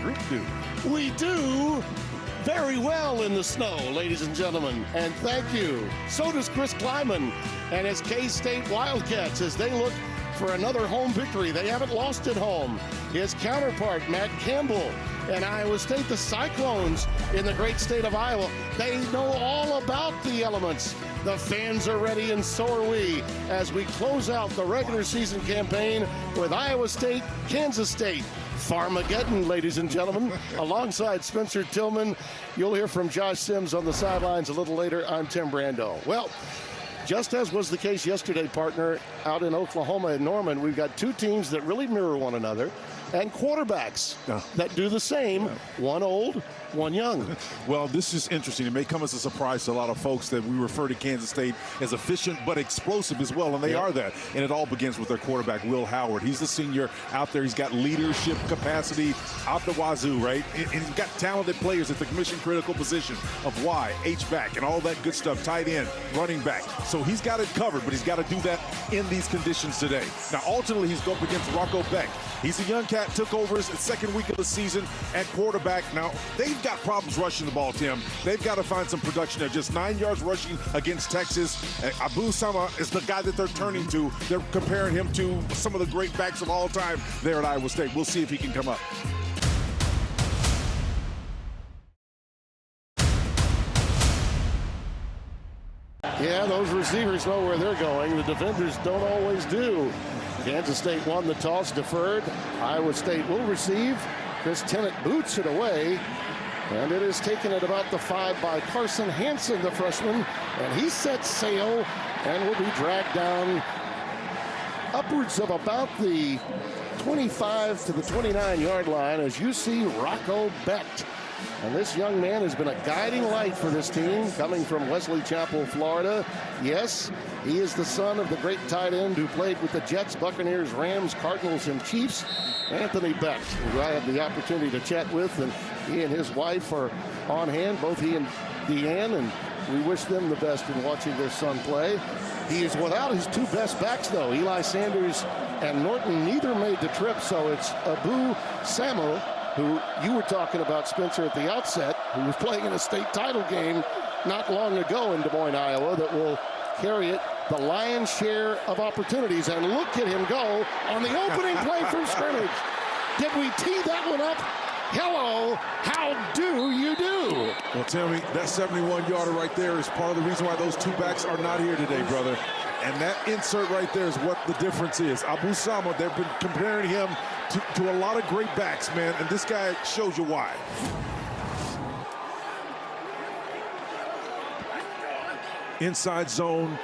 Group do. We do very well in the snow, ladies and gentlemen, and thank you. So does Chris Kleiman and his K-State Wildcats as they look for another home victory. They haven't lost at home. His counterpart, Matt Campbell, and Iowa State, the Cyclones in the great state of Iowa. They know all about the elements. The fans are ready, and so are we, as we close out the regular season campaign with Iowa State, Kansas State. Farmageddon, ladies and gentlemen. Alongside Spencer Tillman, you'll hear from Josh Sims on the sidelines a little later. I'm Tim Brando. Well, just as was the case yesterday, partner, out in Oklahoma and Norman, we've got two teams that really mirror one another and quarterbacks that do the same, one old, one young. Well, this is interesting. It may come as a surprise to a lot of folks that we refer to Kansas State as efficient but explosive as well, and they are that. And it all begins with their quarterback, Will Howard. He's the senior out there. He's got leadership capacity out the wazoo, right? And he's got talented players at the mission-critical position of Y, H-back, and all that good stuff, tight end, running back. So he's got it covered, but he's got to do that in these conditions today. Now, ultimately, he's going up against Rocco Beck. He's a young cat, took over his second week of the season at quarterback. Now, they've got problems rushing the ball, Tim. They've got to find some production there. Just 9 yards rushing against Texas. Abu Sama is the guy that they're turning to. They're comparing him to some of the great backs of all time there at Iowa State. We'll see if he can come up. Yeah, those receivers know where they're going. The defenders don't always do. Kansas State won the toss, deferred. Iowa State will receive. Chris Tennant boots it away. And it is taken at about the 5 by Carson Hansen, the freshman. And he sets sail and will be dragged down upwards of about the 25 to the 29-yard line as you see Rocco Beck. And this young man has been a guiding light for this team, coming from Wesley Chapel, Florida. Yes, he is the son of the great tight end who played with the Jets, Buccaneers, Rams, Cardinals, and Chiefs, Anthony Beck, who I had the opportunity to chat with, and he and his wife are on hand, both he and Deanne, and we wish them the best in watching their son play. He is without his two best backs, though. Eli Sanders and Norton, neither made the trip, so it's Abu Samo, who you were talking about, Spencer, at the outset, who was playing in a state title game not long ago in Des Moines, Iowa, that will carry it the lion's share of opportunities. And look at him go on the opening play from scrimmage. Did we tee that one up? Hello, how do you do? Well, Timmy, that 71-yarder right there is part of the reason why those two backs are not here today, brother. And that insert right there is what the difference is. Abu Sama, they've been comparing him to a lot of great backs, man, and this guy shows you why. Inside zone,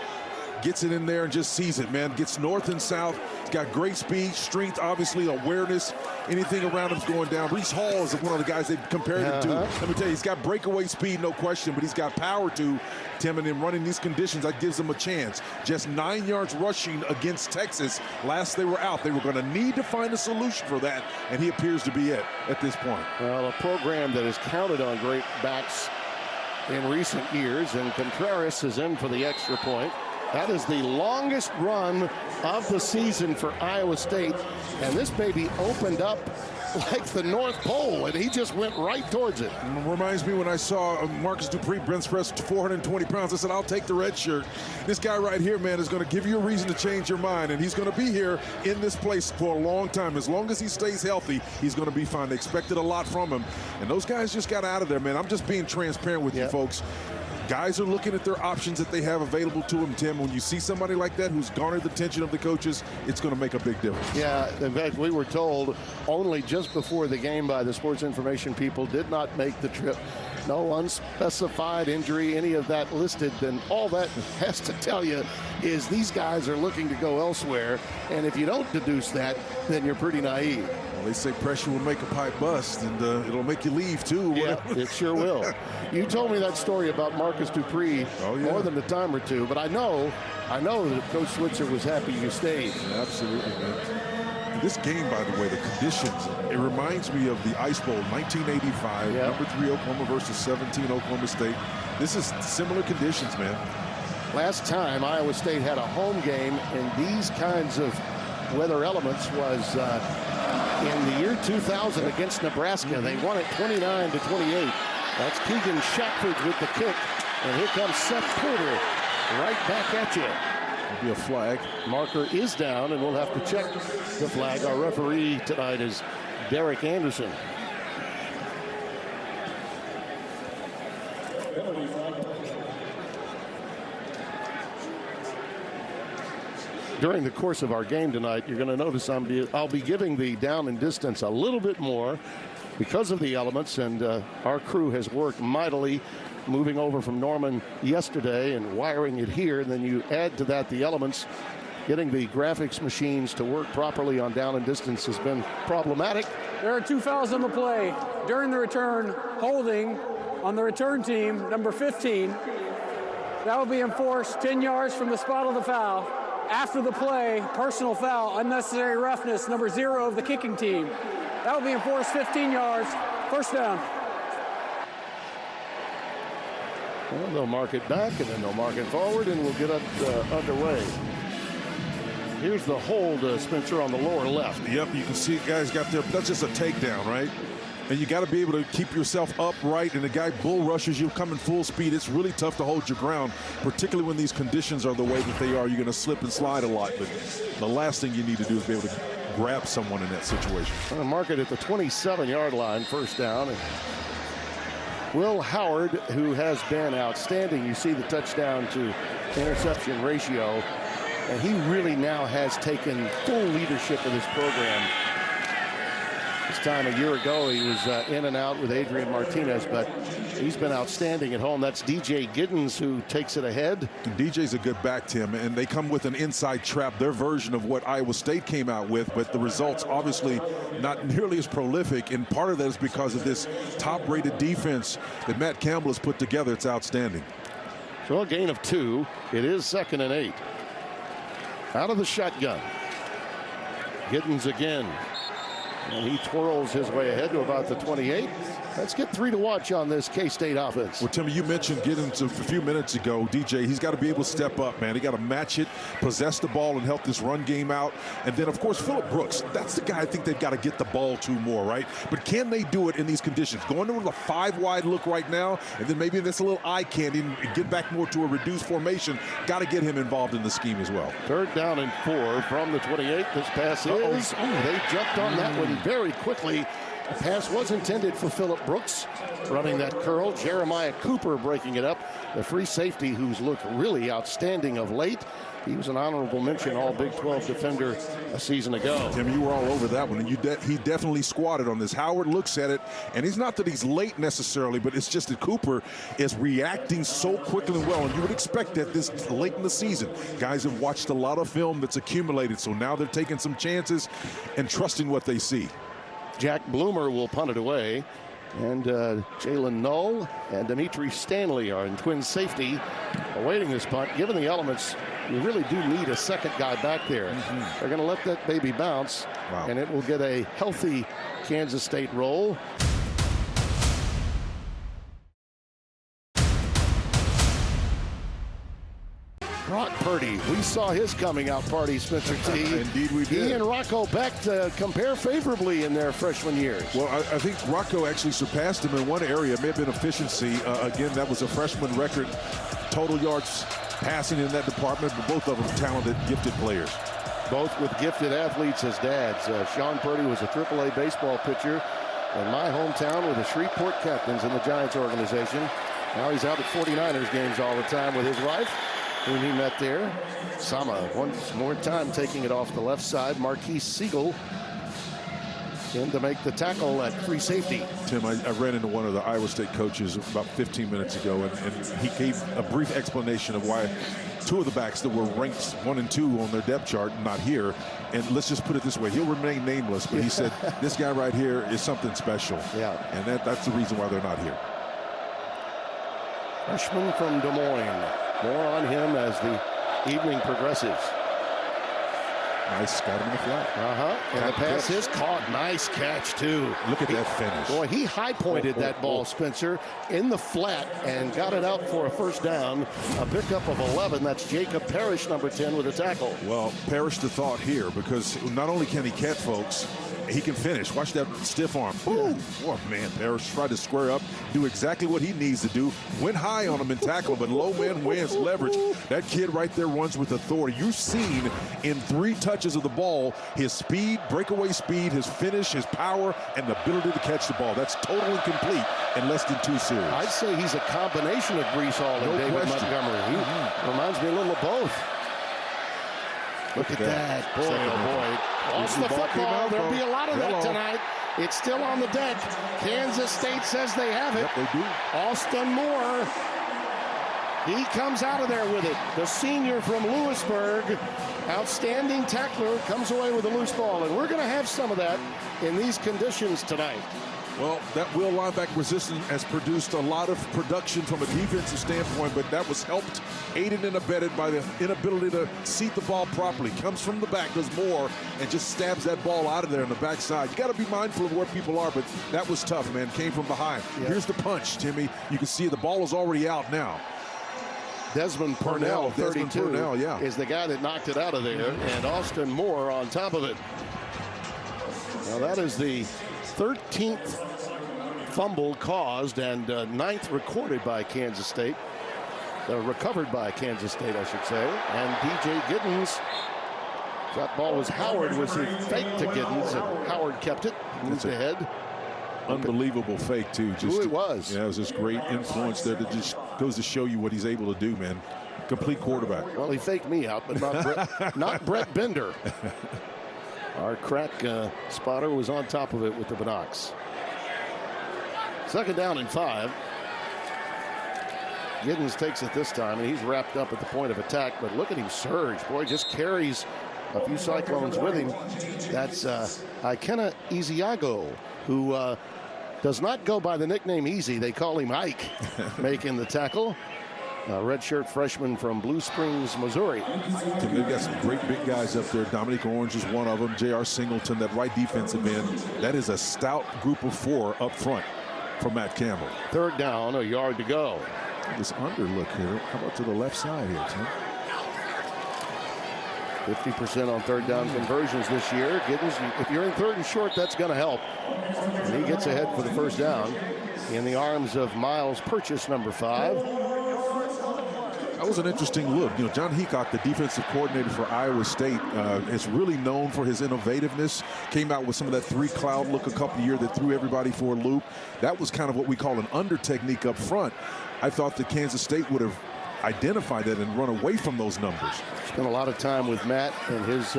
gets it in there and just sees it, man. Gets north and south. He's got great speed, strength, obviously, awareness. Anything around him's going down. Reese Hall is one of the guys they've compared him to. Let me tell you, he's got breakaway speed, no question, but he's got power too. Tim, and in running these conditions, that gives him a chance. Just 9 yards rushing against Texas. Last they were out, they were going to need to find a solution for that, and he appears to be it at this point. Well, a program that has counted on great backs in recent years, and Contreras is in for the extra point. That is the longest run of the season for Iowa State, and this baby opened up like the North Pole, and he just went right towards it. Reminds me when I saw Marcus Dupree bench press 420 pounds. I said, I'll take the red shirt. This guy right here, man, is going to give you a reason to change your mind, and he's going to be here in this place for a long time. As long as he stays healthy, he's going to be fine. They expected a lot from him, and those guys just got out of there, man. I'm just being transparent with you folks. Guys are looking at their options that they have available to them, Tim. When you see somebody like that who's garnered the attention of the coaches, it's going to make a big difference. Yeah, in fact, we were told only just before the game by the sports information people did not make the trip. No unspecified injury, any of that listed. Then all that has to tell you is these guys are looking to go elsewhere. And if you don't deduce that, then you're pretty naive. Well, they say pressure will make a pipe bust, and it'll make you leave, too. Yeah, it sure will. You told me that story about Marcus Dupree more than a time or two, but I know that Coach Switzer was happy you stayed. Yeah, absolutely, man. This game, by the way, the conditions, it reminds me of the Ice Bowl, 1985, number 3 Oklahoma versus 17 Oklahoma State. This is similar conditions, man. Last time Iowa State had a home game in these kinds of weather elements was in the year 2000 against Nebraska. They won it 29-28. That's Keegan Shackford with the kick. And here comes Seth Porter right back at you. It'll be a flag. Marker is down, and we'll have to check the flag. Our referee tonight is Derek Anderson. During the course of our game tonight, you're going to notice I'll be giving the down and distance a little bit more because of the elements, and our crew has worked mightily moving over from Norman yesterday and wiring it here. And then you add to that the elements. Getting the graphics machines to work properly on down and distance has been problematic. There are 2 fouls on the play. During the return, holding on the return team, number 15. That will be enforced 10 yards from the spot of the foul. After the play, personal foul, unnecessary roughness, number 0 of the kicking team. That will be enforced 15 yards, first down. Well, they'll mark it back, and then they'll mark it forward, and we'll get up underway. Here's the hold, Spencer, on the lower left. Yep, you can see guys got there. That's just a takedown, right? And you got to be able to keep yourself upright, and the guy bull rushes you coming full speed. It's really tough to hold your ground, particularly when these conditions are the way that they are. You're going to slip and slide a lot, but the last thing you need to do is be able to grab someone in that situation. Mark it at the 27-yard line, first down. And Will Howard, who has been outstanding. You see the touchdown to interception ratio, and he really now has taken full leadership of this program. This time a year ago, he was in and out with Adrian Martinez, but he's been outstanding at home. That's DJ Giddens who takes it ahead. DJ's a good back, Tim, and they come with an inside trap, their version of what Iowa State came out with, but the results obviously not nearly as prolific, and part of that is because of this top-rated defense that Matt Campbell has put together. It's outstanding. So a gain of 2. It is 2nd and 8. Out of the shotgun. Giddens again. And he twirls his way ahead to about the 28. Let's get 3 to watch on this K-State offense. Well, Timmy, you mentioned Giddens a few minutes ago. DJ, he's got to be able to step up, man. He got to match it, possess the ball, and help this run game out. And then, of course, Phillip Brooks. That's the guy I think they've got to get the ball to more, right? But can they do it in these conditions? Going with a 5-wide look right now, and then maybe that's a little eye candy and get back more to a reduced formation. Got to get him involved in the scheme as well. 3rd down and 4 from the 28. This pass is. They jumped on that one very quickly. The pass was intended for Phillip Brooks, running that curl. Jeremiah Cooper breaking it up. The free safety who's looked really outstanding of late. He was an honorable mention All Big 12 defender a season ago. Tim, you were all over that one, and he definitely squatted on this. Howard looks at it, and he's not that he's late necessarily, but it's just that Cooper is reacting so quickly and well, and you would expect that this late in the season. Guys have watched a lot of film that's accumulated, so now they're taking some chances and trusting what they see. Jack Bloomer will punt it away. And Jalen Null and Dimitri Stanley are in twin safety awaiting this punt. Given the elements, you really do need a second guy back there. They're going to let that baby bounce, and it will get a healthy Kansas State roll. Brock Purdy, we saw his coming out party, Spencer T. Indeed we did. He and Rocco Beck compare favorably in their freshman years. Well, I think Rocco actually surpassed him in one area. It may have been efficiency. Again, that was a freshman record. Total yards passing in that department, but both of them talented, gifted players. Both with gifted athletes as dads. Sean Purdy was a AAA baseball pitcher in my hometown with the Shreveport Captains in the Giants organization. Now he's out at 49ers games all the time with his wife, whom he met there. Sama once more time taking it off the left side. Marquise Siegel in to make the tackle at free safety. Tim, I ran into one of the Iowa State coaches about 15 minutes ago, and he gave a brief explanation of why two of the backs that were ranked 1 and 2 on their depth chart not here. And let's just put it this way, he'll remain nameless, but he said this guy right here is something special. Yeah. And that's the reason why they're not here. Freshman from Des Moines. More on him as the evening progresses. Nice, got him in the flat. And the pass is caught. Nice catch, too. Look at that finish. Boy, he high-pointed that ball, Spencer, in the flat and got it out for a first down. A pickup of 11. That's Jacob Parrish, number 10, with a tackle. Well, Parrish the thought here, because not only can he catch, folks, he can finish. Watch that stiff arm. Boom. Oh, man, Parrish tried to square up, do exactly what he needs to do. Went high on him and tackle him, but low man wins leverage. That kid right there runs with authority. You've seen in 3 touches of the ball his speed, breakaway speed, his finish, his power, and the ability to catch the ball. That's totally complete in less than 2 series. I'd say he's a combination of Breece Hall and David Montgomery. He reminds me a little of both. Look at that. Boy, oh boy. Lost the football. There'll be a lot of that tonight. It's still on the deck. Kansas State says they have it. Yep, they do. Austin Moore. He comes out of there with it. The senior from Lewisburg. Outstanding tackler. Comes away with a loose ball. And we're going to have some of that in these conditions tonight. Well, that will linebacker position has produced a lot of production from a defensive standpoint, but that was helped, aided and abetted by the inability to seat the ball properly. Comes from the back, does more, and just stabs that ball out of there on the backside. You got to be mindful of where people are, but that was tough, man. Came from behind. Yep. Here's the punch, Timmy. You can see the ball is already out now. Desmond Purnell, 32, Purnell, is the guy that knocked it out of there, and Austin Moore on top of it. Now that is the 13th fumble caused and 9th recorded by Kansas State. Recovered by Kansas State, I should say. And DJ Giddens, that ball was Howard, was the fake to Giddens, and Howard kept it, moved ahead. Unbelievable fake, too. Just, it was. Yeah, it was just great influence there that just goes to show you what he's able to do, man. Complete quarterback. Well, he faked me out, but not Brett Bender. Our crack spotter was on top of it with the binocs. 2nd down and 5. Giddens takes it this time, and he's wrapped up at the point of attack. But look at him surge. Boy, just carries a few Cyclones with him. That's Ikenna Ezeago, who does not go by the nickname Easy. They call him Ike, making the tackle. Redshirt freshman from Blue Springs, Missouri. They've got some great big guys up there. Dominic Orange is one of them. J.R. Singleton, that right defensive end. That is a stout group of 4 up front for Matt Campbell. 3rd down, a yard to go. This underlook here. How about to the left side here, Tim? 50% on 3rd down conversions this year. Giddens, if you're in 3rd and short, that's going to help. And he gets ahead for the 1st down in the arms of Miles Purchase, number 5. That was an interesting look. You know, John Heacock, the defensive coordinator for Iowa State, is really known for his innovativeness. Came out with some of that 3-cloud look a couple of years that threw everybody for a loop. That was kind of what we call an under technique up front. I thought that Kansas State would have identified that and run away from those numbers. Spent a lot of time with Matt and his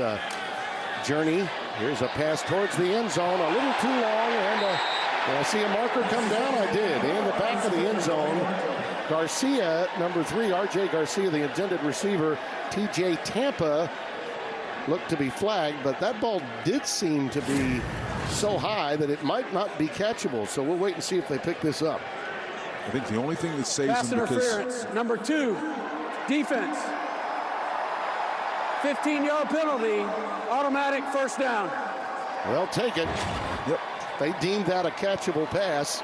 journey. Here's a pass towards the end zone, a little too long, and did I see a marker come down? I did. In the back of the end zone, Garcia, number 3, R.J. Garcia, the intended receiver. T.J. Tampa looked to be flagged, but that ball did seem to be so high that it might not be catchable. So we'll wait and see if they pick this up. I think the only thing that saves pass them interference, number 2, defense. 15-yard penalty, automatic 1st down. They'll take it. Yep. They deemed that a catchable pass.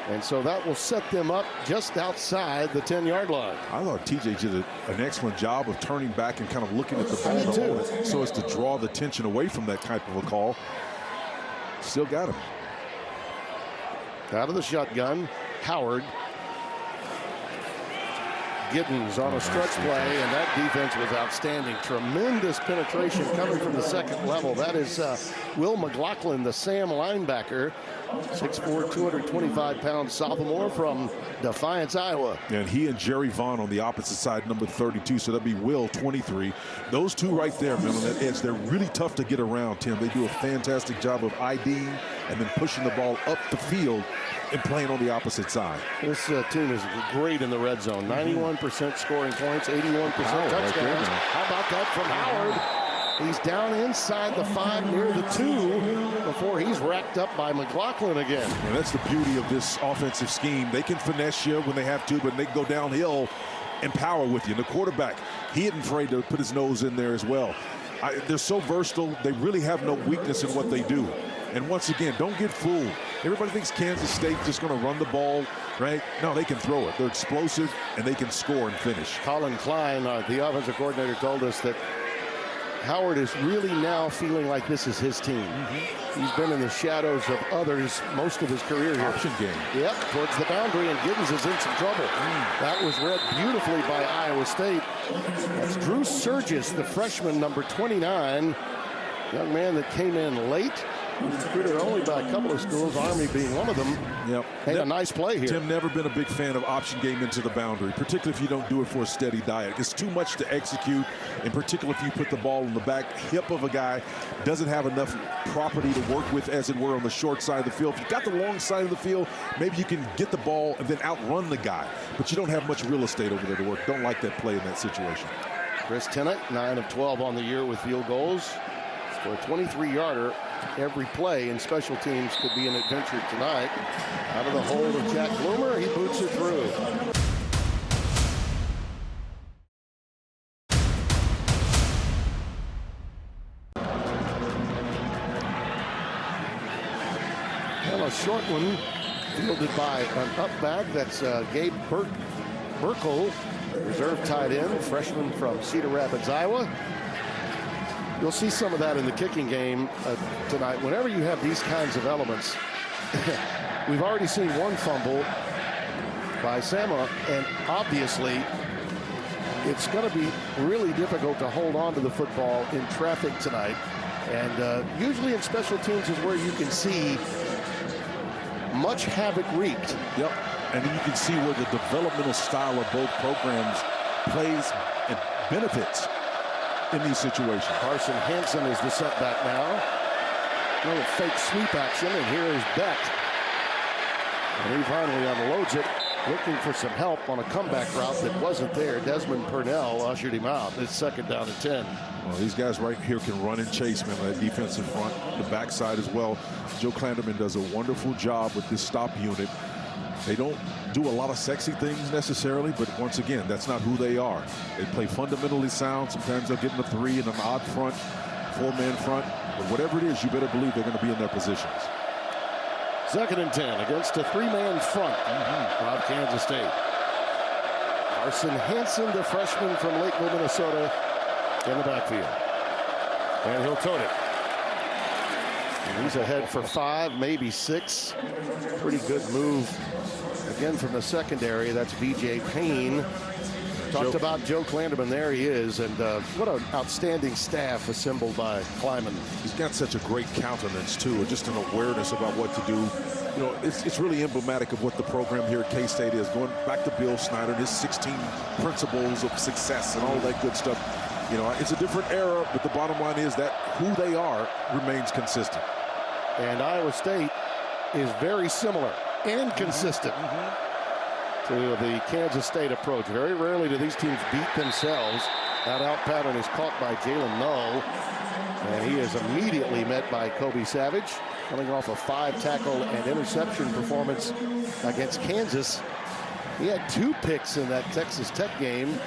And so that will set them up just outside the 10-yard line. I thought TJ did an excellent job of turning back and kind of looking at the ball to hold it so as to draw the tension away from that type of a call. Still got him. Out of the shotgun, Howard. Giddens on a stretch play, and that defense was outstanding. Tremendous penetration coming from the 2nd level. That is Will McLaughlin, the Sam linebacker, 6'4", 225-pound sophomore from Defiance, Iowa. And he and Jerry Vaughn on the opposite side, number 32, so that'd be Will, 23. Those two right there, man, on that edge, they're really tough to get around, Tim. They do a fantastic job of IDing and then pushing the ball up the field and playing on the opposite side. This team is great in the red zone. 91% scoring points, 81% touchdowns. How about that from Howard? He's down inside the 5 near the 2 before he's racked up by McLaughlin again. And that's the beauty of this offensive scheme. They can finesse you when they have to, but they can go downhill and power with you. And the quarterback, he isn't afraid to put his nose in there as well. They're so versatile. They really have no weakness in what they do. And once again, don't get fooled. Everybody thinks Kansas State just going to run the ball, right? No, they can throw it. They're explosive, and they can score and finish. Colin Klein, the offensive coordinator, told us that Howard is really now feeling like this is his team. He's been in the shadows of others most of his career here. Option game. Yep, towards the boundary, and Giddens is in some trouble. That was read beautifully by Iowa State. That's Drew Surgis, the freshman, number 29. Young man that came in late. Recruited only by a couple of schools, Army being one of them. Yep. Made a nice play here. Tim, never been a big fan of option game into the boundary, particularly if you don't do it for a steady diet. It's too much to execute, in particular if you put the ball in the back hip of a guy, doesn't have enough property to work with, as it were, on the short side of the field. If you've got the long side of the field, maybe you can get the ball and then outrun the guy, but you don't have much real estate over there to work. Don't like that play in that situation. Chris Tennant, 9 of 12 on the year with field goals. For a 23-yarder, every play in special teams could be an adventure tonight. Out of the hold of Jack Bloomer, he boots it through. And a short one fielded by an up back. That's Gabe Burkle, reserve tight end, freshman from Cedar Rapids, Iowa. You'll see some of that in the kicking game tonight. Whenever you have these kinds of elements, we've already seen one fumble by Sama, and obviously it's going to be really difficult to hold on to the football in traffic tonight. And usually in special teams is where you can see much havoc wreaked. Yep, and then you can see where the developmental style of both programs plays and benefits in these situations. Carson Hansen is the setback now. A little fake sweep action, and here is Beck. And he finally unloads it, looking for some help on a comeback route that wasn't there. Desmond Purnell ushered him out. It's 2nd down and 10. Well, these guys right here can run and chase, man, on that defensive front, the backside as well. Joe Klanderman does a wonderful job with this stop unit. They don't do a lot of sexy things necessarily, but once again, that's not who they are. They play fundamentally sound. Sometimes they'll get in a 3 and an odd front, 4-man front. But whatever it is, you better believe they're going to be in their positions. 2nd and 10 against a 3-man front of Kansas State. Carson Hansen, the freshman from Lakeville, Minnesota, in the backfield. And he'll tote it. And he's ahead for 5, maybe 6. Pretty good move. Again from the secondary, that's B.J. Payne. Talked about Joe Klanderman. There he is. And what an outstanding staff assembled by Kleiman. He's got such a great countenance, too, just an awareness about what to do. You know, it's really emblematic of what the program here at K-State is. Going back to Bill Snyder and his 16 principles of success and all that good stuff. You know, it's a different era, but the bottom line is that who they are remains consistent. And Iowa State is very similar and consistent to the Kansas State approach. Very rarely do these teams beat themselves. That out pattern is caught by Jalen Null, and he is immediately met by Kobe Savage, coming off a 5-tackle and interception performance against Kansas. He had 2 picks in that Texas Tech game.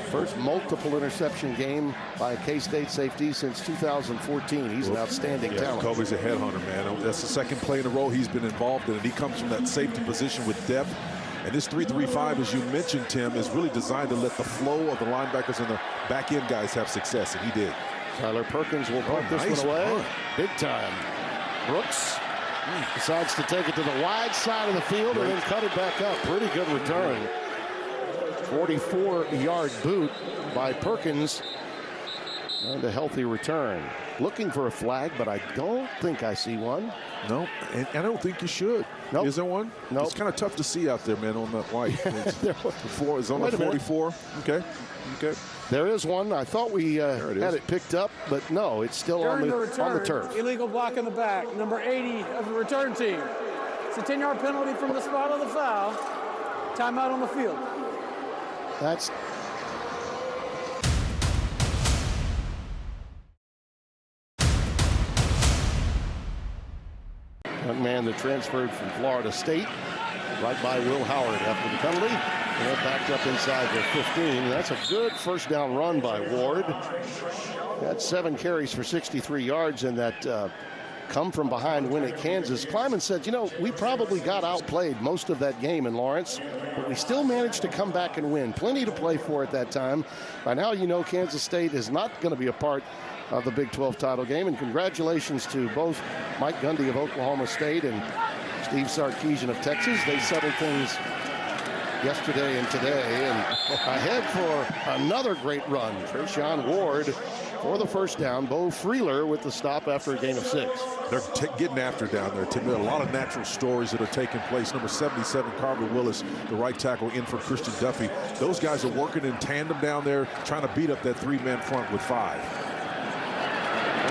First multiple interception game by a K-State safety since 2014. He's an outstanding talent. Kobe's a headhunter, man. That's the 2nd play in a row he's been involved in, and he comes from that safety position with depth. And this 3-3-5, as you mentioned, Tim, is really designed to let the flow of the linebackers and the back-end guys have success, and he did. Tyler Perkins will punt this one away. Big time. Brooks decides to take it to the wide side of the field and then cut it back up. Pretty good return. 44-yard boot by Perkins. And a healthy return. Looking for a flag, but I don't think I see one. No, and I don't think you should. Nope. Is there one? Nope. It's kind of tough to see out there, man, on that white. It's on the 44. Okay. There is one. I thought we had it picked up, but no, it's still on the turf. Illegal block in the back, number 80 of the return team. It's a 10-yard penalty from the spot of the foul. Timeout on the field. That's young man that transferred from Florida State, right by Will Howard after the penalty. They're backed up inside their 15. That's a good first down run by Ward. Had 7 carries for 63 yards in that come from behind win at Kansas. Kleiman said, you know, we probably got outplayed most of that game in Lawrence, but we still managed to come back and win. Plenty to play for at that time. By now, you know Kansas State is not going to be a part of the Big 12 title game. And congratulations to both Mike Gundy of Oklahoma State and Steve Sarkisian of Texas. They settled things yesterday and today, and ahead for another great run. Treshaun Ward for the first down. Bo Freeler with the stop after a gain of 6. They're getting after down there, Tim. There are a lot of natural stories that are taking place. Number 77, Carver Willis, the right tackle, in for Christian Duffy. Those guys are working in tandem down there, trying to beat up that 3-man front with 5.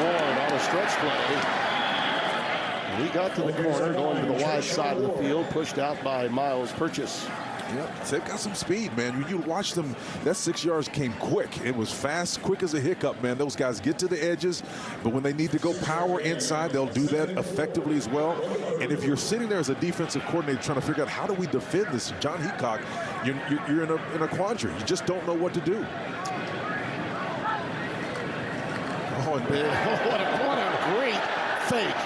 Ward on a stretch play. He got to the corner, going to the wide side of the field, pushed out by Miles Purchase. Yep, they've got some speed, man. When you watch them, that 6 yards came quick. It was fast, quick as a hiccup, man. Those guys get to the edges, but when they need to go power inside, they'll do that effectively as well. And if you're sitting there as a defensive coordinator trying to figure out how do we defend this, John Heacock, you're in a quandary. You just don't know what to do. Oh, and what a great fake.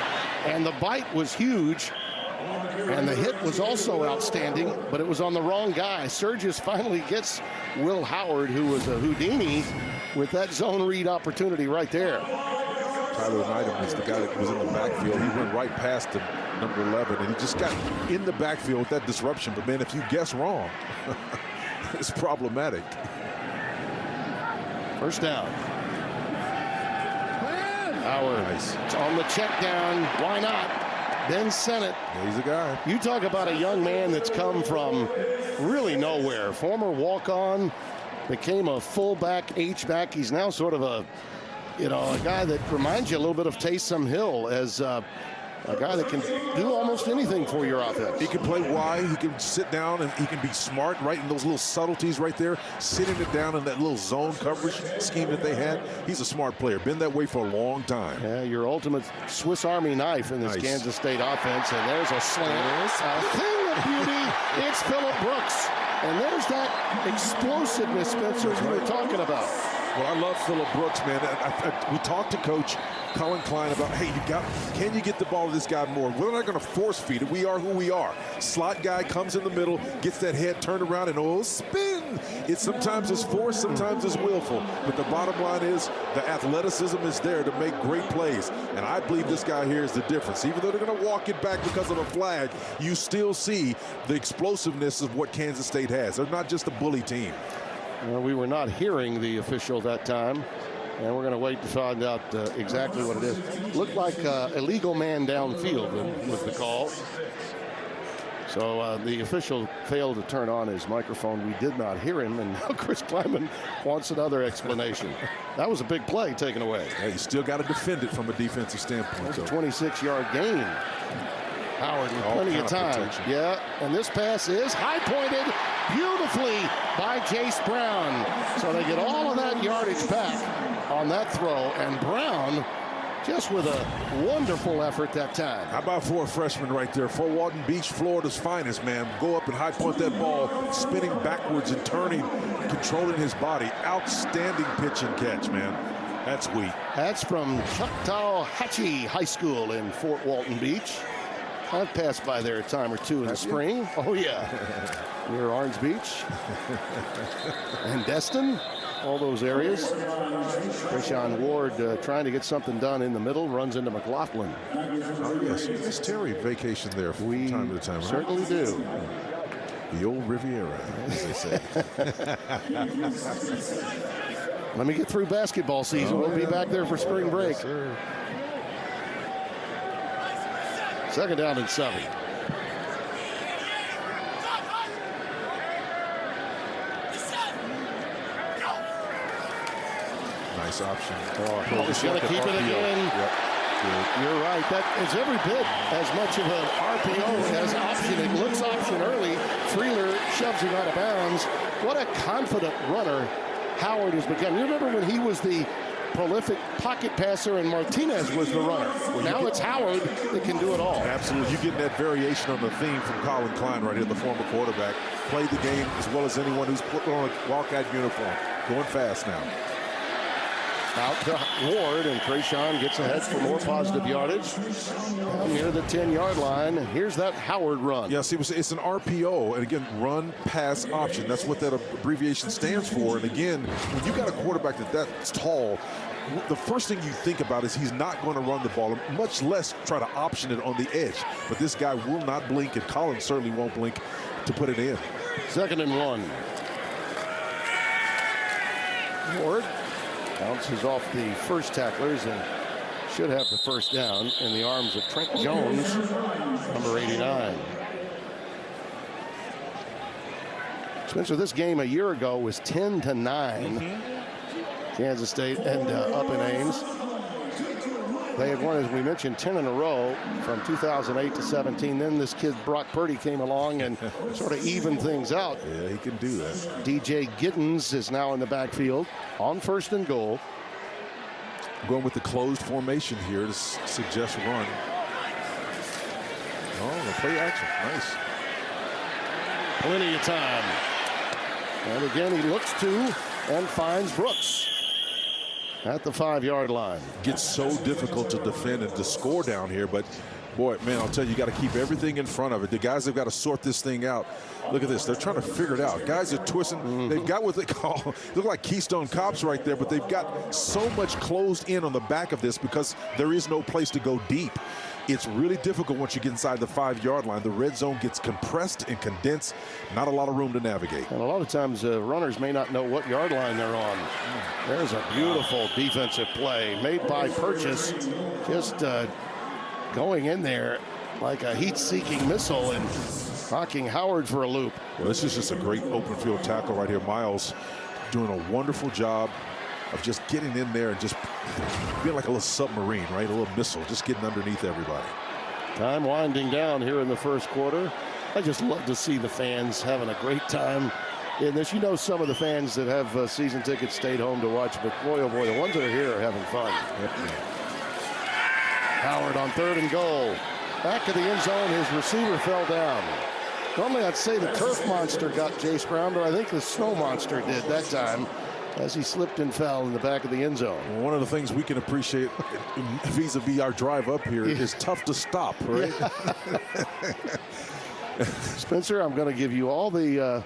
And the bite was huge. And the hit was also outstanding, but it was on the wrong guy. Surges finally gets Will Howard, who was a Houdini, with that zone read opportunity right there. Tyler Neidham is the guy that was in the backfield. He went right past him, number 11, and he just got in the backfield with that disruption. But, man, if you guess wrong, it's problematic. First down. Howard Nice. on the check down. Why not? Ben Sennett. He's a guy. You talk about a young man that's come from really nowhere. Former walk-on, became a fullback, H-back. He's now sort of a guy that reminds you a little bit of Taysom Hill as a guy that can do almost anything for your offense. He can play wide. He can sit down, and he can be smart right in those little subtleties right there, sitting it down in that little zone coverage scheme that they had. He's a smart player. Been that way for a long time. Yeah, your ultimate Swiss Army knife in this Kansas State offense. And there's a slant. A thing of beauty. It's Phillip Brooks. And there's that explosiveness, Spencer, we were talking about. Well, I love Phillip Brooks, man. We talked to Coach Colin Klein about, hey, can you get the ball to this guy more? We're not going to force feed it. We are who we are. Slot guy comes in the middle, gets that head turned around, and spin. Sometimes it's forced, sometimes it's willful. But the bottom line is the athleticism is there to make great plays. And I believe this guy here is the difference. Even though they're going to walk it back because of a flag, you still see the explosiveness of what Kansas State has. They're not just a bully team. Well, we were not hearing the official that time, and we're going to wait to find out exactly what it is. Looked like illegal man downfield was the call. So the official failed to turn on his microphone. We did not hear him, and now Chris Kleiman wants another explanation. That was a big play taken away. Yeah, you still got to defend it from a defensive standpoint. That's a 26-yard gain. Howard with plenty of time. Protection. Yeah, and this pass is high-pointed beautifully by Jace Brown. So they get all of that yardage back on that throw, and Brown just with a wonderful effort that time. How about for a freshman right there? Fort Walton Beach, Florida's finest, man. Go up and high point that ball, spinning backwards and turning, controlling his body. Outstanding pitch and catch, man. That's sweet. That's from Choctawhatchee High School in Fort Walton Beach. I've passed by there a time or two in the spring. Oh, yeah. Near Orange Beach. And Destin. All those areas. Treshaun Ward trying to get something done in the middle. Runs into McLaughlin. Oh, yes. It's Terry vacation there from time to time. Certainly do. The old Riviera, as they say. Let me get through basketball season. We'll be back there for spring break. Yes, Second down and 7. Nice option. He's going to keep it again. Yep. You're right. That is every bit as much of an RPO as option. It looks option early. Freeler shoves him out of bounds. What a confident runner Howard has become. You remember when he was the prolific pocket passer and Martinez was the runner. Now it's Howard that can do it all. Absolutely. You're getting that variation on the theme from Colin Klein right here, the former quarterback. played the game as well as anyone who's put on a Wildcat uniform. Going fast now. Out to Ward, and Krayshawn gets ahead for more positive yardage. Down near the 10-yard line. Here's that Howard run. Yeah, see, it's an RPO, and again, run, pass, option. That's what that abbreviation stands for. And again, when you got a quarterback that's tall, the first thing you think about is he's not going to run the ball, much less try to option it on the edge. But this guy will not blink, and Collins certainly won't blink to put it in. 2nd and 1. Ward bounces off the first tacklers and should have the first down in the arms of Trent Jones, number 89. Spencer, this game a year ago was 10-9. Kansas State and up in Ames. They had won, as we mentioned, 10 in a row from 2008 to 17. Then this kid Brock Purdy came along and sort of evened things out. Yeah, he can do that. DJ Giddens is now in the backfield on 1st and goal. Going with the closed formation here to suggest run. Oh, the play action. Nice. Plenty of time. And again, he looks to and finds Brooks at the 5-yard line. Gets so difficult to defend and to score down here, but boy, man, I'll tell you, you got to keep everything in front of it. The guys have got to sort this thing out. Look at this. They're trying to figure it out. Guys are twisting. They've got what they call, look like Keystone Cops right there, but they've got so much closed in on the back of this because there is no place to go deep. It's really difficult once you get inside the 5-yard line. The red zone gets compressed and condensed. Not a lot of room to navigate. And a lot of times runners may not know what yard line they're on. There's a beautiful defensive play made by Purchase. Just going in there like a heat-seeking missile and knocking Howard for a loop. Well, this is just a great open field tackle right here. Miles doing a wonderful job of just getting in there and just being like a little submarine, right? A little missile, just getting underneath everybody. Time winding down here in the first quarter. I just love to see the fans having a great time in this. You know, some of the fans that have season tickets stayed home to watch, but boy, oh boy, the ones that are here are having fun. Howard on 3rd and goal. Back of the end zone, his receiver fell down. Normally I'd say the turf monster got Jace Brown, but I think the snow monster did that time as he slipped and fell in the back of the end zone. Well, one of the things we can appreciate vis-a-vis our drive up here is tough to stop, right? Spencer, I'm going to give you all the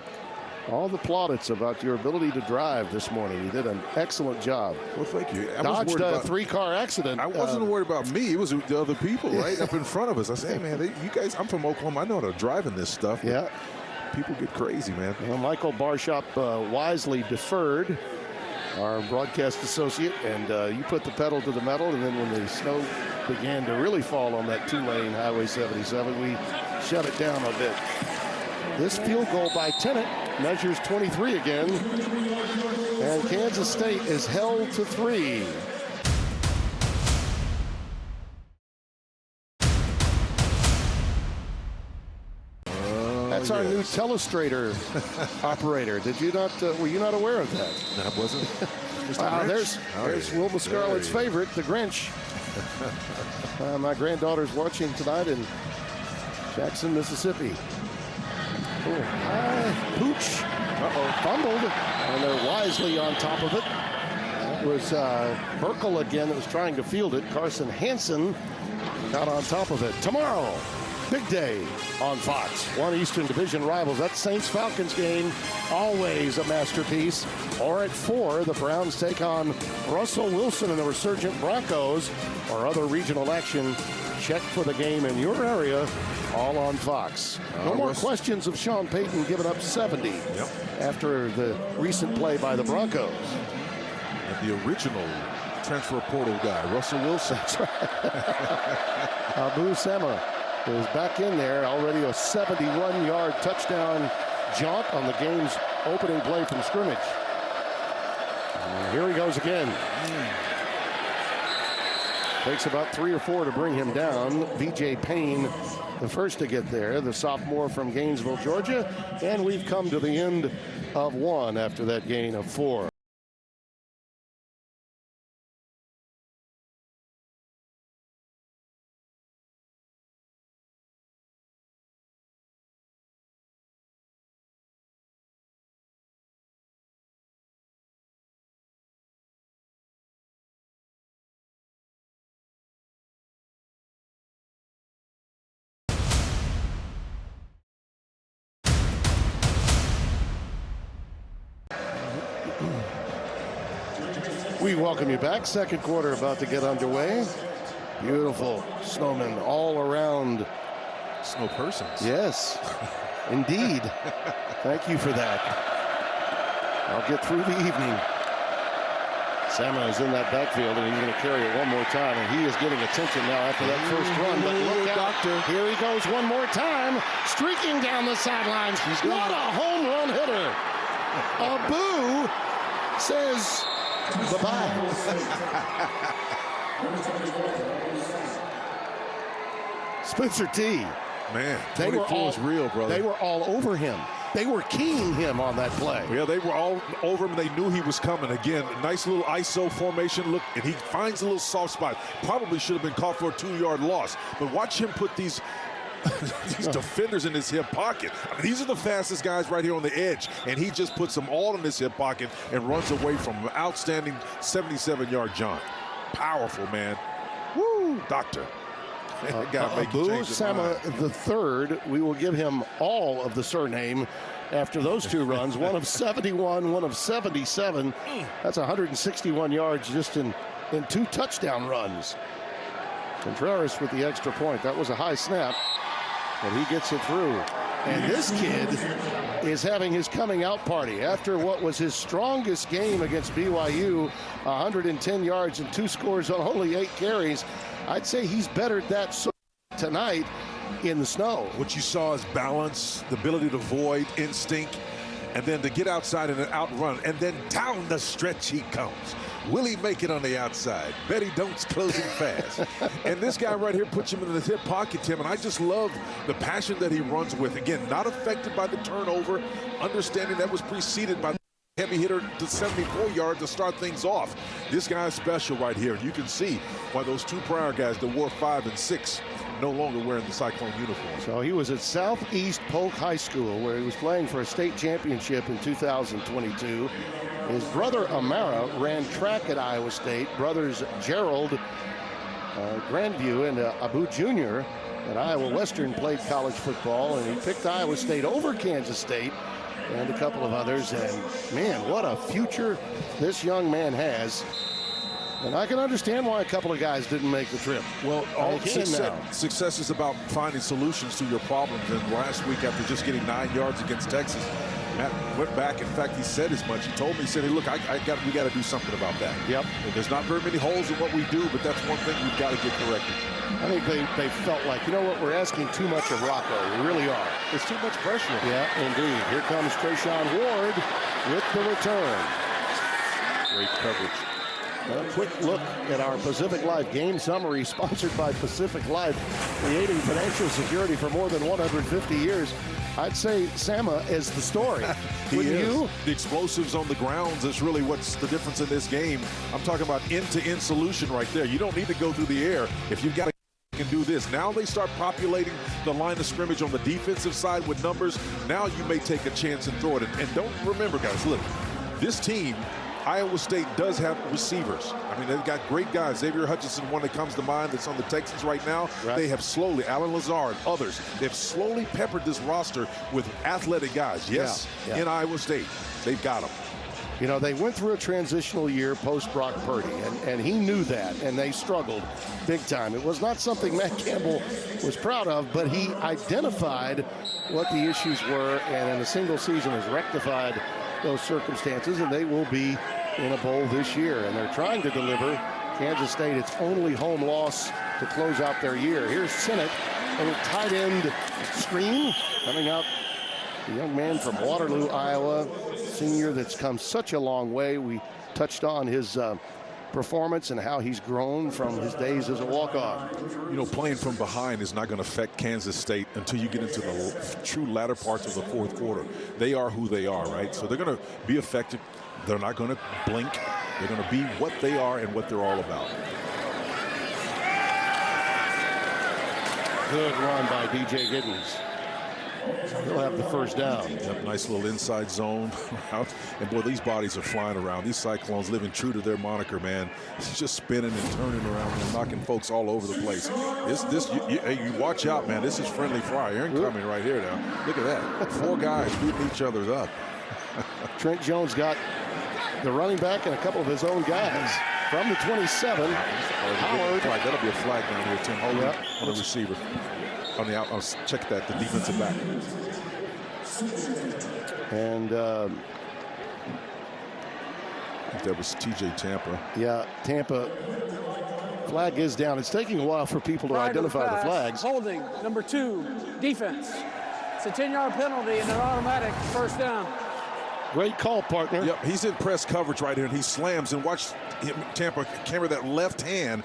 plaudits about your ability to drive this morning. You did an excellent job. Well, thank you. Dodged a 3-car accident. I wasn't worried about me. It was the other people right up in front of us. I said, hey, man, you guys, I'm from Oklahoma. I know how to drive in this stuff. Yeah. People get crazy, man. Well, Michael Barshop wisely deferred, our broadcast associate, and you put the pedal to the metal, and then when the snow began to really fall on that 2-lane Highway 77, we shut it down a bit. This field goal by Tennant measures 23 again, and Kansas State is held to 3. That's our new telestrator operator. Did you not? Were you not aware of that? That wasn't. There's Wilma Scarlett's favorite, the Grinch. My granddaughter's watching tonight in Jackson, Mississippi. Oh, high pooch. Fumbled, and they're wisely on top of it. That was Merkel again that was trying to field it. Carson Hansen got on top of it. Tomorrow, big day on Fox. One Eastern Division rivals. That Saints-Falcons game, always a masterpiece. Or at 4, the Browns take on Russell Wilson and the resurgent Broncos. Or other regional action. Check for the game in your area, all on Fox. No more questions of Sean Payton giving up 70 after the recent play by the Broncos. And the original transfer portal guy, Russell Wilson. That's right. Abu Sama is back in there. Already a 71-yard touchdown jaunt on the game's opening play from scrimmage. And here he goes again. Takes about 3 or 4 to bring him down. V.J. Payne, the first to get there, the sophomore from Gainesville, Georgia. And we've come to the end of 1 after that gain of 4. We welcome you back. Second quarter about to get underway. Beautiful snowmen all around. Snow persons. Yes, indeed. Thank you for that. I'll get through the evening. Salmon is in that backfield, and he's going to carry it one more time, and he is getting attention now after that first run. But look out, Doctor. Here he goes one more time, streaking down the sidelines. What a home run hitter. Abu says bye-bye. Spencer T. Man, 24 is real, brother. They were all over him. They were keying him on that play. Yeah, they were all over him. They knew he was coming. Again, nice little ISO formation look, and he finds a little soft spot. Probably should have been caught for a 2-yard loss. But watch him put these defenders in his hip pocket. I mean, these are the fastest guys right here on the edge, and he just puts them all in his hip pocket and runs away from an outstanding 77-yard jaunt. Powerful, man. Woo, Doctor. Abu Sama III, we will give him all of the surname after those two runs. One of 71, one of 77. That's 161 yards just in 2 touchdown runs. Contreras with the extra point. That was a high snap, but he gets it through. And this kid is having his coming out party after what was his strongest game against BYU, 110 yards and 2 scores on only 8 carries. I'd say he's bettered that tonight in the snow. What you saw is balance, the ability to void, instinct, and then to get outside and outrun, and then down the stretch he comes. Will he make it on the outside? Betty Don't's closing fast. And this guy right here puts him in the hip pocket, Tim, and I just love the passion that he runs with. Again, not affected by the turnover, understanding that was preceded by the heavy hitter to 74 yards to start things off. This guy's special right here. You can see why those 2 prior guys that wore 5 and 6 no longer wearing the Cyclone uniform. So he was at Southeast Polk High School, where he was playing for a state championship in 2022. His brother Amara ran track at Iowa State. Brothers Gerald Grandview and Abu Jr. at Iowa Western played college football, and he picked Iowa State over Kansas State and a couple of others. And man, what a future this young man has. And I can understand why a couple of guys didn't make the trip. Well, all success is about finding solutions to your problems. And last week, after just getting 9 yards against Texas, Matt went back. In fact, he said as much. He told me, he said, hey, look, we got to do something about that. Yep. And there's not very many holes in what we do, but that's one thing we've got to get corrected. I think they felt like, you know what, we're asking too much of Rocco. We really are. It's too much pressure. Yeah, indeed. Here comes Trayshawn Ward with the return. Great coverage. A quick look at our Pacific Life game summary, sponsored by Pacific Life, creating financial security for more than 150 years. I'd say Sama is the story. Wouldn't you? The explosives on the grounds is really what's the difference in this game. I'm talking about end-to-end solution right there. You don't need to go through the air if you've got to can do this. Now they start populating the line of scrimmage on the defensive side with numbers. Now you may take a chance and throw it. And don't remember, guys, look, this team, Iowa State, does have receivers. I mean, they've got great guys. Xavier Hutchinson, one that comes to mind that's on the Texans right now. Right. They have slowly, Alan Lazard, others, they've slowly peppered this roster with athletic guys. Yes, in Iowa State, they've got them. You know, they went through a transitional year post-Brock Purdy, and he knew that, and they struggled big time. It was not something Matt Campbell was proud of, but he identified what the issues were, and in a single season has rectified those circumstances, and they will be in a bowl this year. And they're trying to deliver Kansas State its only home loss to close out their year. Here's Sinnott, a little tight end screen coming out. The young man from Waterloo, Iowa, senior that's come such a long way. We touched on his performance and how he's grown from his days as a walk-on. You know, playing from behind is not going to affect Kansas State until you get into the true latter parts of the fourth quarter. They are who they are, right? So they're going to be effective. They're not going to blink. They're going to be what they are and what they're all about. Good run by DJ Giddens. He'll have the first down. Yep, nice little inside zone route. And boy, these bodies are flying around. These Cyclones living true to their moniker, man. It's just spinning and turning around and knocking folks all over the place. You watch out, man. This is friendly fire incoming right here now. Look at that. 4 guys beating each other up. Trent Jones got the running back and a couple of his own guys. From the 27, Howard. That'll be a flag down here, Tim. On the receiver. On the out, I'll check that, the defensive back. And that was TJ Tampa. Yeah, Tampa. Flag is down. It's taking a while for people to identify the flags. Holding, number 2, defense. It's a 10-yard penalty and an automatic first down. Great call, partner. Yep, he's in press coverage right here, and he slams and watch him, Tampa camera that left hand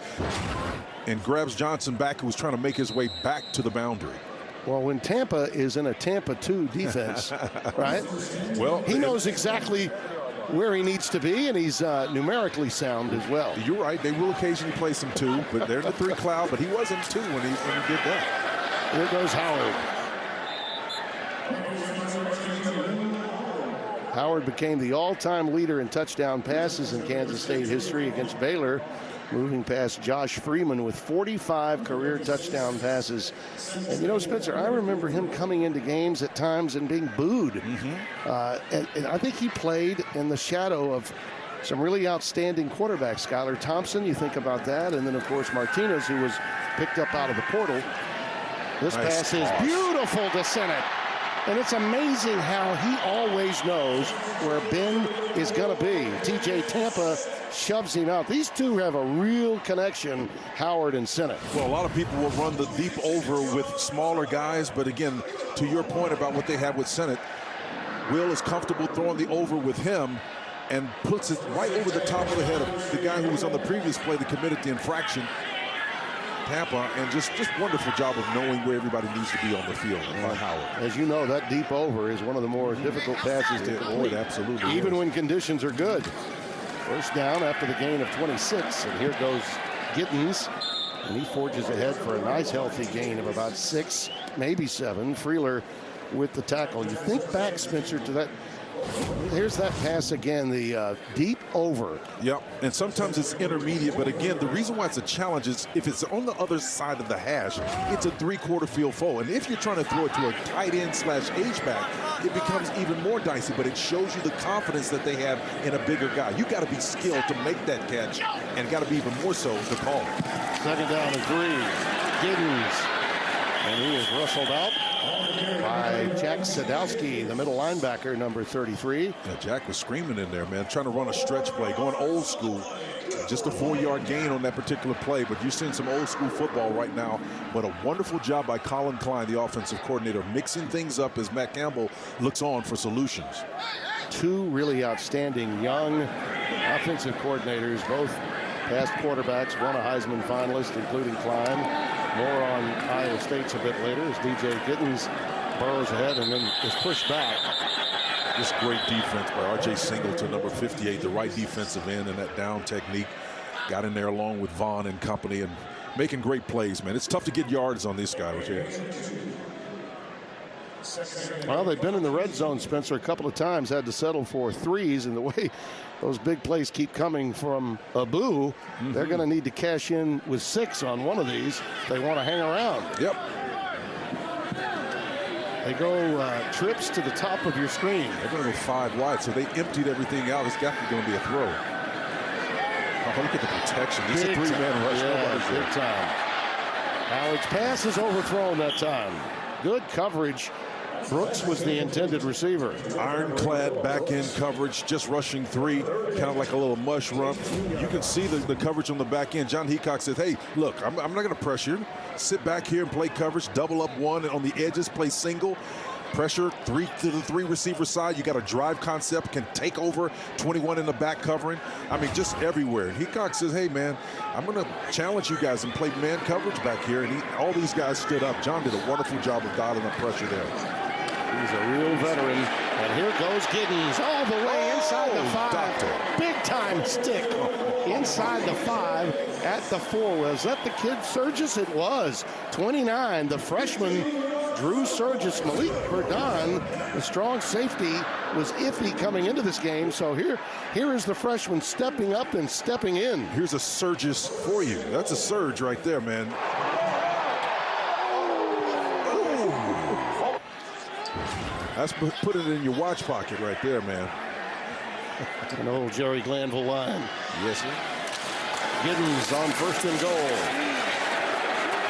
and grabs Johnson back, who was trying to make his way back to the boundary. Well, when Tampa is in a Tampa 2 defense, right? Well, he knows exactly where he needs to be, and he's numerically sound as well. You're right. They will occasionally play some 2, but they're in the 3 cloud, but he wasn't 2 when he did that. Here goes Howard. Howard became the all-time leader in touchdown passes in Kansas State history against Baylor, moving past Josh Freeman with 45 career touchdown passes. And you know, Spencer, I remember him coming into games at times and being booed. And I think he played in the shadow of some really outstanding quarterbacks. Skylar Thompson, you think about that. And then, of course, Martinez, who was picked up out of the portal. This pass is beautiful to Sennett. And it's amazing how he always knows where Ben is going to be. TJ Tampa shoves him out. These two have a real connection, Howard and Sennett. Well, a lot of people will run the deep over with smaller guys, but again, to your point about what they have with Sennett, Will is comfortable throwing the over with him and puts it right over the top of the head of the guy who was on the previous play that committed the infraction, Tampa, and just wonderful job of knowing where everybody needs to be on the field by Howard. As you know, that deep over is one of the more difficult passes to complete. Absolutely. Even when conditions are good. First down after the gain of 26, and here goes Giddens, and he forges ahead for a nice healthy gain of about 6, maybe 7. Freeler with the tackle. You think back, Spencer, to that. Here's that pass again, the deep over. Yep, and sometimes it's intermediate, but again, the reason why it's a challenge is if it's on the other side of the hash, it's a 3/4 field goal. And if you're trying to throw it to a tight end / H-back, it becomes even more dicey, but it shows you the confidence that they have in a bigger guy. You got to be skilled to make that catch, and got to be even more so to call it. Second down and 3, Giddens. And he is rustled out by Jack Sadowski, the middle linebacker, number 33. Yeah, Jack was screaming in there, man, trying to run a stretch play, going old school. Just a 4-yard gain on that particular play, but you're seeing some old school football right now. But a wonderful job by Colin Klein, the offensive coordinator, mixing things up as Matt Campbell looks on for solutions. 2 really outstanding young offensive coordinators, both past quarterbacks, one a Heisman finalist, including Klein. More on Iowa State's a bit later as DJ Giddens burrows ahead and then is pushed back. Just great defense by R.J. Singleton, number 58, the right defensive end, and that down technique. Got in there along with Vaughn and company and making great plays, man. It's tough to get yards on this guy. Well, they've been in the red zone, Spencer, a couple of times, had to settle for 3s, and the way those big plays keep coming from Abu, they're going to need to cash in with 6 on one of these if they want to hang around. Yep. They go trips to the top of your screen. They're going to go 5 wide, so they emptied everything out. It's definitely going to be a throw. Oh, look at the protection. This is a 3-man rush. Yeah, big time. Howard's pass is overthrown that time. Good coverage. Brooks was the intended receiver. Ironclad back end coverage, just rushing 3, kind of like a little mush run. You can see the coverage on the back end. John Heacock says, hey, look, I'm not going to pressure. Sit back here and play coverage, double up 1, and on the edges, play single. Pressure 3 to the 3 receiver side. You got a drive concept, can take over 21 in the back covering. I mean, just everywhere. And Heacock says, hey, man, I'm going to challenge you guys and play man coverage back here. And all these guys stood up. John did a wonderful job of dialing up pressure there. He's a real veteran. And here goes Giddens all the way inside the 5. Doctor. Big time stick inside the 5 at the 4. Was that the kid Surgis? It was. 29, the freshman Drew Surgis. Malik Verdon, the strong safety, was iffy coming into this game. So here is the freshman stepping up and stepping in. Here's a Surgis for you. That's a surge right there, man. That's put it in your watch pocket right there, man. An old Jerry Glanville line. Yes, sir. Giddens on 1st and goal.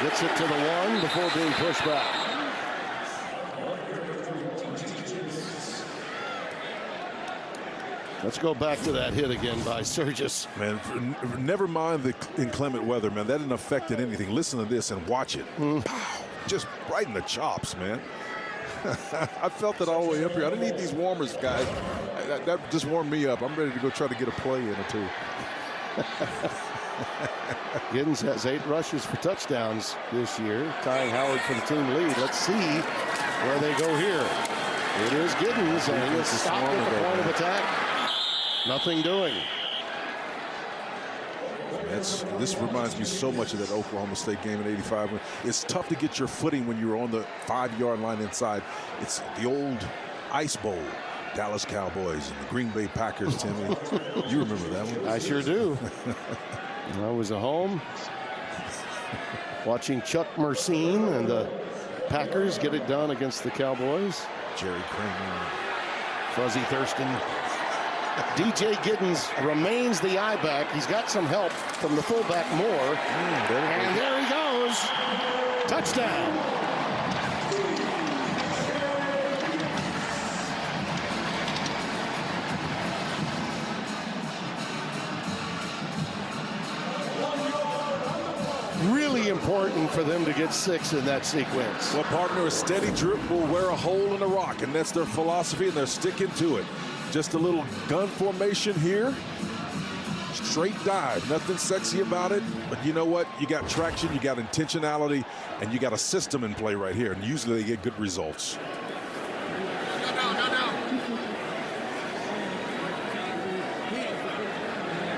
Gets it to the 1 before being pushed back. Let's go back to that hit again by Surgis. Man, never mind the inclement weather, man. That didn't affect anything. Listen to this and watch it. Pow, just right in the chops, man. I felt it all the way up here. I didn't need these warmers, guys. That just warmed me up. I'm ready to go try to get a play in or two. Giddens has 8 rushes for touchdowns this year, tying Howard for the team lead. Let's see where they go here. It is Giddens, and he is stopped at the point of attack. Nothing doing. This reminds me so much of that Oklahoma State game in '85. It's tough to get your footing when you're on the 5-yard line inside. It's the old Ice Bowl. Dallas Cowboys and the Green Bay Packers, Timmy. You remember that one? I sure do. I was at home watching Chuck Mersine and the Packers get it done against the Cowboys. Jerry Kramer. Fuzzy Thurston. DJ Giddens remains the I-back. He's got some help from the fullback Moore. And there he goes. Touchdown. Really important for them to get 6 in that sequence. Well, partner, a steady drip will wear a hole in a rock, and that's their philosophy, and they're sticking to it. Just a little gun formation here. Straight dive. Nothing sexy about it, but you know what? You got traction, you got intentionality, and you got a system in play right here, and usually they get good results.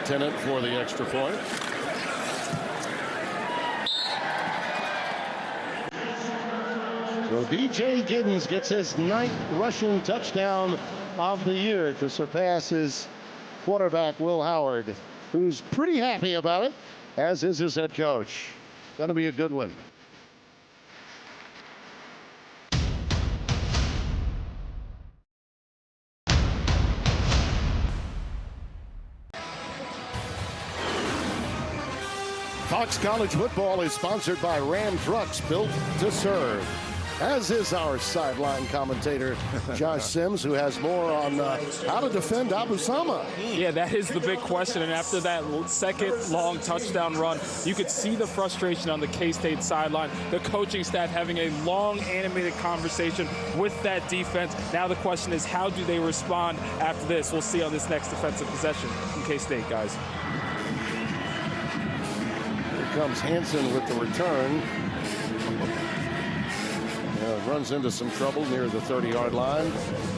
Tennant for the extra point. So DJ Giddens gets his 9th rushing touchdown of the year to surpass his quarterback Will Howard, who's pretty happy about it, as is his head coach. Gonna be a good one. Fox College Football is sponsored by Ram Trucks, built to serve. As is our sideline commentator, Josh Sims, who has more on how to defend Abu Sama. Yeah, that is the big question. And after that second long touchdown run, you could see the frustration on the K-State sideline. The coaching staff having a long animated conversation with that defense. Now the question is, how do they respond after this? We'll see on this next defensive possession from K-State, guys. Here comes Hansen with the return. Runs into some trouble near the 30-yard line.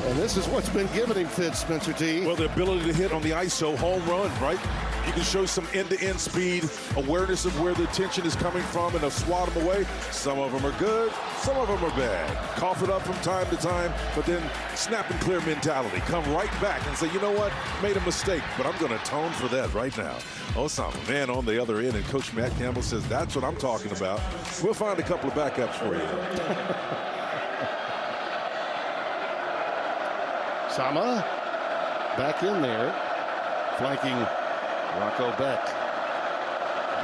And this is what's been giving him fits, Spencer T. Well, the ability to hit on the ISO home run, right? You can show some end-to-end speed, awareness of where the tension is coming from, and swat them away. Some of them are good, some of them are bad. Cough it up from time to time, but then snap and clear mentality. Come right back and say, you know what? Made a mistake, but I'm going to atone for that right now. Osama, man, on the other end, and Coach Matt Campbell says, that's what I'm talking about. We'll find a couple of backups for you. Sama back in there, flanking Rocco Beck.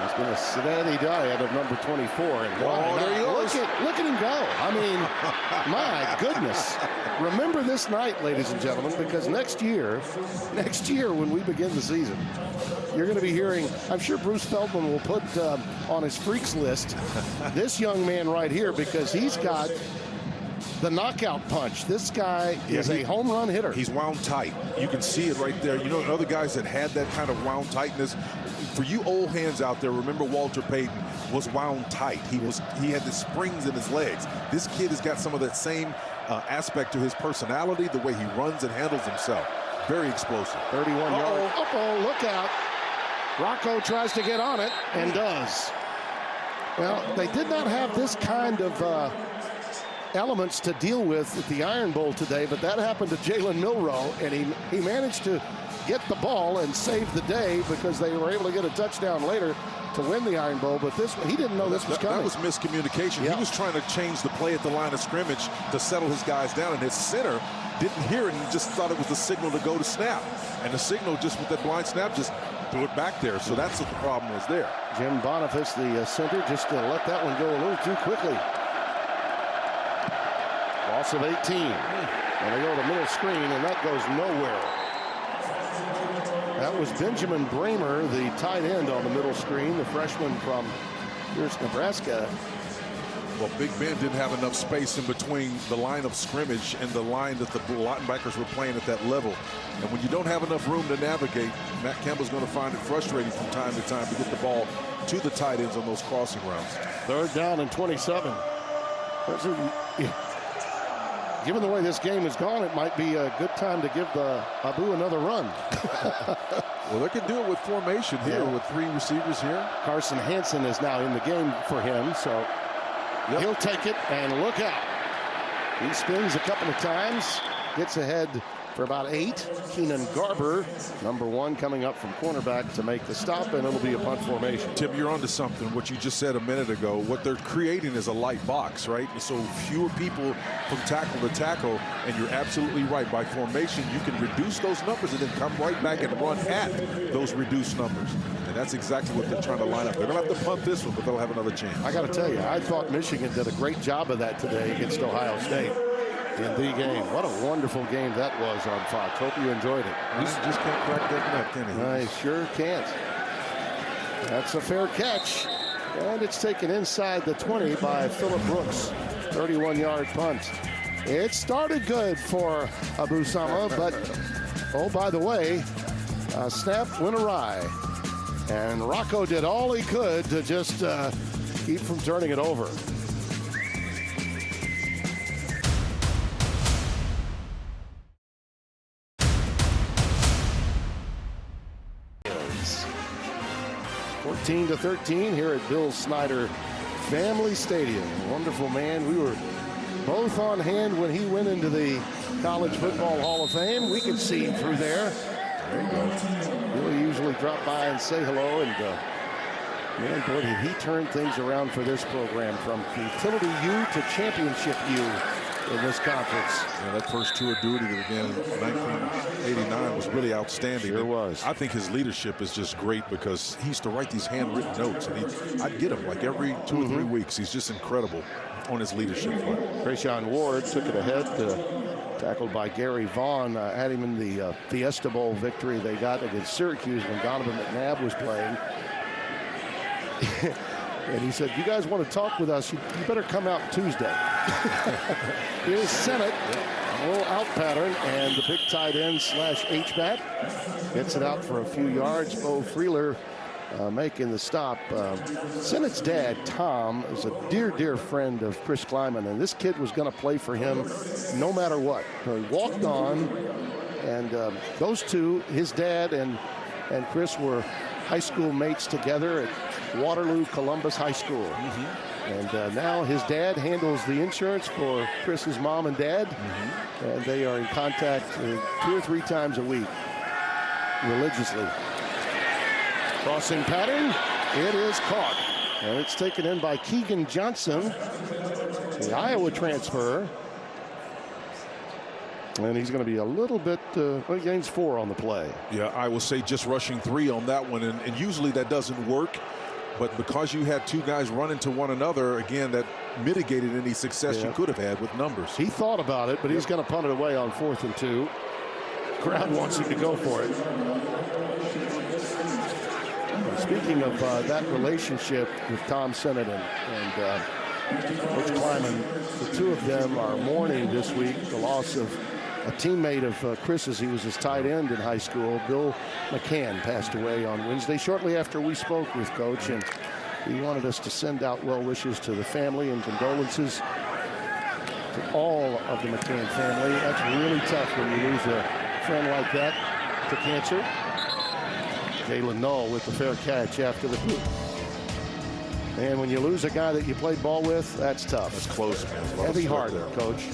He's been a steady diet of number 24. And there he goes. Look at him go. I mean, my goodness. Remember this night, ladies and gentlemen, because next year when we begin the season, you're going to be hearing, I'm sure Bruce Feldman will put on his freaks list this young man right here, because he's got the knockout punch. This guy is a home run hitter. He's wound tight. You can see it right there. You know, other guys that had that kind of wound tightness. For you old hands out there, remember Walter Payton was wound tight. He had the springs in his legs. This kid has got some of that same aspect to his personality, the way he runs and handles himself. Very explosive. 31 yards. Uh-oh, look out. Rocco tries to get on it and does. Well, they did not have this kind of elements to deal with at the Iron Bowl today, but that happened to Jalen Milroe, and he managed to get the ball and save the day because they were able to get a touchdown later to win the Iron Bowl. But he didn't know this was coming. That was miscommunication. Yeah. He was trying to change the play at the line of scrimmage to settle his guys down, and his center didn't hear it and just thought it was the signal to go to snap. And the signal, just with that blind snap, just threw it back there. So that's what the problem was there. Jim Boniface, the center, just let that one go a little too quickly. Loss of 18. And they go to middle screen, and that goes nowhere. That was Benjamin Bramer, the tight end on the middle screen, the freshman from here's Nebraska. Well, Big Ben didn't have enough space in between the line of scrimmage and the line that the linebackers were playing at that level. And when you don't have enough room to navigate, Matt Campbell's going to find it frustrating from time to time to get the ball to the tight ends on those crossing routes. 3rd down and 27. Given the way this game has gone, it might be a good time to give the Abu another run. Well, they can do it with formation here with 3 receivers here. Carson Hansen is now in the game for him, so he'll take it and look out. He spins a couple of times, gets ahead for about 8. Keenan Garber, number 1, coming up from cornerback to make the stop, and it'll be a punt formation. Tim, you're onto something. What you just said a minute ago, what they're creating is a light box, right? So fewer people from tackle to tackle, and you're absolutely right. By formation, you can reduce those numbers and then come right back and run at those reduced numbers. And that's exactly what they're trying to line up. They're going to have to punt this one, but they'll have another chance. I got to tell you, I thought Michigan did a great job of that today against Ohio State. In the game. What a wonderful game that was on Fox. Hope you enjoyed it. You just can't crack that nut, can he? I sure can't. That's a fair catch. And it's taken inside the 20 by Phillip Brooks. 31-yard punt. It started good for Abu Sama, but, oh, by the way, a snap went awry. And Rocco did all he could to just keep from turning it over. To 13 here at Bill Snyder Family Stadium. Wonderful man. We were both on hand when he went into the College Football Hall of Fame. We could see him through there. There you go. He'll usually drop by and say hello. And man, boy, did he turn things around for this program from Utility U to Championship U in this conference. Yeah, that first tour of duty that began in 1989 was really outstanding. Sure was. I think his leadership is just great because he used to write these handwritten notes, and I'd get them like every 2 or 3 weeks. He's just incredible on his leadership. Trayshawn Ward took it ahead, tackled by Gary Vaughn. Had him in the Fiesta Bowl victory they got against Syracuse when Donovan McNabb was playing. And he said, you guys want to talk with us, you better come out Tuesday. Here's Sennett, a little out pattern, and the big tight end / H-back gets it out for a few yards. Bo Freeler making the stop. Sennett's dad, Tom, is a dear, dear friend of Chris Kleiman, and this kid was going to play for him no matter what. So he walked on, and those two, his dad and Chris, were high school mates together at Waterloo Columbus High School. And now his dad handles the insurance for Chris's mom and dad. And they are in contact 2 or 3 times a week, religiously. Crossing pattern, it is caught. And it's taken in by Keegan Johnson, the Iowa transfer. And he's going to be a little bit, he gains 4 on the play. Yeah, I will say just rushing 3 on that one. And usually that doesn't work. But because you had 2 guys run into one another, again, that mitigated any success you could have had with numbers. He thought about it, but he's going to punt it away on 4th and 2. Crowd wants him to go for it. Speaking of that relationship with Tom Sennett and Coach Kleiman, the 2 of them are mourning this week the loss of a teammate of Chris's. He was his tight end in high school. Bill McCann passed away on Wednesday, shortly after we spoke with Coach, and he wanted us to send out well wishes to the family and condolences to all of the McCann family. That's really tough when you lose a friend like that to cancer. Jalen Null with the fair catch after the boot. And when you lose a guy that you played ball with, that's tough. That's close, man. Heavy heart there, Coach.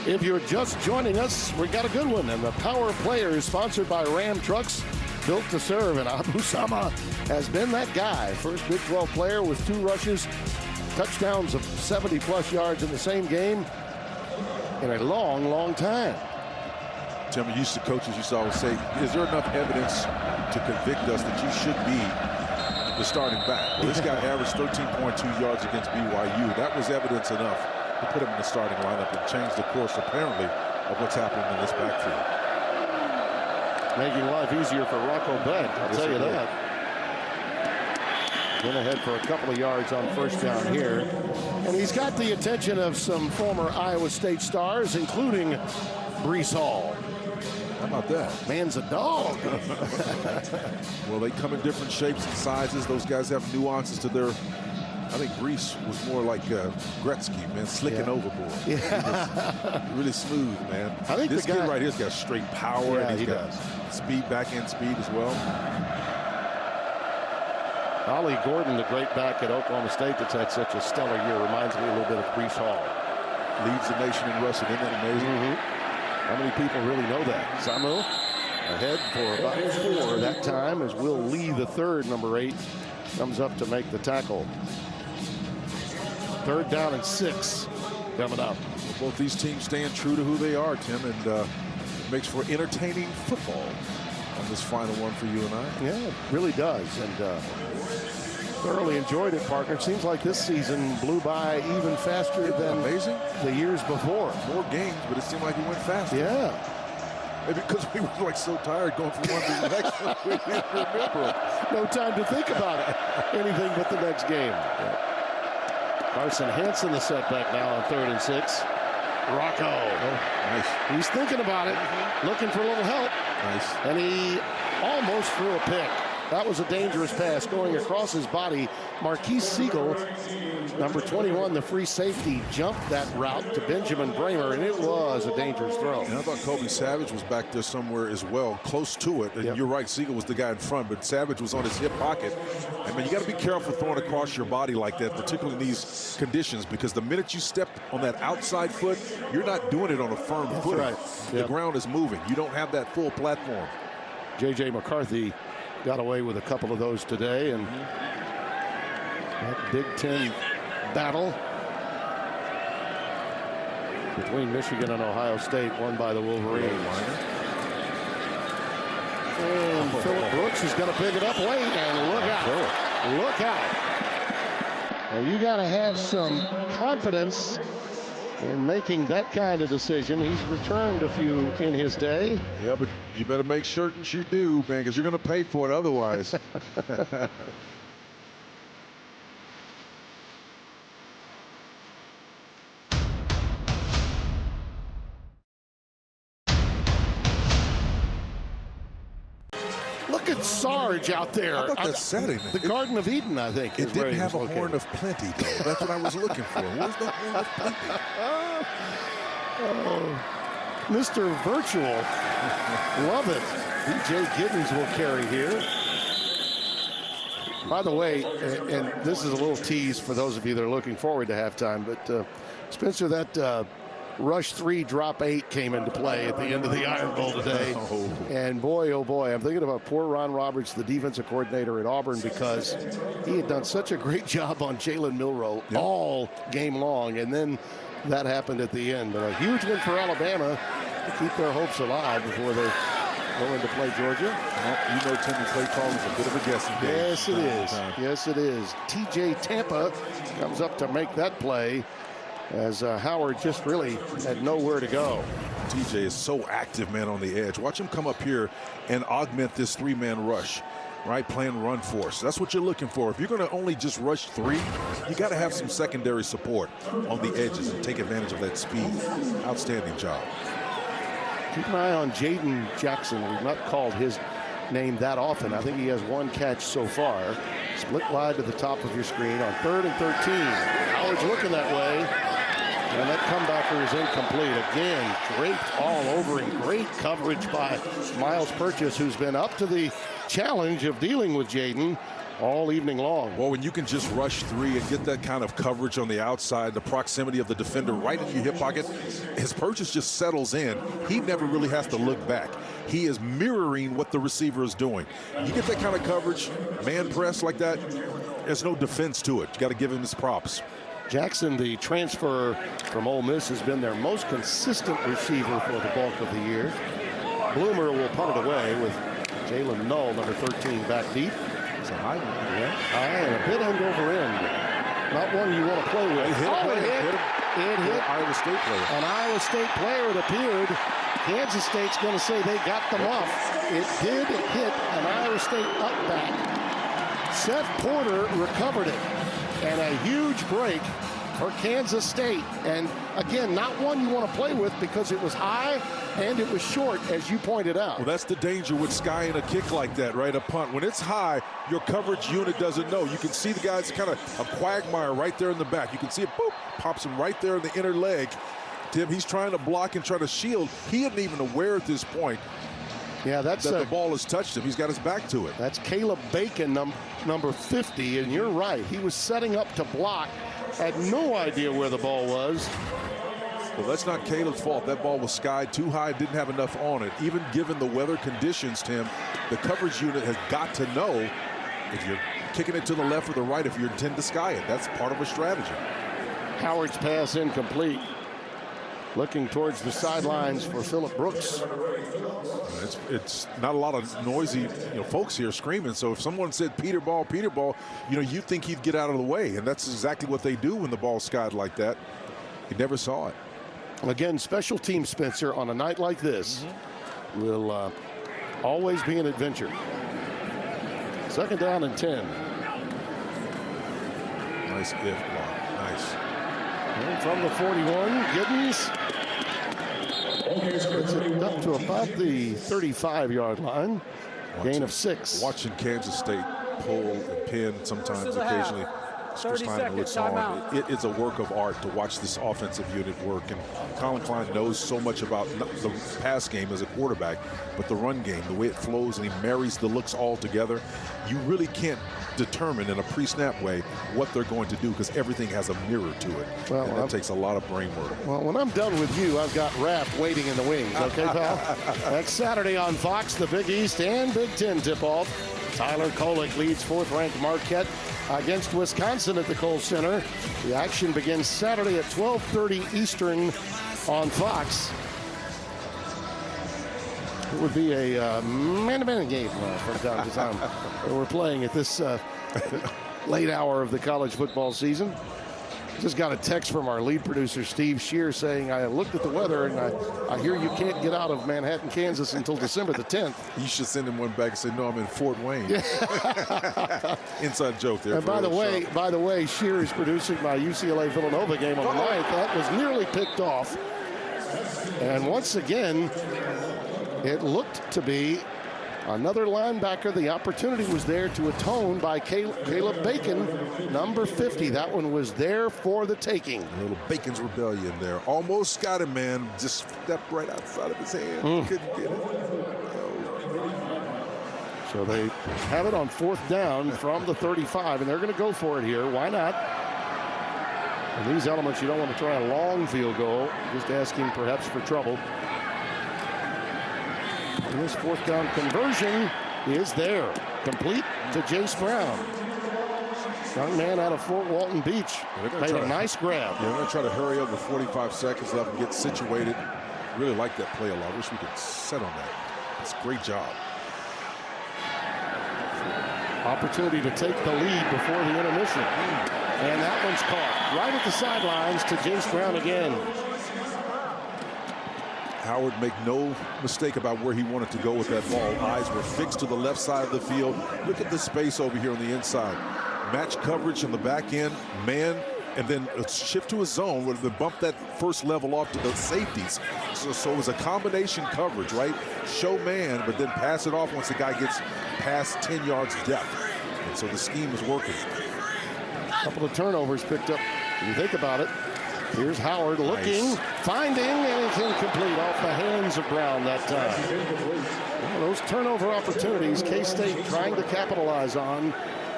If you're just joining us, we got a good one. And the Power Players, sponsored by Ram Trucks, built to serve. And Abu Sama has been that guy. First Big 12 player with 2 rushes, touchdowns of 70-plus yards in the same game in a long, long time. Tim, used to coaches used to always say, is there enough evidence to convict us that you should be the starting back? Well, this guy averaged 13.2 yards against BYU. That was evidence enough to put him in the starting lineup and change the course, apparently, of what's happening in this backfield. Making life easier for Rocco Beck, I'll tell you that. Went ahead for a couple of yards on first down here. And he's got the attention of some former Iowa State stars, including Breece Hall. How about that? Man's a dog. Well, they come in different shapes and sizes. Those guys have nuances to their... I think Breece was more like Gretzky, man, slicking overboard. Yeah. Really smooth, man. I think this kid right here's got straight power, and he got does. Speed, back-end speed as well. Ollie Gordon, the great back at Oklahoma State that's had such a stellar year, reminds me a little bit of Breece Hall. Leads the nation in rushing. Isn't that amazing? How many people really know that? Samu ahead for about 4 that time as Will Lee, the third, number 8, comes up to make the tackle. 3rd down and 6 coming up. Both these teams staying true to who they are, Tim, and it makes for entertaining football on this final one for you and I. Yeah, it really does. And thoroughly enjoyed it, partner. It seems like this season blew by even faster than the years before. 4 games, but it seemed like it went faster. Yeah. Maybe because we were like so tired going from one to the next one, we didn't remember. No time to think about it. Anything but the next game. Yeah. Carson Hansen, the setback now on 3rd and 6. Rocco. Oh, nice. He's thinking about it, looking for a little help. Nice. And he almost threw a pick. That was a dangerous pass going across his body. Marquise Siegel, number 21, the free safety, jumped that route to Benjamin Bramer, and it was a dangerous throw. And I thought Kobe Savage was back there somewhere as well, close to it. And you're right, Siegel was the guy in front, but Savage was on his hip pocket. I mean, you got to be careful throwing across your body like that, particularly in these conditions, because the minute you step on that outside foot, you're not doing it on a firm foot. Right. The ground is moving. You don't have that full platform. J.J. McCarthy got away with a couple of those today, and that Big Ten battle between Michigan and Ohio State won by the Wolverines. And Phillip Brooks is going to pick it up late, and look out. Look out. Well, you got to have some confidence in making that kind of decision. He's returned a few in his day. Yeah, but you better make certain you do, man, because you're going to pay for it otherwise. Look at Sarge out there. How about that setting? The Garden of Eden, I think. It didn't have a horn of plenty, though. That's what I was looking for. Where's the horn of plenty? Mr. Virtual. Love it. DJ Giddens will carry here. By the way, and this is a little tease for those of you that are looking forward to halftime, but Spencer, that rush 3, drop 8 came into play at the end of the Iron Bowl today. And boy, oh boy, I'm thinking about poor Ron Roberts, the defensive coordinator at Auburn, because he had done such a great job on Jalen Milroe all game long, and then that happened at the end. But a huge win for Alabama to keep their hopes alive before they go into play Georgia. Well, you know, Timmy play call is a bit of a guessing game. Yes, it is. Yes, it is. TJ Tampa comes up to make that play, as Howard just really had nowhere to go. TJ is so active, man, on the edge. Watch him come up here and augment this 3-man rush, right? Playing run force. That's what you're looking for. If you're going to only just rush 3, you got to have some secondary support on the edges and take advantage of that speed. Outstanding job. Keep an eye on Jaden Jackson. We've not called his name that often. I think he has 1 catch so far. Split wide to the top of your screen on 3rd and 13. Howard's looking that way. And that comebacker is incomplete. Again, draped all over him. Great coverage by Miles Purchase, who's been up to the challenge of dealing with Jaden. all evening long. Well, when you can just rush three and get that kind of coverage on the outside, the proximity of the defender right in your hip pocket, his purchase just settles in. He never really has to look back. He is mirroring what the receiver is doing. You get that kind of coverage, man press like that, there's no defense to it. You got to give him his props. Jackson, the transfer from Ole Miss, has been their most consistent receiver for the bulk of the year. Bloomer will punt it away with Jalen Null, number 13, back deep. It's a high one. Yeah, high and a bit end over end. Not one you want to play with. It hit Iowa State player. An Iowa State player, it appeared. Kansas State's going to say they got them off. It did hit an Iowa State up back. Seth Porter recovered it. And a huge break for Kansas State. And again, not one you want to play with because it was high and it was short, as you pointed out. Well, that's the danger with skying a kick like that, right? A punt. When it's high, your coverage unit doesn't know. You can see the guy's kind of a quagmire right there in the back. You can see it, boop, pops him right there in the inner leg. Tim, he's trying to block and try to shield. He isn't even aware at this point. Yeah, that's that the ball has touched him. He's got his back to it. That's Caleb Bacon, number 50, and you're right. He was setting up to block, had no idea where the ball was. Well, that's not Caleb's fault. That ball was skied too high, didn't have enough on it. Even given the weather conditions, Tim, the coverage unit has got to know if you're kicking it to the left or the right if you intend to sky it. That's part of a strategy. Howard's pass incomplete. Looking towards the sidelines for Phillip Brooks. It's not a lot of noisy, folks here screaming. So if someone said Peter ball, you'd think he'd get out of the way. And that's exactly what they do when the ball's skied like that. He never saw it. Again, special team, Spencer, on a night like this will always be an adventure. 2nd down and 10. Nice if block. Nice. And from the 41, Giddens gets it up to about the 35-yard line. Gain of 6. Watching Kansas State pull and pin sometimes, occasionally. 30 seconds, timeout. It is a work of art to watch this offensive unit work. And Colin Klein knows so much about the pass game as a quarterback, but the run game, the way it flows, and he marries the looks all together. You really can't determine in a pre-snap way what they're going to do because everything has a mirror to it. Well, and that takes a lot of brain work. Well, when I'm done with you, I've got Raph waiting in the wings. Okay, pal? Next Saturday on Fox, the Big East and Big Ten tip-off. Tyler Kolek leads 4th-ranked Marquette against Wisconsin at the Kohl Center. The action begins Saturday at 12:30 Eastern on Fox. It would be a man-to-man game from time to time. We're playing at this late hour of the college football season. Just got a text from our lead producer, Steve Shear, saying, I looked at the weather and I hear you can't get out of Manhattan, Kansas until December the 10th. You should send him one back and say, no, I'm in Fort Wayne. Inside joke there. And by the way, Shear is producing my UCLA-Villanova game on the 9th. That was nearly picked off. And once again, it looked to be another linebacker. The opportunity was there to atone by Caleb Bacon, number 50. That one was there for the taking. A little Bacon's rebellion there. Almost got him, man. Just stepped right outside of his hand. Couldn't get it. So they have it on 4th down from the 35, and they're going to go for it here. Why not? In these elements, you don't want to try a long field goal. Just asking perhaps for trouble. And this 4th down conversion is there. Complete to Jace Brown. Young man out of Fort Walton Beach. Made a nice grab. Yeah, they're going to try to hurry up with 45 seconds left and get situated. Really like that play a lot. I wish we could set on that. It's a great job. Opportunity to take the lead before the intermission. And that one's caught right at the sidelines to Jace Brown again. Howard make no mistake about where he wanted to go with that ball. Eyes were fixed to the left side of the field. Look at the space over here on the inside. Match coverage on the back end, man, and then a shift to a zone where they bump that first level off to the safeties. So it was a combination coverage, right? Show man, but then pass it off once the guy gets past 10 yards depth. And so the scheme is working. A couple of turnovers picked up. When you think about it, here's Howard looking, finding, and it's incomplete off the hands of Brown that time. Well, those turnover opportunities, K-State trying to capitalize on.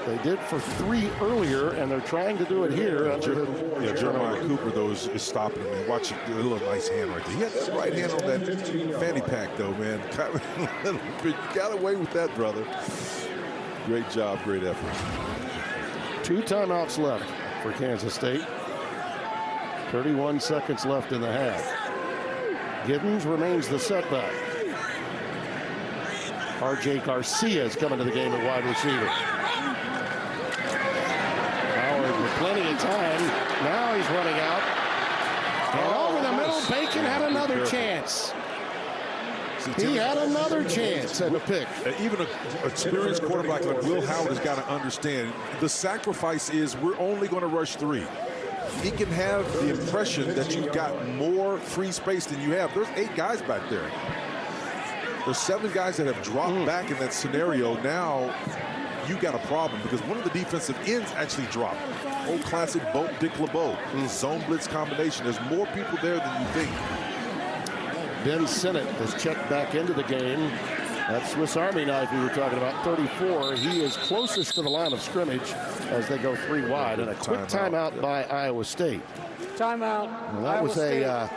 They did for 3 earlier, and they're trying to do it here. Jeremiah Cooper, though, is stopping him. Watch it, a little nice hand right there. He had that right hand on that fanny pack, though, man. Got away with that, brother. Great job, great effort. 2 timeouts left for Kansas State. 31 seconds left in the half. Giddens remains the setback. R.J. Garcia is coming to the game at wide receiver. Howard with plenty of time. Now he's running out. And over the middle, Bacon had another chance. He had another chance at a pick. Even an experienced quarterback like Will Howard has got to understand the sacrifice is we're only going to rush 3. He can have the impression that you've got more free space than you have. There's 8 guys back there. There's 7 guys that have dropped back in that scenario. Now you got a problem because one of the defensive ends actually dropped. Old classic Dick LeBeau. Zone blitz combination. There's more people there than you think. Ben Sinnott has checked back into the game. That Swiss Army knife we were talking about, 34. He is closest to the line of scrimmage as they go 3 wide. And a quick timeout by Iowa State. Timeout. Well, that was a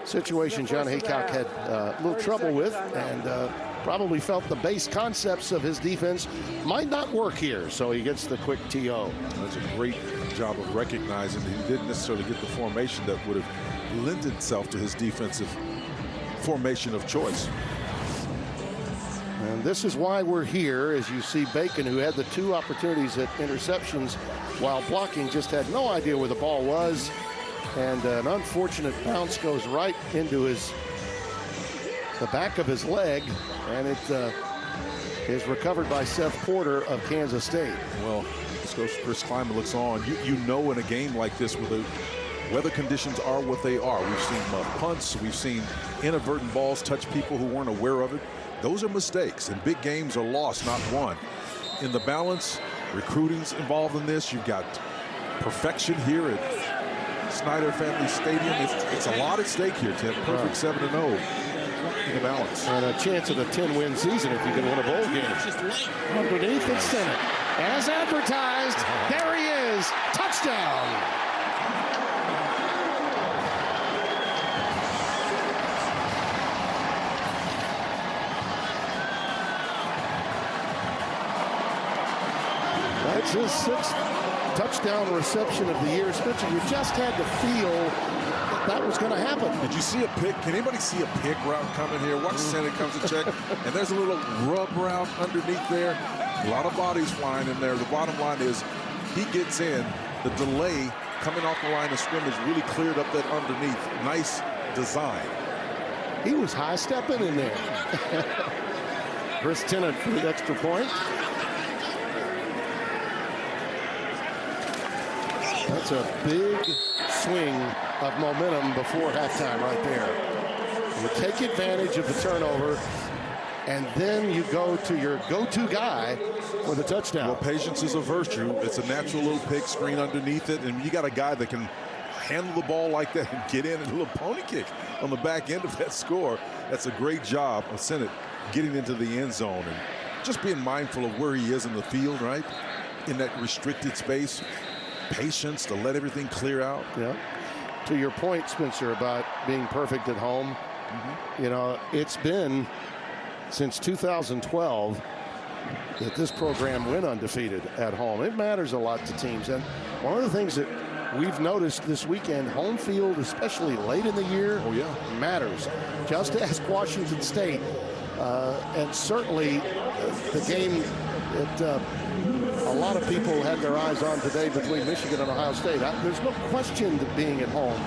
situation John Haycock had a little trouble with, and probably felt the base concepts of his defense might not work here. So he gets the quick TO. That's a great job of recognizing that he didn't necessarily get the formation that would have lent itself to his defensive formation of choice. And this is why we're here, as you see Bacon, who had the 2 opportunities at interceptions while blocking, just had no idea where the ball was. And an unfortunate bounce goes right into the back of his leg, and it is recovered by Seth Porter of Kansas State. Well, this goes Chris Klieman looks on. You know in a game like this where the weather conditions are what they are. We've seen punts. We've seen inadvertent balls touch people who weren't aware of it. Those are mistakes, and big games are lost, not won. In the balance, recruiting's involved in this. You've got perfection here at Snyder Family Stadium. It's a lot at stake here, Tim. Perfect 7-0 in the balance. And a chance at a 10-win season if you can win a bowl game. Underneath it's Sinnott. As advertised, there he is. Touchdown. That's his 6th touchdown reception of the year. Spencer, you just had to feel that was going to happen. Did you see a pick? Can anybody see a pick route coming here? Watch Sinnott comes to check, and there's a little rub route underneath there. A lot of bodies flying in there. The bottom line is he gets in. The delay coming off the line of scrimmage really cleared up that underneath. Nice design. He was high-stepping in there. Chris Tennant for the extra point. That's a big swing of momentum before halftime right there. You take advantage of the turnover, and then you go to your go-to guy for the touchdown. Well, patience is a virtue. It's a natural little pick screen underneath it, and you got a guy that can handle the ball like that and get in and a little pony kick on the back end of that score. That's a great job of Sinnott getting into the end zone and just being mindful of where he is in the field, right? In that restricted space. Patience to let everything clear out. Yeah. To your point, Spencer, about being perfect at home, you know, it's been since 2012 that this program went undefeated at home. It matters a lot to teams. And one of the things that we've noticed this weekend, home field, especially late in the year, matters. Just ask Washington State. And certainly the game that a lot of people had their eyes on today between Michigan and Ohio State. There's no question that being at home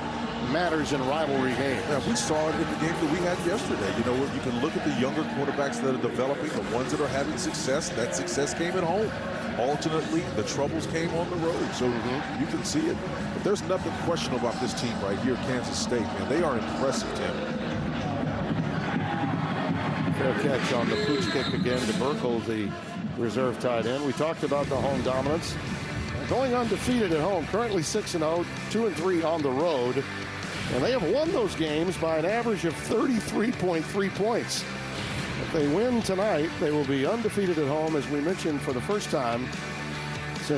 matters in rivalry games. Yeah, we saw it in the game that we had yesterday. You know, you can look at the younger quarterbacks that are developing, the ones that are having success. That success came at home. Alternately, the troubles came on the road. So you can see it. But there's nothing questionable about this team right here, Kansas State, man. They are impressive, Tim. Fair catch on the pooch kick again to Burkle, the reserve tight end. We talked about the home dominance. Going undefeated at home, currently 6-0, 2-3 on the road. And they have won those games by an average of 33.3 points. If they win tonight, they will be undefeated at home, as we mentioned, for the first time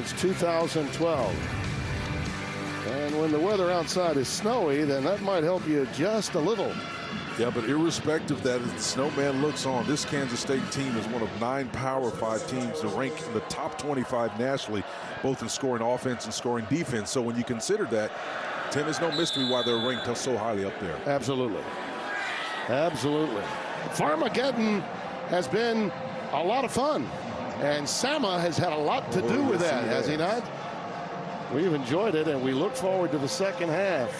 since 2012. And when the weather outside is snowy, then that might help you just a little. Yeah, but irrespective of that, as the snowman looks on, this Kansas State team is one of 9 Power 5 teams to rank in the top 25 nationally, both in scoring offense and scoring defense. So when you consider that, Tim, it's no mystery why they're ranked so highly up there. Absolutely. Absolutely. Farmageddon has been a lot of fun, and Sama has had a lot to do with that, has he not? We've enjoyed it, and we look forward to the second half.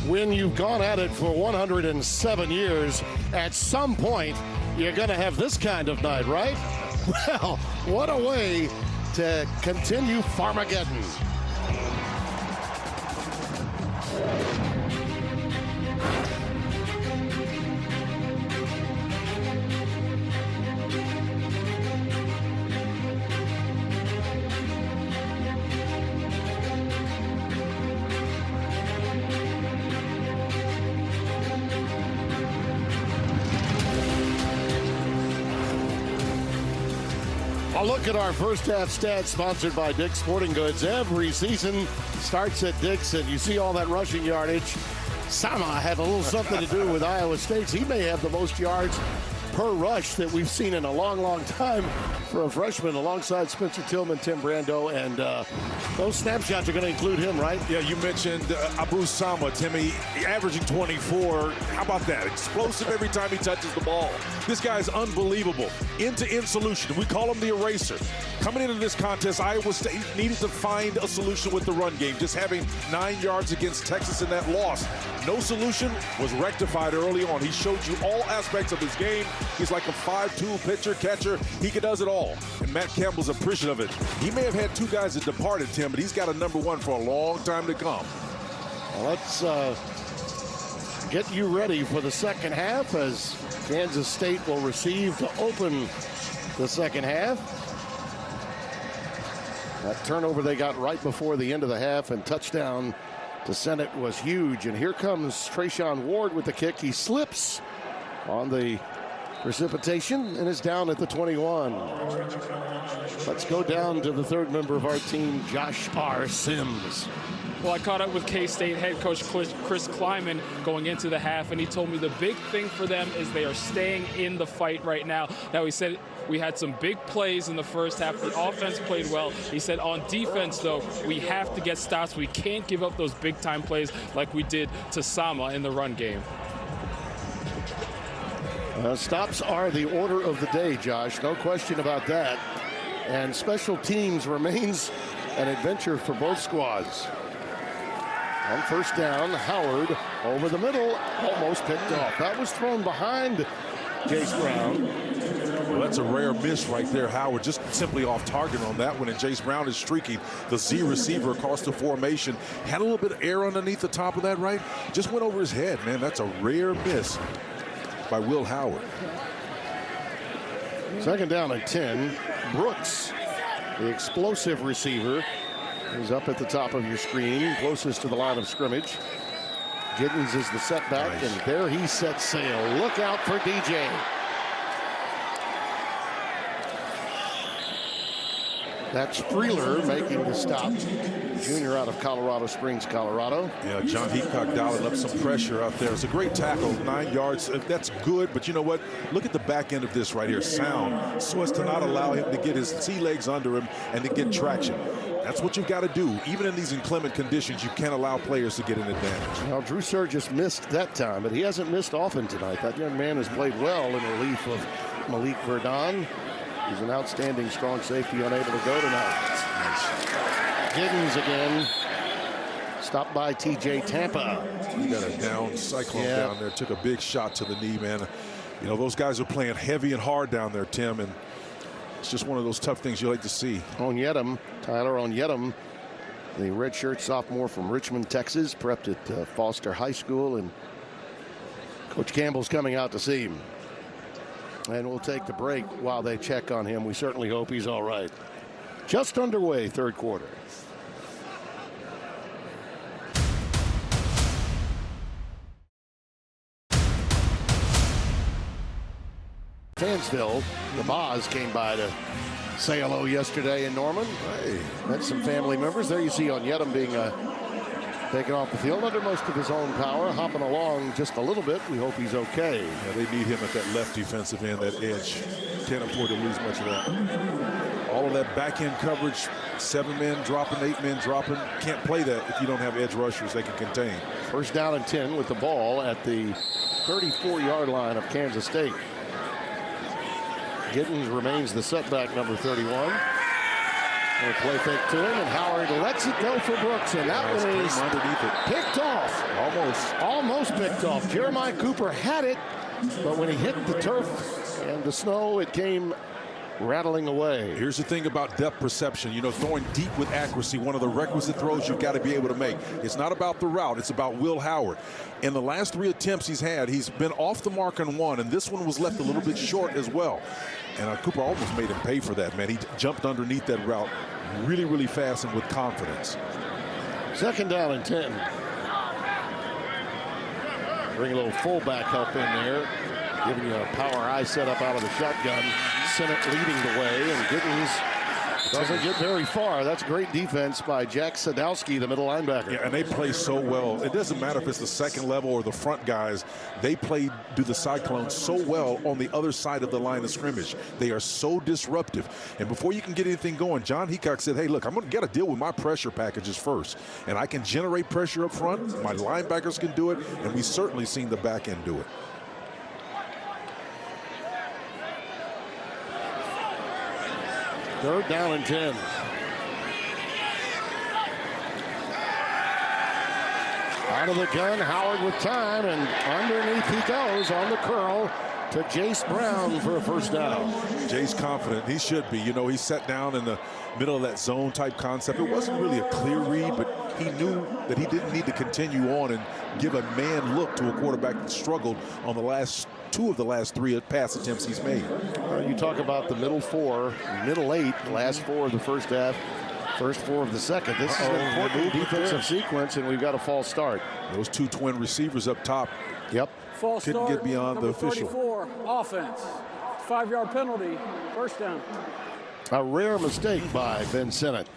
When you've gone at it for 107 years, at some point, you're going to have this kind of night, right? Well, what a way to continue Farmageddon. A look at our first half stats sponsored by Dick's Sporting Goods. Every season starts at Dick's, and you see all that rushing yardage. Sama had a little something to do with Iowa State. He may have the most yards per rush that we've seen in a long, long time for a freshman, alongside Spencer Tillman, Tim Brando, and those snapshots are going to include him, right? Yeah, you mentioned Abu Sama, Timmy, averaging 24. How about that? Explosive every time he touches the ball. This guy's unbelievable. End-to-end solution. We call him the eraser. Coming into this contest, Iowa State needed to find a solution with the run game. Just having 9 yards against Texas in that loss. No solution was rectified early on. He showed you all aspects of his game. He's like a 5-tool pitcher, catcher. He does it all. And Matt Campbell's appreciative of it. He may have had 2 guys that departed, Tim, but he's got a number 1 for a long time to come. Well, let's get you ready for the second half, as Kansas State will receive to open the second half. That turnover they got right before the end of the half and touchdown to send it was huge. And here comes Trayshawn Ward with the kick. He slips on the precipitation and is down at the 21. Let's go down to the third member of our team, Josh R. Sims. Well, I caught up with K-State head coach Chris Kleiman going into the half, and he told me the big thing for them is they are staying in the fight right now. Now, he said we had some big plays in the first half. The offense played well. He said on defense, though, we have to get stops. We can't give up those big-time plays like we did to Sama in the run game. Stops are the order of the day, Josh. No question about that. And special teams remains an adventure for both squads. On first down, Howard over the middle, almost picked off. That was thrown behind Jace Brown. Well, that's a rare miss right there. Howard just simply off target on that one, and Jace Brown is streaking. The Z receiver across the formation. Had a little bit of air underneath the top of that, right? Just went over his head, man. That's a rare miss by Will Howard. Second down and 10. Brooks, the explosive receiver, is up at the top of your screen, closest to the line of scrimmage. Giddens is the setback, nice. And there he sets sail. Look out for DJ. That's Freeler making the stop. Junior out of Colorado Springs, Colorado. Yeah, John Heathcock dialing up some pressure out there. It's a great tackle, 9 yards. That's good, but you know what? Look at the back end of this right here. Sound, so as to not allow him to get his sea legs under him and to get traction. That's what you've got to do. Even in these inclement conditions, you can't allow players to get an advantage. Now, Drew Surgis missed that time, but he hasn't missed often tonight. That young man has played well in relief of Malik Verdon. He's an outstanding strong safety, unable to go tonight. Nice. Giddens again. Stopped by TJ Tampa. You got a down cyclone down there. Took a big shot to the knee, man. You know, those guys are playing heavy and hard down there, Tim, and it's just one of those tough things you like to see. Onyedem, Tyler Onyedem, the redshirt sophomore from Richmond, Texas, prepped at Foster High School, and Coach Campbell's coming out to see him. And we'll take the break while they check on him. We certainly hope he's all right. Just underway, third quarter. Fansville. The Boz came by to say hello yesterday in Norman. Hey, met some family members. There you see Onyedem being taken off the field under most of his own power, hopping along just a little bit. We hope he's okay. Yeah, they need him at that left defensive end, that edge. Can't afford to lose much of that. All of that back end coverage, 7 men dropping, 8 men dropping. Can't play that if you don't have edge rushers they can contain. First down and 10 with the ball at the 34-yard line of Kansas State. Giddens remains the setback, number 31. And a play fake to him, and Howard lets it go for Brooks, and that one is underneath it. Picked off. Almost picked off. Jeremiah Cooper had it, but when he hit the turf and the snow, it came rattling away. Here's the thing about depth perception. You know, throwing deep with accuracy, one of the requisite throws you've got to be able to make. It's not about the route. It's about Will Howard. In the last 3 attempts he's had, he's been off the mark on 1, and this one was left a little bit short as well. And Cooper almost made him pay for that, man. He jumped underneath that route really, really fast and with confidence. Second down and 10. Bring a little fullback help in there, giving you a power eye setup out of the shotgun. Sennett leading the way, and Giddens doesn't get very far. That's great defense by Jack Sadowski, the middle linebacker. Yeah, and they play so well. It doesn't matter if it's the second level or the front guys. They do the Cyclones so well on the other side of the line of scrimmage. They are so disruptive. And before you can get anything going, John Heacock said, hey, look, I'm going to get to deal with my pressure packages first. And I can generate pressure up front. My linebackers can do it. And we've certainly seen the back end do it. Third down and 10. Out of the gun, Howard with time, and underneath he goes on the curl to Jace Brown for a first down. Jace confident. He should be. You know, he sat down in the middle of that zone type concept. It wasn't really a clear read, but he knew that he didn't need to continue on and give a man look to a quarterback that struggled on the last 2 of the last 3 pass attempts he's made. You talk about the middle 4, middle 8, last 4 of the first half, first 4 of the second. This is an important defensive sequence, and we've got a false start. Those 2 twin receivers up top. Yep. False couldn't start, get beyond the official. 34, offense. 5-yard penalty, first down. A rare mistake by Ben Sennett.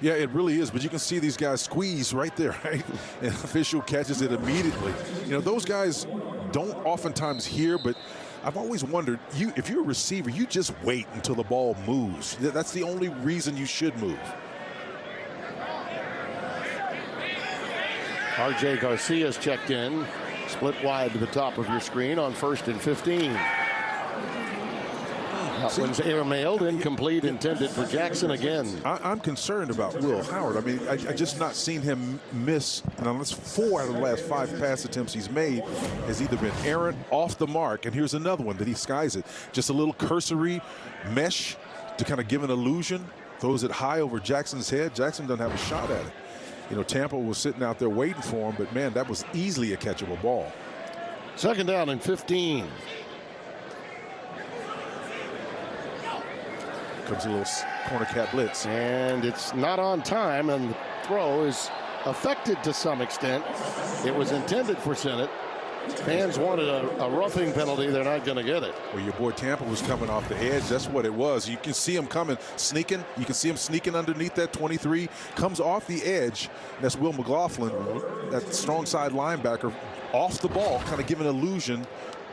Yeah, it really is, but you can see these guys squeeze right there, right? And official catches it immediately. You know, those guys don't oftentimes hear, but I've always wondered, if you're a receiver, you just wait until the ball moves. That's the only reason you should move. R.J. Garcia's checked in, split wide to the top of your screen on 1st and 15. That one's air-mailed, incomplete, intended for Jackson again. I'm concerned about Will Howard. I mean, I just not seen him miss. Now, that's 4 out of the last 5 pass attempts he's made has either been errant, off the mark, and here's another one that he skies it. Just a little cursory mesh to kind of give an illusion. Throws it high over Jackson's head. Jackson doesn't have a shot at it. You know, Tampa was sitting out there waiting for him, but, man, that was easily a catchable ball. Second down and 15. Comes a little corner cat blitz. And it's not on time, and the throw is affected to some extent. It was intended for Sennett. Fans wanted a roughing penalty. They're not going to get it. Well, your boy Tampa was coming off the edge. That's what it was. You can see him coming, sneaking. You can see him sneaking underneath that 23. Comes off the edge. That's Will McLaughlin, that strong side linebacker, off the ball, kind of giving an illusion.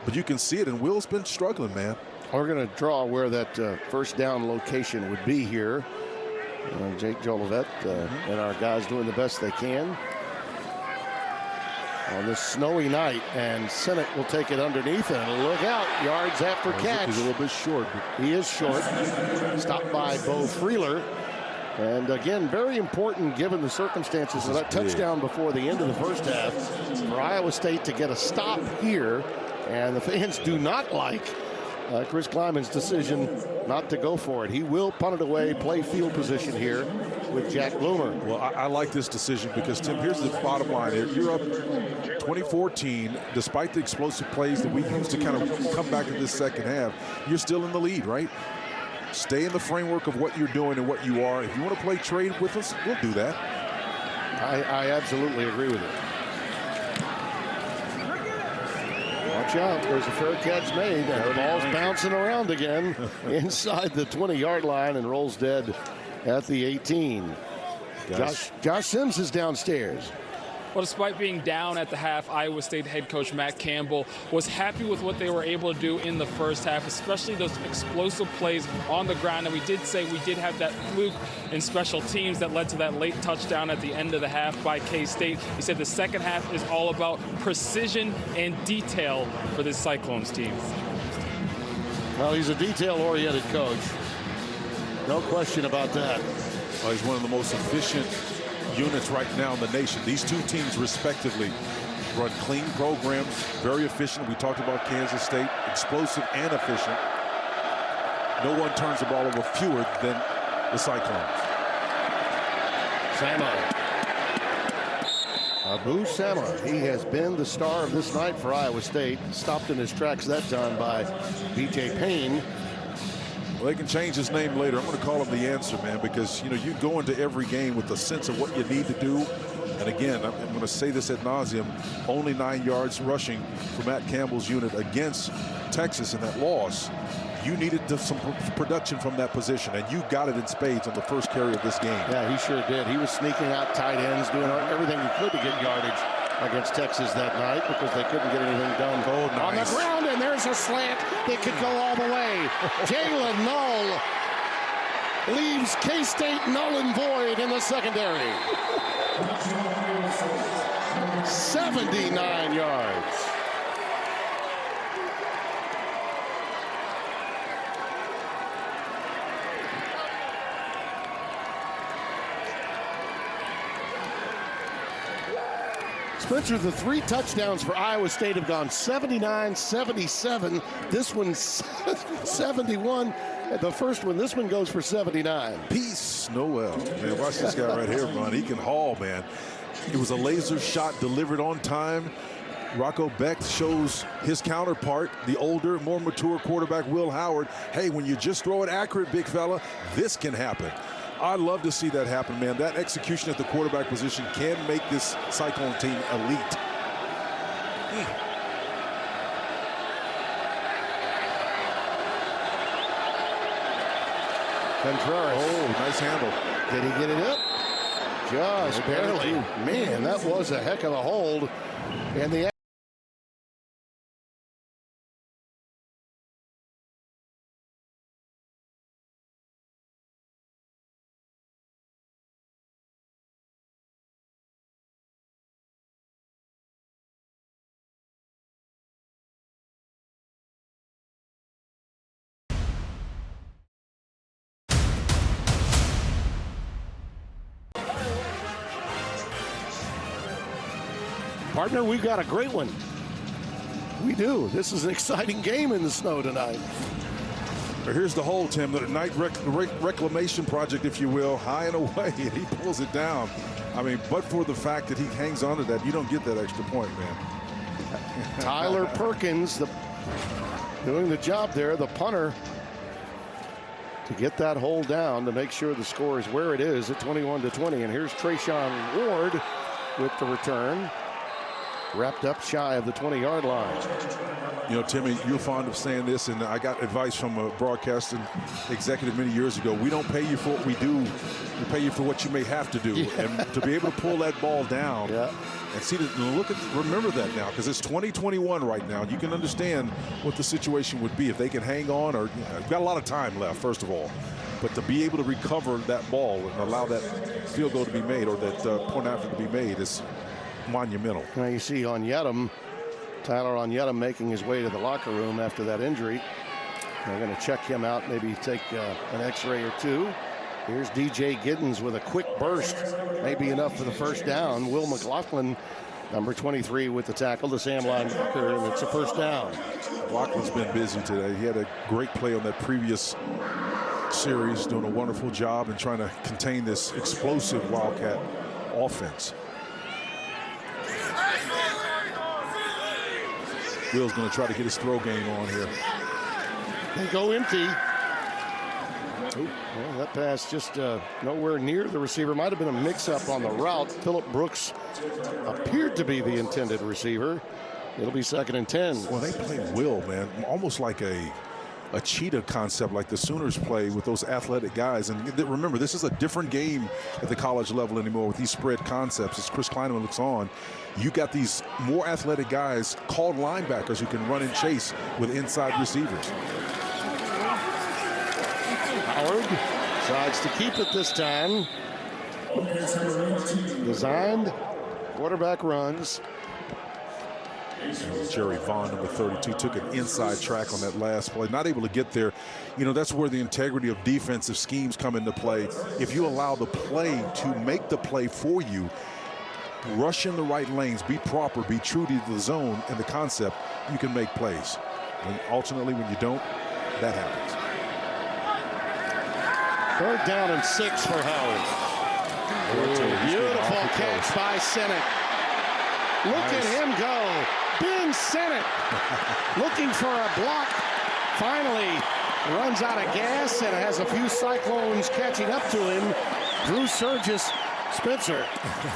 But you can see it, and Will's been struggling, man. We're going to draw where that first down location would be here. Jake Jolivet and our guys doing the best they can on this snowy night, and Sennett will take it underneath, and look out, yards after catch. He's a little bit short. He is short. Stopped by Bo Freeler. And again, very important given the circumstances of that touchdown before the end of the first half for Iowa State to get a stop here. And the fans do not like Chris Kleiman's decision not to go for it. He will punt it away, play field position here with Jack Bloomer. Well, I like this decision because, Tim, here's the bottom line. You're up 2014, despite the explosive plays that we used to kind of come back in this second half, you're still in the lead, right? Stay in the framework of what you're doing and what you are. If you want to play trade with us, we'll do that. I absolutely agree with it. watch out. There's a fair catch made, and the ball's bouncing around again inside the 20-yard line and rolls dead at the 18. Josh Sims is downstairs. Well, despite being down at the half, Iowa State head coach Matt Campbell was happy with what they were able to do in the first half, especially those explosive plays on the ground. And we did say we did have that fluke in special teams that led to that late touchdown at the end of the half by K-State. He said the second half is all about precision and detail for this Cyclones team. Well, he's a detail-oriented coach. No question about that. Well, he's one of the most efficient units right now in the nation. These two teams respectively run clean programs, very efficient. We talked about Kansas State, explosive and efficient. No one turns the ball over fewer than the Cyclones. Sama. Abu Sama. He has been the star of this night for Iowa State. Stopped in his tracks that time by B.J. Payne. Well, they can change his name later. I'm going to call him the answer, man, because, you know, you go into every game with a sense of what you need to do. And again, I'm going to say this ad nauseum, only 9 yards rushing for Matt Campbell's unit against Texas in that loss. You needed some production from that position, and you got it in spades on the first carry of this game. Yeah, he sure did. He was sneaking out tight ends, doing everything he could to get yardage against Texas that night because they couldn't get anything done. Oh, nice. On the ground, and there's a slant. They could go all the way. Jalen Null leaves K-State null and void in the secondary. 79 yards. Spencer, the 3 touchdowns for Iowa State have gone 79-77. This one's 71. The first one, this one goes for 79. Peace, Noel. Man, watch this guy right here, man. He can haul, man. It was a laser shot delivered on time. Rocco Beck shows his counterpart, the older, more mature quarterback, Will Howard. Hey, when you just throw it accurate, big fella, this can happen. I'd love to see that happen, man. That execution at the quarterback position can make this Cyclone team elite. Contreras. Oh, nice handle. Did he get it up? Just barely. Man, that was a heck of a hold. And the partner, we've got a great one. We do. This is an exciting game in the snow tonight. Here's the hole, Tim. The night reclamation project, if you will, high and away, and he pulls it down. I mean, but for the fact that he hangs on to that, you don't get that extra point, man. Tyler Perkins doing the job there, the punter, to get that hole down to make sure the score is where it is at 21-20. And here's Trayshawn Ward with the return. Wrapped up shy of the 20-yard line. You know, Timmy, you're fond of saying this, and I got advice from a broadcasting executive many years ago. We don't pay you for what we do. We pay you for what you may have to do. Yeah. And to be able to pull that ball down and see remember that now, because it's 2021 right now. You can understand what the situation would be if they can hang on, or you've got a lot of time left, first of all. But to be able to recover that ball and allow that field goal to be made, or that point after to be made, is monumental. Now you see Tyler Onyedum making his way to the locker room after that injury. They're going to check him out, maybe take an x-ray or two. Here's DJ Giddens with a quick burst, maybe enough for the first down. Will McLaughlin, number 23, with the tackle, the Sam linebacker, and it's a first down. McLaughlin's been busy today. He had a great play on that previous series, doing a wonderful job in trying to contain this explosive Wildcat offense. Will's going to try to get his throw game on here. They go empty. Well, that pass just nowhere near the receiver. Might have been a mix-up on the route. Phillip Brooks appeared to be the intended receiver. It'll be 2nd and 10. Well, they play will, man, almost like a cheetah concept like the Sooners play with those athletic guys. And remember, this is a different game at the college level anymore with these spread concepts. As Chris Kleiman looks on, you got these more athletic guys called linebackers who can run and chase with inside receivers. Howard decides to keep it this time. Designed quarterback runs. Jerry Vaughn, number 32, took an inside track on that last play. Not able to get there. You know, that's where the integrity of defensive schemes come into play. If you allow the play to make the play for you, rush in the right lanes, be proper, be true to the zone and the concept, you can make plays. And ultimately, when you don't, that happens. 3rd down and 6 for Howard. Beautiful catch by Sinnott. Look at him go. Ben Sinnott looking for a block. Finally runs out of gas and has a few Cyclones catching up to him. Drew Surgis Spencer.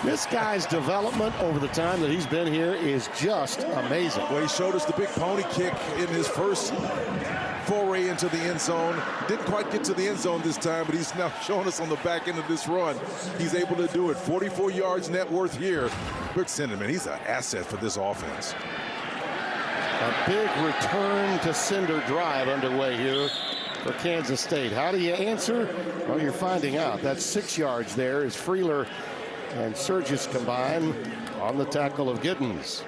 This guy's development over the time that he's been here is just amazing. Well, he showed us the big pony kick in his first foray into the end zone. Didn't quite get to the end zone this time, but he's now showing us on the back end of this run. He's able to do it. 44 yards net worth here. Rick Cinnamon, he's an asset for this offense. A big return to sender drive underway here for Kansas State. How do you answer? Well, you're finding out. That's 6 yards there as Freeler and Surgis combine on the tackle of Giddens.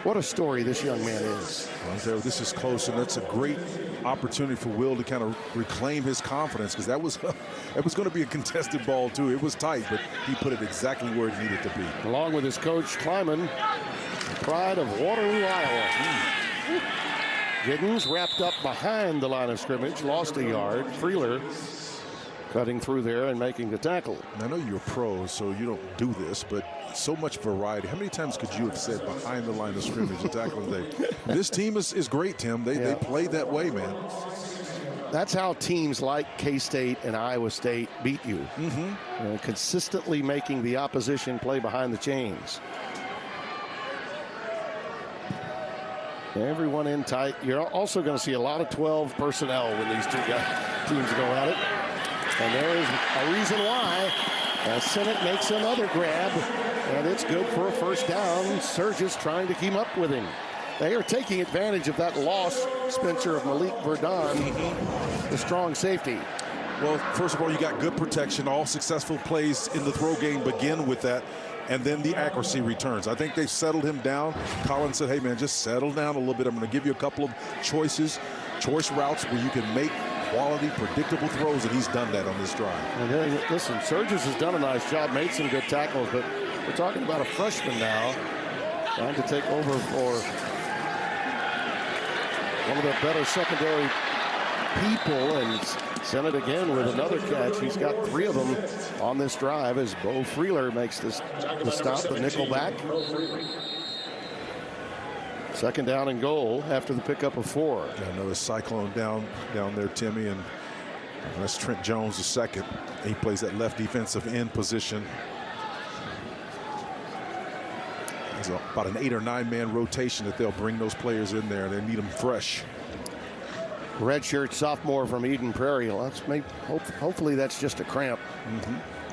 What a story this young man is. Well, this is close, and that's a great opportunity for Will to kind of reclaim his confidence, because that was going to be a contested ball too. It was tight, but he put it exactly where it needed to be. Along with his coach Kleiman, pride of Waterloo, Iowa. Giddens wrapped up behind the line of scrimmage, lost a yard. Freeler cutting through there and making the tackle. I know you're pros, so you don't do this, but so much variety. How many times could you have said behind the line of scrimmage and tackling today? This team is great, Tim. They play that way, man. That's how teams like K-State and Iowa State beat you. Consistently making the opposition play behind the chains. Everyone in tight. You're also going to see a lot of 12 personnel when these two teams go at it. And there is a reason why. As Sinnott makes another grab, and it's good for a first down. Surgis trying to keep up with him. They are taking advantage of that loss, Spencer, of Malik Verdon, the strong safety. Well, first of all, you got good protection. All successful plays in the throw game begin with that, and then the accuracy returns. I think they've settled him down. Collins said, hey, man, just settle down a little bit. I'm going to give you a couple of choice routes where you can make quality, predictable throws, and he's done that on this drive. And listen, Surgis has done a nice job, made some good tackles, but we're talking about a freshman now trying to take over for one of the better secondary people, and Sinnott again with another catch. He's got 3 of them on this drive as Bo Freeler makes the stop, the nickel back. 2nd down and goal after the pickup of 4. Another Cyclone down there, Timmy, and that's Trent Jones, the second. He plays that left defensive end position. It's about an 8 or 9 man rotation that they'll bring those players in there. They need them fresh. Redshirt sophomore from Eden Prairie. Hopefully that's just a cramp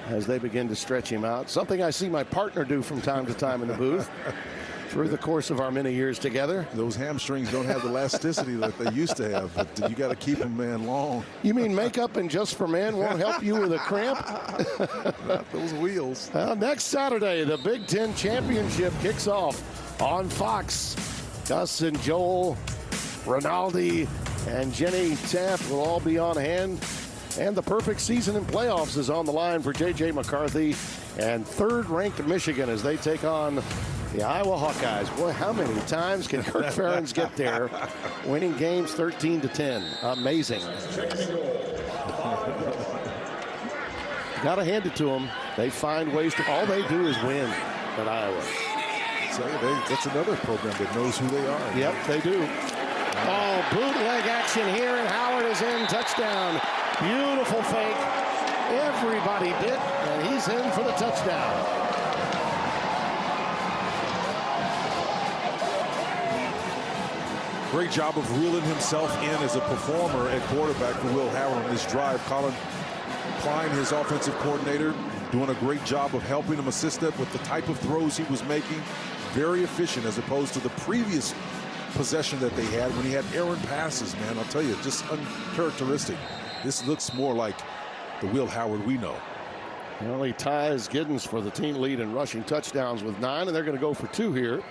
as they begin to stretch him out. Something I see my partner do from time to time in the booth. Through the course of our many years together. Those hamstrings don't have the elasticity that they used to have, but you got to keep them, man, long. You mean makeup and Just for Man won't help you with a cramp? Not those wheels. Next Saturday, the Big Ten Championship kicks off on Fox. Gus and Joel, Rinaldi, and Jenny Taft will all be on hand. And the perfect season in playoffs is on the line for J.J. McCarthy and 3rd-ranked Michigan as they take on the Iowa Hawkeyes. Boy, how many times can Kirk Ferentz get there? Winning games 13-10. Amazing. Got to hand it to them. They find ways to. All they do is win at Iowa. So that's another program that knows who they are. Yep, they do. Oh, bootleg action here, and Howard is in. Touchdown. Beautiful fake. Everybody bit, and he's in for the touchdown. Great job of reeling himself in as a performer at quarterback for Will Howard on this drive. Colin Klein, his offensive coordinator, doing a great job of helping him, assist him with the type of throws he was making. Very efficient as opposed to the previous possession that they had when he had errant passes, man. I'll tell you, just uncharacteristic. This looks more like the Will Howard we know. Well, he ties Giddens for the team lead in rushing touchdowns with 9, and they're going to go for 2 here.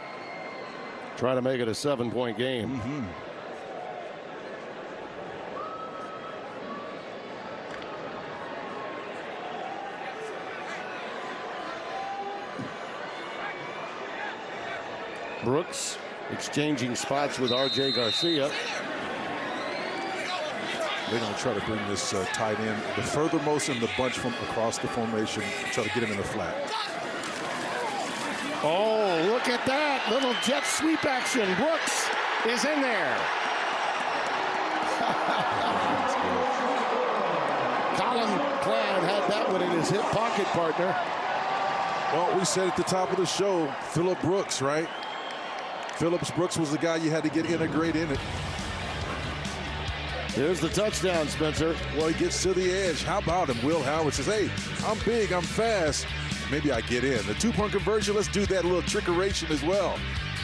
Try to make it a 7-point game. Brooks exchanging spots with R.J. Garcia. They're going to try to bring this tight end the furthermost in the bunch from across the formation, try to get him in the flat. Oh, look at that. Little jet sweep action. Brooks is in there. Colin Klein had that one in his hip pocket, partner. Well, we said at the top of the show, Phillip Brooks, right? Phillips Brooks was the guy you had to get integrated in it. Here's the touchdown, Spencer. Well, he gets to the edge. How about him? Will Howard says, hey, I'm big, I'm fast. Maybe I get in. The 2-point conversion, let's do that little trickeration as well.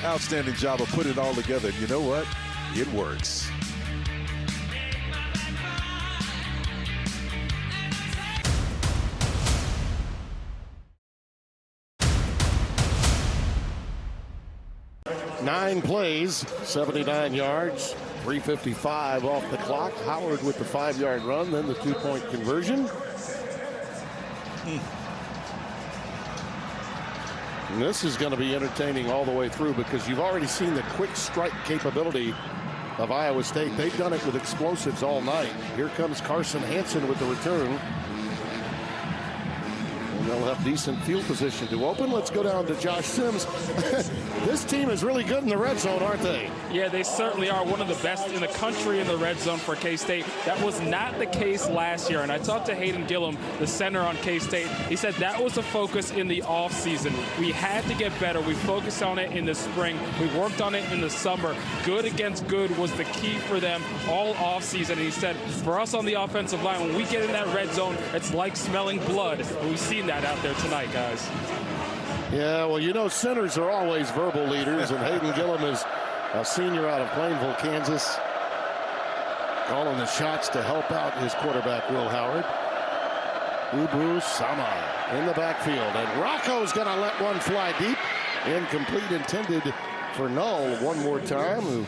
Outstanding job of putting it all together. And you know what? It works. Nine plays, 79 yards, 3:55 off the clock. Howard with the 5-yard run, then the 2-point conversion. And this is going to be entertaining all the way through because you've already seen the quick strike capability of Iowa State. They've done it with explosives all night. Here comes Carson Hansen with the return. They'll have decent field position to open. Let's go down to Josh Sims. This team is really good in the red zone, aren't they? Yeah, they certainly are one of the best in the country in the red zone for K-State. That was not the case last year. And I talked to Hayden Gillum, the center on K-State. He said that was a focus in the offseason. We had to get better. We focused on it in the spring. We worked on it in the summer. Good against good was the key for them all offseason. And he said, for us on the offensive line, when we get in that red zone, it's like smelling blood. And we've seen that out there tonight, guys. Yeah, well, you know, centers are always verbal leaders, and Hayden Gillum is a senior out of Plainville, Kansas, calling the shots to help out his quarterback, Will Howard. Ubu Sama in the backfield, and Rocco's going to let one fly deep. Incomplete, intended for Null one more time, who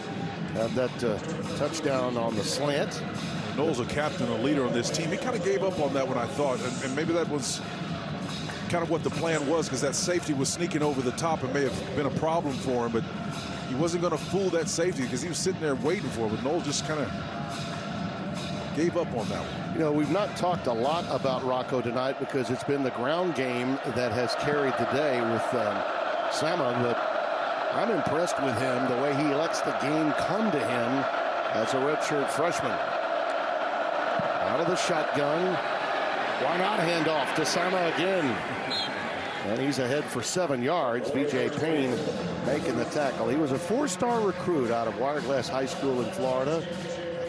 had that touchdown on the slant. Null's a captain, a leader on this team. He kind of gave up on that one, I thought, and maybe that was kind of what the plan was, because that safety was sneaking over the top and may have been a problem for him, but he wasn't going to fool that safety because he was sitting there waiting for it. But Noel just kind of gave up on that one. You know, we've not talked a lot about Rocco tonight because it's been the ground game that has carried the day with Sama, but I'm impressed with him, the way he lets the game come to him as a redshirt freshman. Out of the shotgun. Why not hand off to Sama again? And he's ahead for 7 yards. B.J. Payne making the tackle. He was a 4-star recruit out of Wireglass High School in Florida.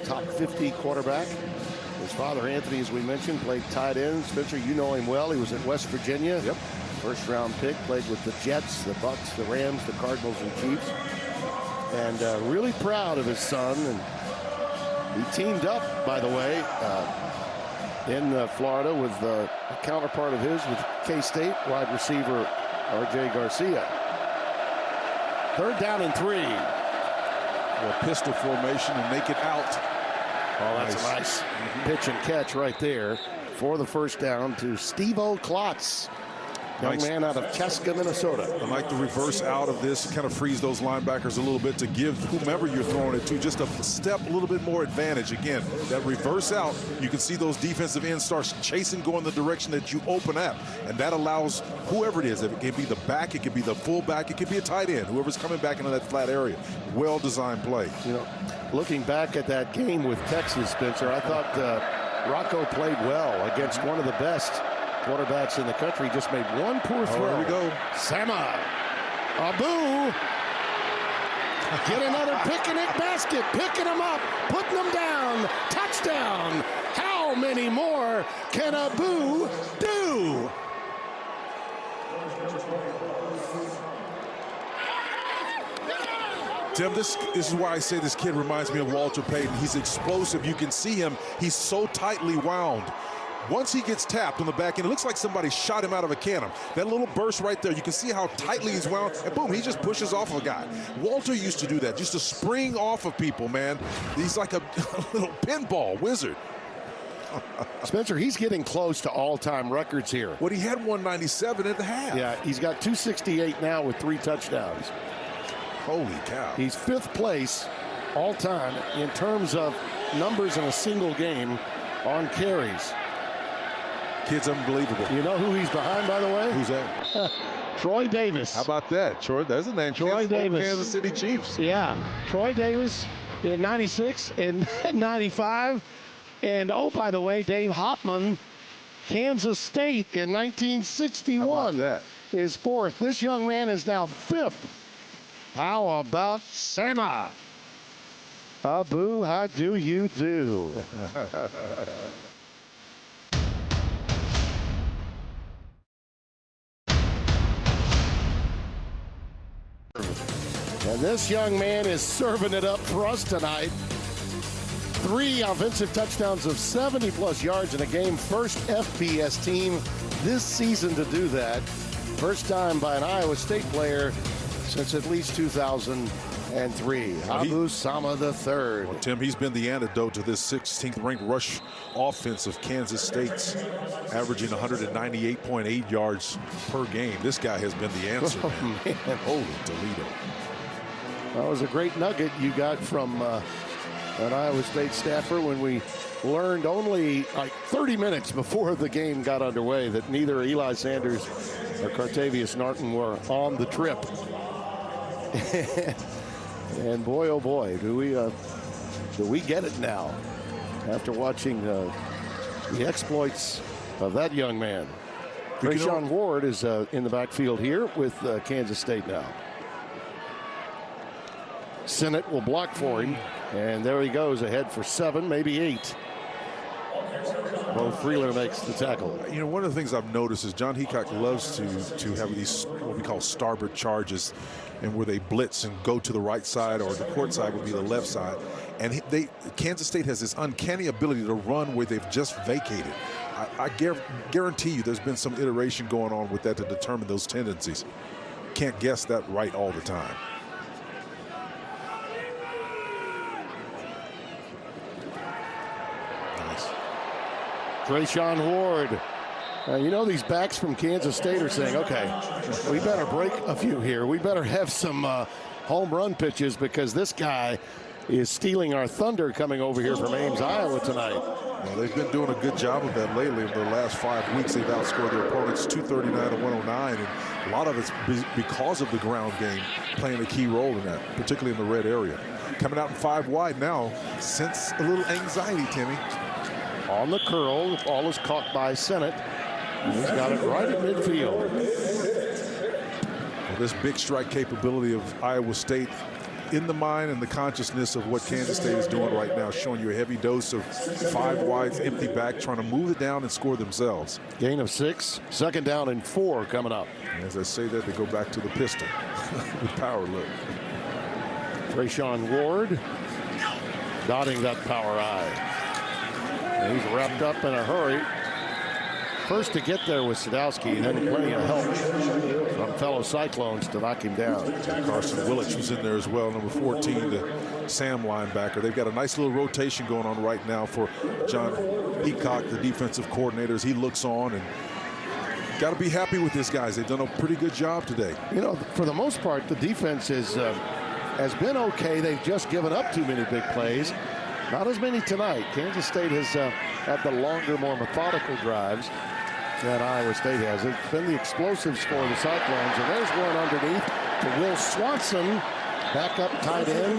A top 50 quarterback. His father, Anthony, as we mentioned, played tight end. Spencer, you know him well. He was at West Virginia. Yep. First-round pick. Played with the Jets, the Bucks, the Rams, the Cardinals, and Chiefs. And really proud of his son. And he teamed up, by the way, in Florida with a counterpart of his with K-State wide receiver R.J. Garcia. 3rd down and 3. Well, pistol formation and make it out. Oh, that's a nice pitch and catch right there for the first down to Steve-O Klotz. Young man out of Cheska, Minnesota. I like the reverse out of this, kind of frees those linebackers a little bit to give whomever you're throwing it to just a step, a little bit more advantage. Again, that reverse out, you can see those defensive ends start chasing, going the direction that you open up. And that allows whoever it is, it can be the back, it could be the fullback, it could be a tight end, whoever's coming back into that flat area. Well-designed play. You know, looking back at that game with Texas, Spencer, I thought Rocco played well against one of the best quarterbacks in the country. Just made one poor throw. There we go. Sama. Abu. Get another picnic basket. Picking them up. Putting them down. Touchdown. How many more can Abu do? Tim, this is why I say this kid reminds me of Walter Payton. He's explosive. You can see him. He's so tightly wound. Once he gets tapped on the back end, it looks like somebody shot him out of a cannon. That little burst right there, you can see how tightly he's wound, and boom, he just pushes off of a guy. Walter used to do that, used to spring off of people, man. He's like a little pinball wizard. Spencer, he's getting close to all-time records here. Well, he had 197 at the half. Yeah, he's got 268 now with 3 touchdowns. Holy cow. He's 5th place all-time in terms of numbers in a single game on carries. Kid's unbelievable. You know who he's behind, by the way? Who's that? Troy Davis. How about that? Troy, there's a name. Troy Davis. Kansas City Chiefs. Yeah, Troy Davis in 96 and 95. And, oh, by the way, Dave Hoffman, Kansas State in 1961. How about that? Is 4th. This young man is now 5th. How about Santa? Abu, how do you do? And this young man is serving it up for us tonight. 3 offensive touchdowns of 70-plus yards in a game. First FBS team this season to do that. First time by an Iowa State player since at least 2003. Abu Sama III. Well, Tim, he's been the antidote to this 16th ranked rush offense of Kansas State's, averaging 198.8 yards per game. This guy has been the answer. Oh, man. Holy Toledo. That was a great nugget you got from an Iowa State staffer when we learned only like 30 minutes before the game got underway that neither Eli Sanders or Cartavius Norton were on the trip. And boy, oh boy, do we get it now after watching the exploits of that young man. Trayshawn Ward is in the backfield here with Kansas State now. Sinnott will block for him, and there he goes ahead for 7, maybe 8. Bo Freeler makes the tackle. You know, one of the things I've noticed is John Heacock loves to have these what we call starboard charges, and where they blitz and go to the right side, or the court side would be the left side. And Kansas State has this uncanny ability to run where they've just vacated. I guarantee you there's been some iteration going on with that to determine those tendencies. Can't guess that right all the time. Trayshawn Ward. You know, these backs from Kansas State are saying, okay, we better break a few here. We better have some home run pitches because this guy is stealing our thunder coming over here from Ames, Iowa tonight. Well, they've been doing a good job of that lately. In the last 5 weeks, they've outscored their opponents 239 to 109, and a lot of it's because of the ground game playing a key role in that, particularly in the red area. Coming out in 5 wide now, sense a little anxiety, Timmy. On the curl, the ball is caught by Sinnott. He's got it right at midfield. Well, this big strike capability of Iowa State in the mind and the consciousness of what Kansas State is doing right now, showing you a heavy dose of 5 wides, empty back, trying to move it down and score themselves. Gain of 6, 2nd down and 4 coming up. And as I say that, they go back to the pistol with power look. Trayshawn Ward dotting that power I. And he's wrapped up in a hurry. First to get there was Sadowski, and then plenty of help from fellow Cyclones to knock him down. Carson Willich was in there as well, number 14, the Sam linebacker. They've got a nice little rotation going on right now for John Heacock, the defensive coordinator, as he looks on. And got to be happy with this, guys. They've done a pretty good job today. You know, for the most part, the defense has been okay. They've just given up too many big plays. Not as many tonight. Kansas State has had the longer, more methodical drives that Iowa State has. It's been the explosives for the Cyclones. And there's one underneath to Will Swanson. Back up tight end.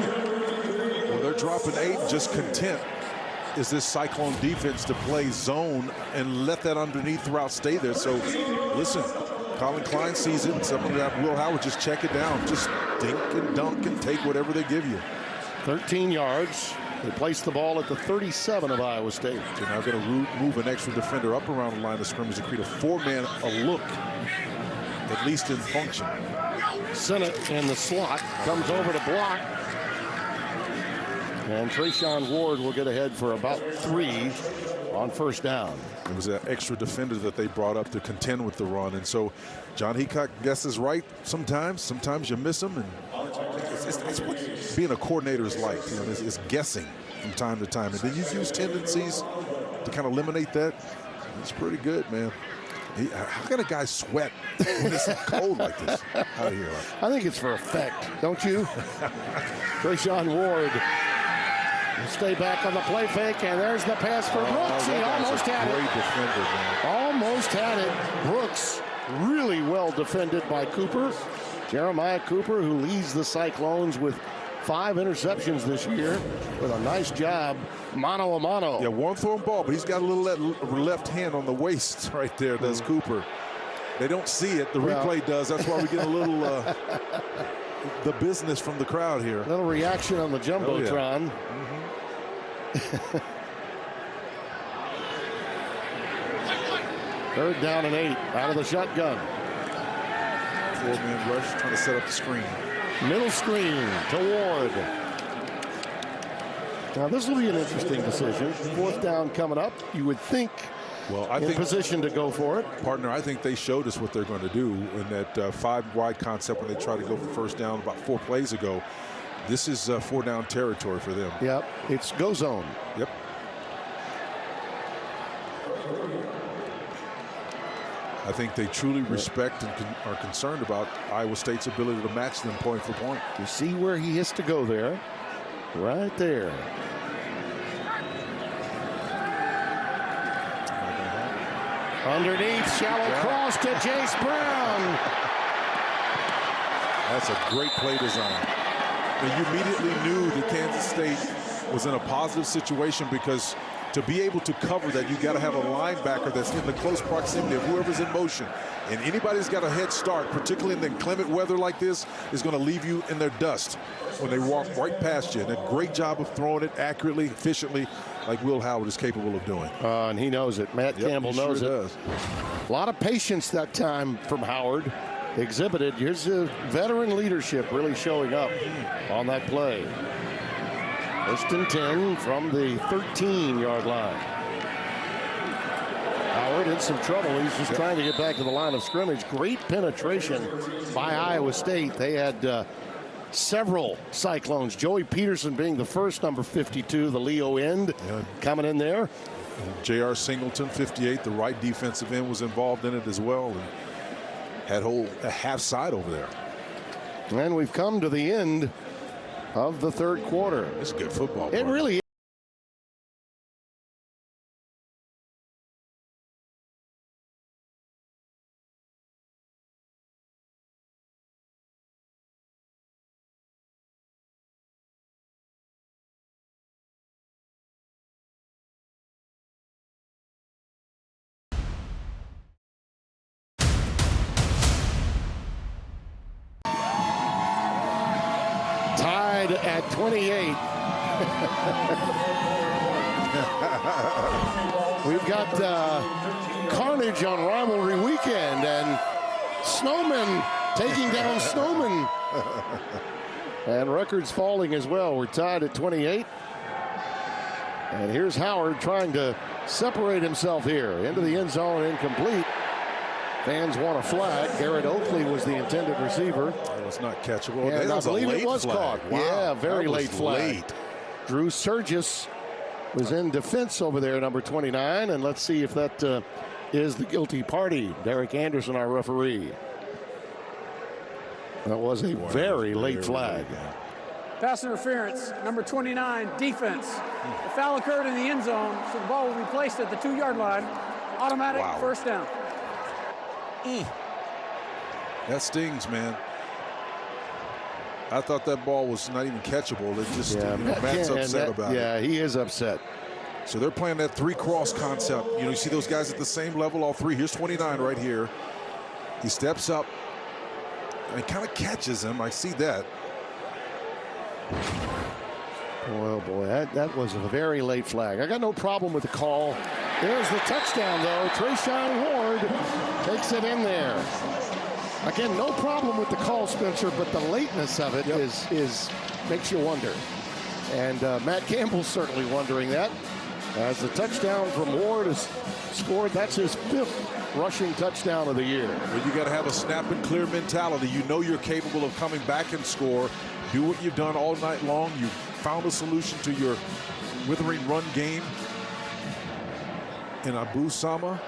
Well, they're dropping 8, just content is this Cyclone defense to play zone and let that underneath route stay there. So, listen, Colin Klein sees it. Something that Will Howard just check it down. Just dink and dunk and take whatever they give you. 13 yards. They placed the ball at the 37 of Iowa State. They're now going to move an extra defender up around the line of scrimmage to create a four-man look, at least in function. Sinnott in the slot comes over to block. And Trayshawn Ward will get ahead for about 3 on first down. It was an extra defender that they brought up to contend with the run. And so John Heacock guesses right sometimes. Sometimes you miss him. And it's what being a coordinator is like. You know, it's guessing from time to time. And then you use tendencies to kind of eliminate that. It's pretty good, man. How can a guy sweat when it's cold like this out here? I think it's for effect, don't you? Trayshawn Ward will stay back on the play fake, and there's the pass for Brooks. He almost had it. Great defender, man. Almost had it. Brooks really well defended by Cooper. Jeremiah Cooper, who leads the Cyclones with 5 interceptions this year, with a nice job mano a mano. Yeah, one thrown ball, but he's got a little left hand on the waist right there. That's Cooper. They don't see it. The replay does. That's why we get a little the business from the crowd here. A little reaction on the Jumbotron. Third down and 8 out of the shotgun. Four-man rush trying to set up the screen. Middle screen to Ward. Now this will be an interesting decision. Fourth down coming up. You would think in position to go for it. Partner, I think they showed us what they're going to do in that 5-wide concept when they tried to go for first down about 4 plays ago. This is 4-down territory for them. Yep, it's go zone. Yep. I think they truly respect and are concerned about Iowa State's ability to match them point for point. You see where he has to go there. Right there. Underneath, shallow cross to Jace Brown. That's a great play design. And you immediately knew that Kansas State was in a positive situation, because to be able to cover that, you got to have a linebacker that's in the close proximity of whoever's in motion. And anybody that's got a head start, particularly in the inclement weather like this, is going to leave you in their dust when they walk right past you. And a great job of throwing it accurately, efficiently, like Will Howard is capable of doing. And he knows it. Matt Campbell knows it. Does. A lot of patience that time from Howard exhibited. Here's the veteran leadership really showing up on that play. First and 10 from the 13-yard line. Howard in some trouble. He's just trying to get back to the line of scrimmage. Great penetration by Iowa State. They had several Cyclones. Joey Peterson being the first, number 52, the Leo end, coming in there. J.R. Singleton, 58, the right defensive end, was involved in it as well, and had a half side over there. And we've come to the end of the third quarter. It's good football. It really is. Tied at 28. We've got carnage on rivalry weekend, and Snowman taking down Snowman. And records falling as well. We're tied at 28. And here's Howard trying to separate himself here. Into the end zone, incomplete. Fans want a flag. Garrett Oakley was the intended receiver. It was not catchable. And I believe it was caught. Wow. Yeah, very late flag. Late. Drew Surgis was in defense over there, number 29. And let's see if that is the guilty party. Derek Anderson, our referee. That was a very late flag. Pass interference, number 29, defense. The foul occurred in the end zone, so the ball will be placed at the 2-yard line. Automatic first down. That stings, man. I thought that ball was not even catchable. It just, Matt's upset about it. Yeah, he is upset. So they're playing that 3-cross concept. You know, you see those guys at the same level, all three. Here's 29 right here. He steps up and kind of catches him. I see that. Oh boy, that was a very late flag. I got no problem with the call. There's the touchdown, though. Trayshawn Ward takes it in there. Again, no problem with the call, Spencer, but the lateness of it is makes you wonder. And Matt Campbell's certainly wondering that. As the touchdown from Ward is scored, that's his 5th rushing touchdown of the year. Well, you got to have a snap and clear mentality. You know you're capable of coming back and score. Do what you've done all night long. You found a solution to your withering run game. And Abu Sama,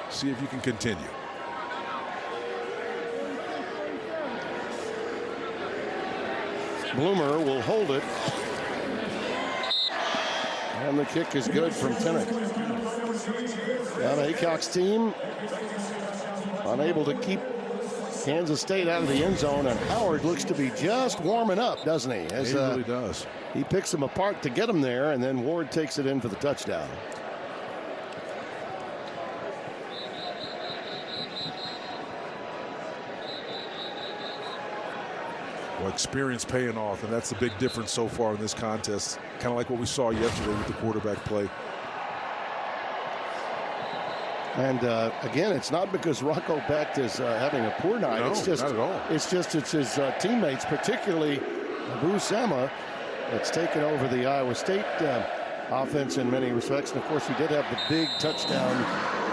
see if you can continue. Bloomer will hold it. And the kick is good from Tennant. Now the Aycock's team unable to keep Kansas State out of the end zone, and Howard looks to be just warming up, doesn't he? As, he really does. He picks them apart to get them there, and then Ward takes it in for the touchdown. Well, experience paying off, and that's the big difference so far in this contest. Kind of like what we saw yesterday with the quarterback play. And again, it's not because Rocco Becht is having a poor night. No, it's just, not at all. It's his teammates, particularly Abu Sama, that's taken over the Iowa State offense in many respects. And of course, he did have the big touchdown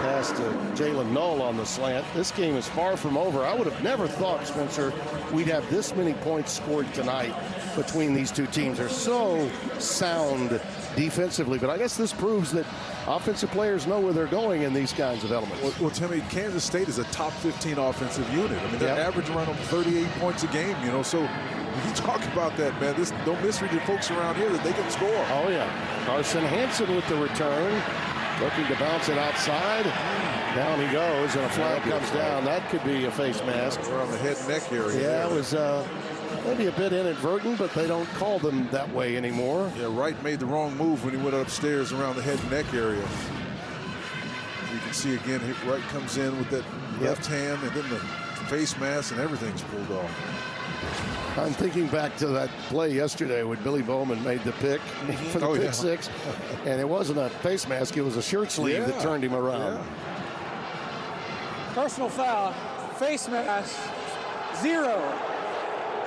pass to Jalen Null on the slant. This game is far from over. I would have never thought, Spencer, we'd have this many points scored tonight between these two teams. They're so sound defensively, but I guess this proves that offensive players know where they're going in these kinds of elements. Well, Timmy, Kansas State is a top 15 offensive unit. I mean, they're averaging around 38 points a game, you know, so when you talk about that, man, don't misread the folks around here that they can score. Oh, yeah. Carson Hansen with the return, looking to bounce it outside. Down he goes, and a flag comes down. That could be a face mask. Around the head and neck area. Yeah, it was maybe a bit inadvertent, but they don't call them that way anymore. Yeah, Wright made the wrong move when he went upstairs around the head and neck area. You can see again, Wright comes in with that left hand, and then the face mask, and everything's pulled off. I'm thinking back to that play yesterday when Billy Bowman made the pick for the pick six, and it wasn't a face mask, it was a shirt sleeve that turned him around. Yeah. Personal foul, face mask, 0.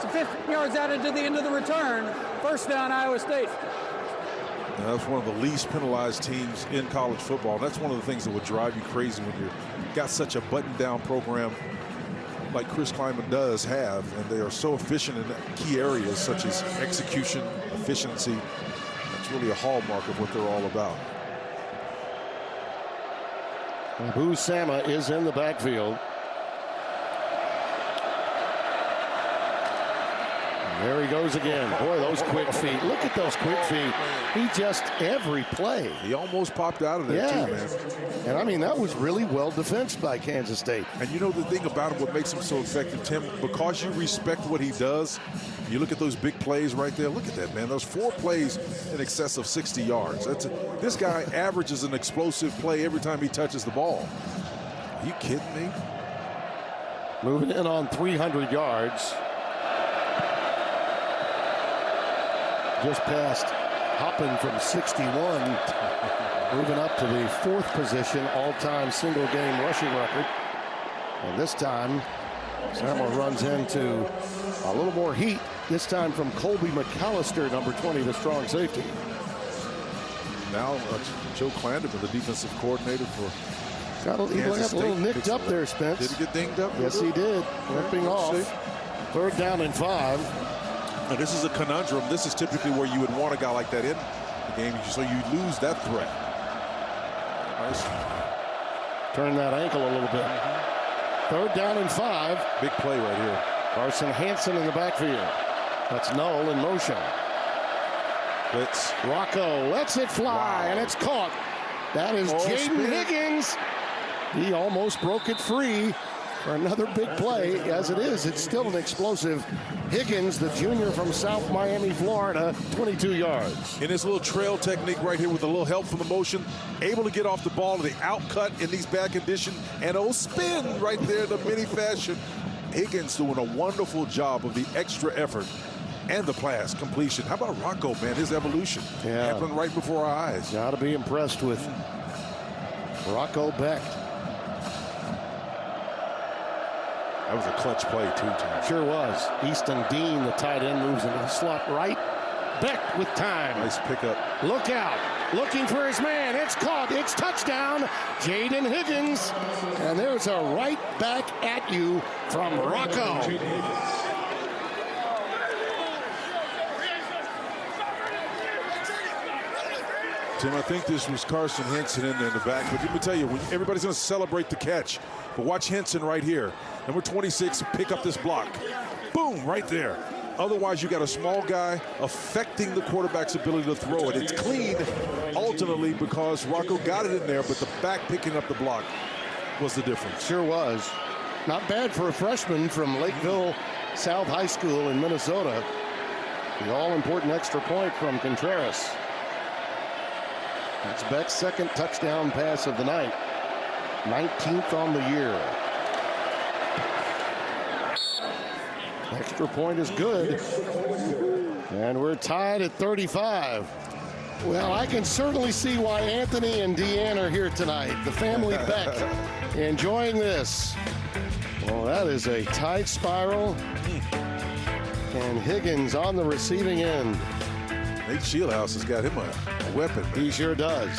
So 15 yards added to the end of the return. First down, Iowa State. Now, that's one of the least penalized teams in college football. That's one of the things that would drive you crazy when you've got such a button-down program like Chris Klieman does have, and they are so efficient in key areas such as execution, efficiency. That's really a hallmark of what they're all about. Abu Sama is in the backfield. There he goes again. Boy, those quick feet. Look at those quick feet. He just, every play. He almost popped out of there, too, man. And I mean, that was really well defensed by Kansas State. And you know the thing about him, what makes him so effective, Tim, because you respect what he does, you look at those big plays right there. Look at that, man. Those 4 plays in excess of 60 yards. This guy averages an explosive play every time he touches the ball. Are you kidding me? Moving in on 300 yards. Just past Hoppin from 61, moving up to the 4th position, all-time single-game rushing record. And this time, Sama runs into a little more heat, this time from Colby McAllister, number 20, the strong safety. Now, Joe Clandon, the defensive coordinator for he got a little nicked up there, Spence. Did he get dinged up? Yes, he did. Limping off. 3rd down and 5. Now, this is a conundrum. This is typically where you would want a guy like that in the game, so you lose that threat. Nice. Turn that ankle a little bit. 3rd down and 5. Big play right here. Carson Hansen in the backfield. That's Null in motion. Blitz. Rocco lets it fly, and it's caught. That is Jaden Higgins. He almost broke it free. for another big play. As it is, it's still an explosive. Higgins, the junior from South Miami, Florida, 22 yards. In his little trail technique right here with a little help from the motion, able to get off the ball, the outcut in these bad conditions, and a spin right there, the mini fashion. Higgins doing a wonderful job of the extra effort and the pass completion. How about Rocco, man? His evolution happened right before our eyes. Got to be impressed with Rocco Becht. That was a clutch play, too, Tom. Sure was. Easton Dean, the tight end, moves into the slot right. Becht with time. Nice pickup. Look out. Looking for his man. It's caught. It's touchdown. Jaden Higgins. And there's a right back at you from Rocco. Tim, I think this was Carson Henson in there in the back. But let me tell you, everybody's going to celebrate the catch. But watch Henson right here. Number 26, pick up this block. Boom, right there. Otherwise, you got a small guy affecting the quarterback's ability to throw it. It's clean, ultimately, because Rocco got it in there, but the back picking up the block was the difference. Sure was. Not bad for a freshman from Lakeville South High School in Minnesota. The all-important extra point from Contreras. That's Beck's second touchdown pass of the night. 19th on the year. Extra point is good. And we're tied at 35. Well, I can certainly see why Anthony and Deanne are here tonight. The family Beck enjoying this. Well, that is a tight spiral. And Higgins on the receiving end. Nate Shieldhouse has got him a weapon. He sure does.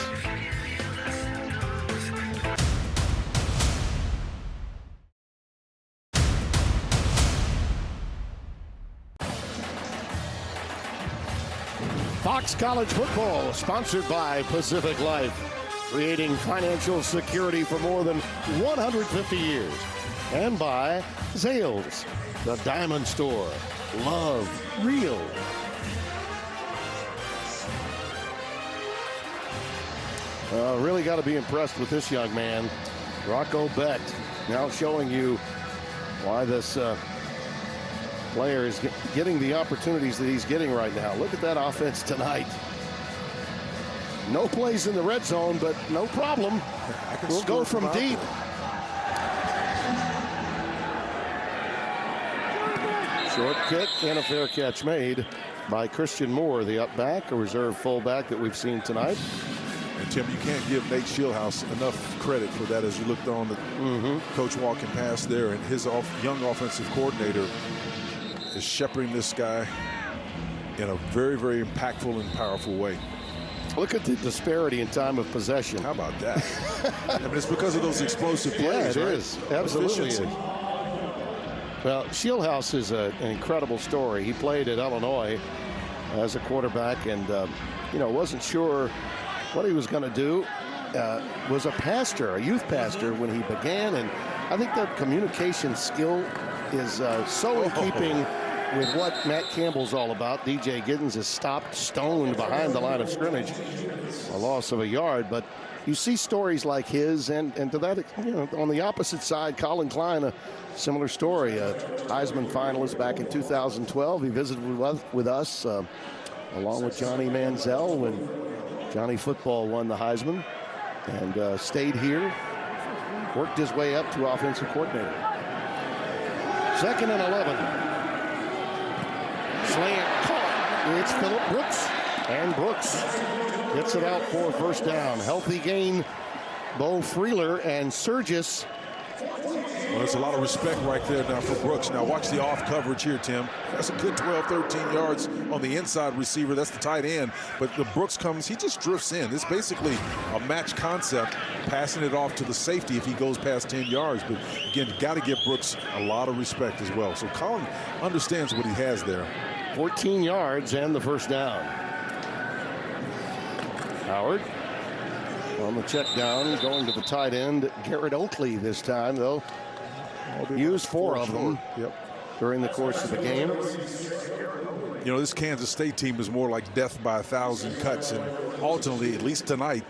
Fox College Football, sponsored by Pacific Life, creating financial security for more than 150 years. And by Zales, the Diamond Store. Love real. Really got to be impressed with this young man, Rocco Becht. Now showing you why this player is getting the opportunities that he's getting right now. Look at that offense tonight. No plays in the red zone, but no problem. We'll go from deep. Short kick and a fair catch made by Christian Moore, the up back, a reserve fullback that we've seen tonight. And Tim, you can't give Nate Shieldhouse enough credit for that as you looked on the coach walking past there, and his young offensive coordinator is shepherding this guy in a very, very impactful and powerful way. Look at the disparity in time of possession. How about that? I mean, it's because of those explosive plays, yeah, it right? is. Absolutely is. Efficiency. Well, Shieldhouse is an incredible story. He played at Illinois as a quarterback and, wasn't sure what he was going to do. Was a pastor, a youth pastor when he began, and I think that communication skill is so in keeping with what Matt Campbell's all about. DJ Giddens is stopped, stoned behind the line of scrimmage, a loss of a yard. But you see stories like his, and to that, on the opposite side, Colin Klein, a similar story. A Heisman finalist back in 2012. He visited with us along with Johnny Manziel when Johnny Football won the Heisman, and stayed here, worked his way up to offensive coordinator. 2nd and 11. Slant caught. It's Phillip Brooks, and Brooks gets it out for a first down. Healthy gain, Bo Freeler and Surgis. Well, there's a lot of respect right there now for Brooks. Now watch the off coverage here, Tim. That's a good 12, 13 yards on the inside receiver. That's the tight end. But the Brooks comes, he just drifts in. It's basically a match concept, passing it off to the safety if he goes past 10 yards. But again, got to give Brooks a lot of respect as well. So Colin understands what he has there. 14 yards and the first down. Howard on the check down, going to the tight end. Garrett Oakley this time, though. Used 4 of them during the course of the game. You know, this Kansas State team is more like death by 1,000 cuts. And ultimately, at least tonight,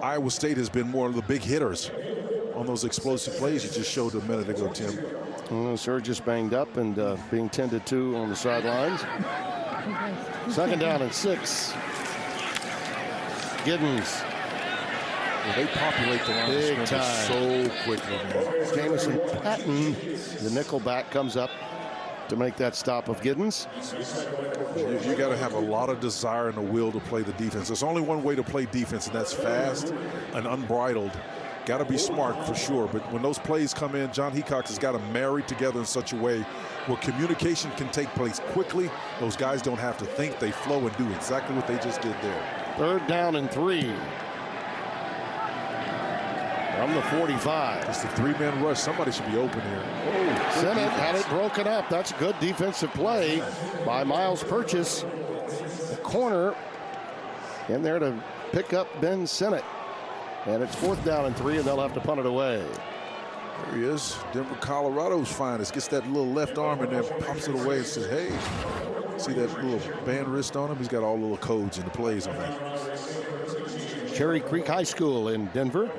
Iowa State has been more of the big hitters. on those explosive plays you just showed a minute ago, Tim. Serge is banged up and being tended to on the sidelines. Second down and 6. Giddens. Well, they populate the line Big of time. scrimmage so quickly, man. Jamison Patton, the nickel back, comes up to make that stop of Giddens. You got to have a lot of desire and a will to play the defense. There's only one way to play defense, and that's fast and unbridled. Got to be smart for sure, but when those plays come in, John Heacock has got to marry together in such a way where communication can take place quickly. Those guys don't have to think, they flow and do exactly what they just did there. Third down and 3. From the 45. It's the 3-man rush. Somebody should be open here. Oh, Sennett had it broken up. That's a good defensive play by Miles Purchase. The corner in there to pick up Ben Sennett. And it's 4th down and 3, and they'll have to punt it away. There he is. Denver, Colorado's finest. Gets that little left arm in there, pops it away and says, hey. See that little band wrist on him? He's got all the little codes and the plays on that. Cherry Creek High School in Denver.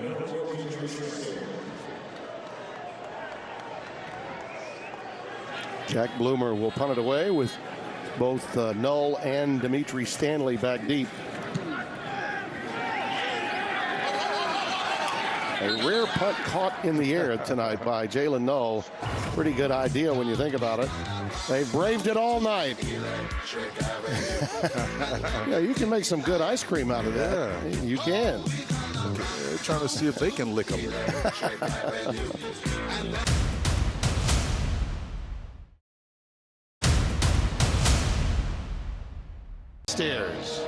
Jack Bloomer will punt it away with both Null and Dimitri Stanley back deep. A rare punt caught in the air tonight by Jalen Null. Pretty good idea when you think about it. They braved it all night. Yeah, you can make some good ice cream out of that. Yeah. You can. They're trying to see if they can lick them. Stairs.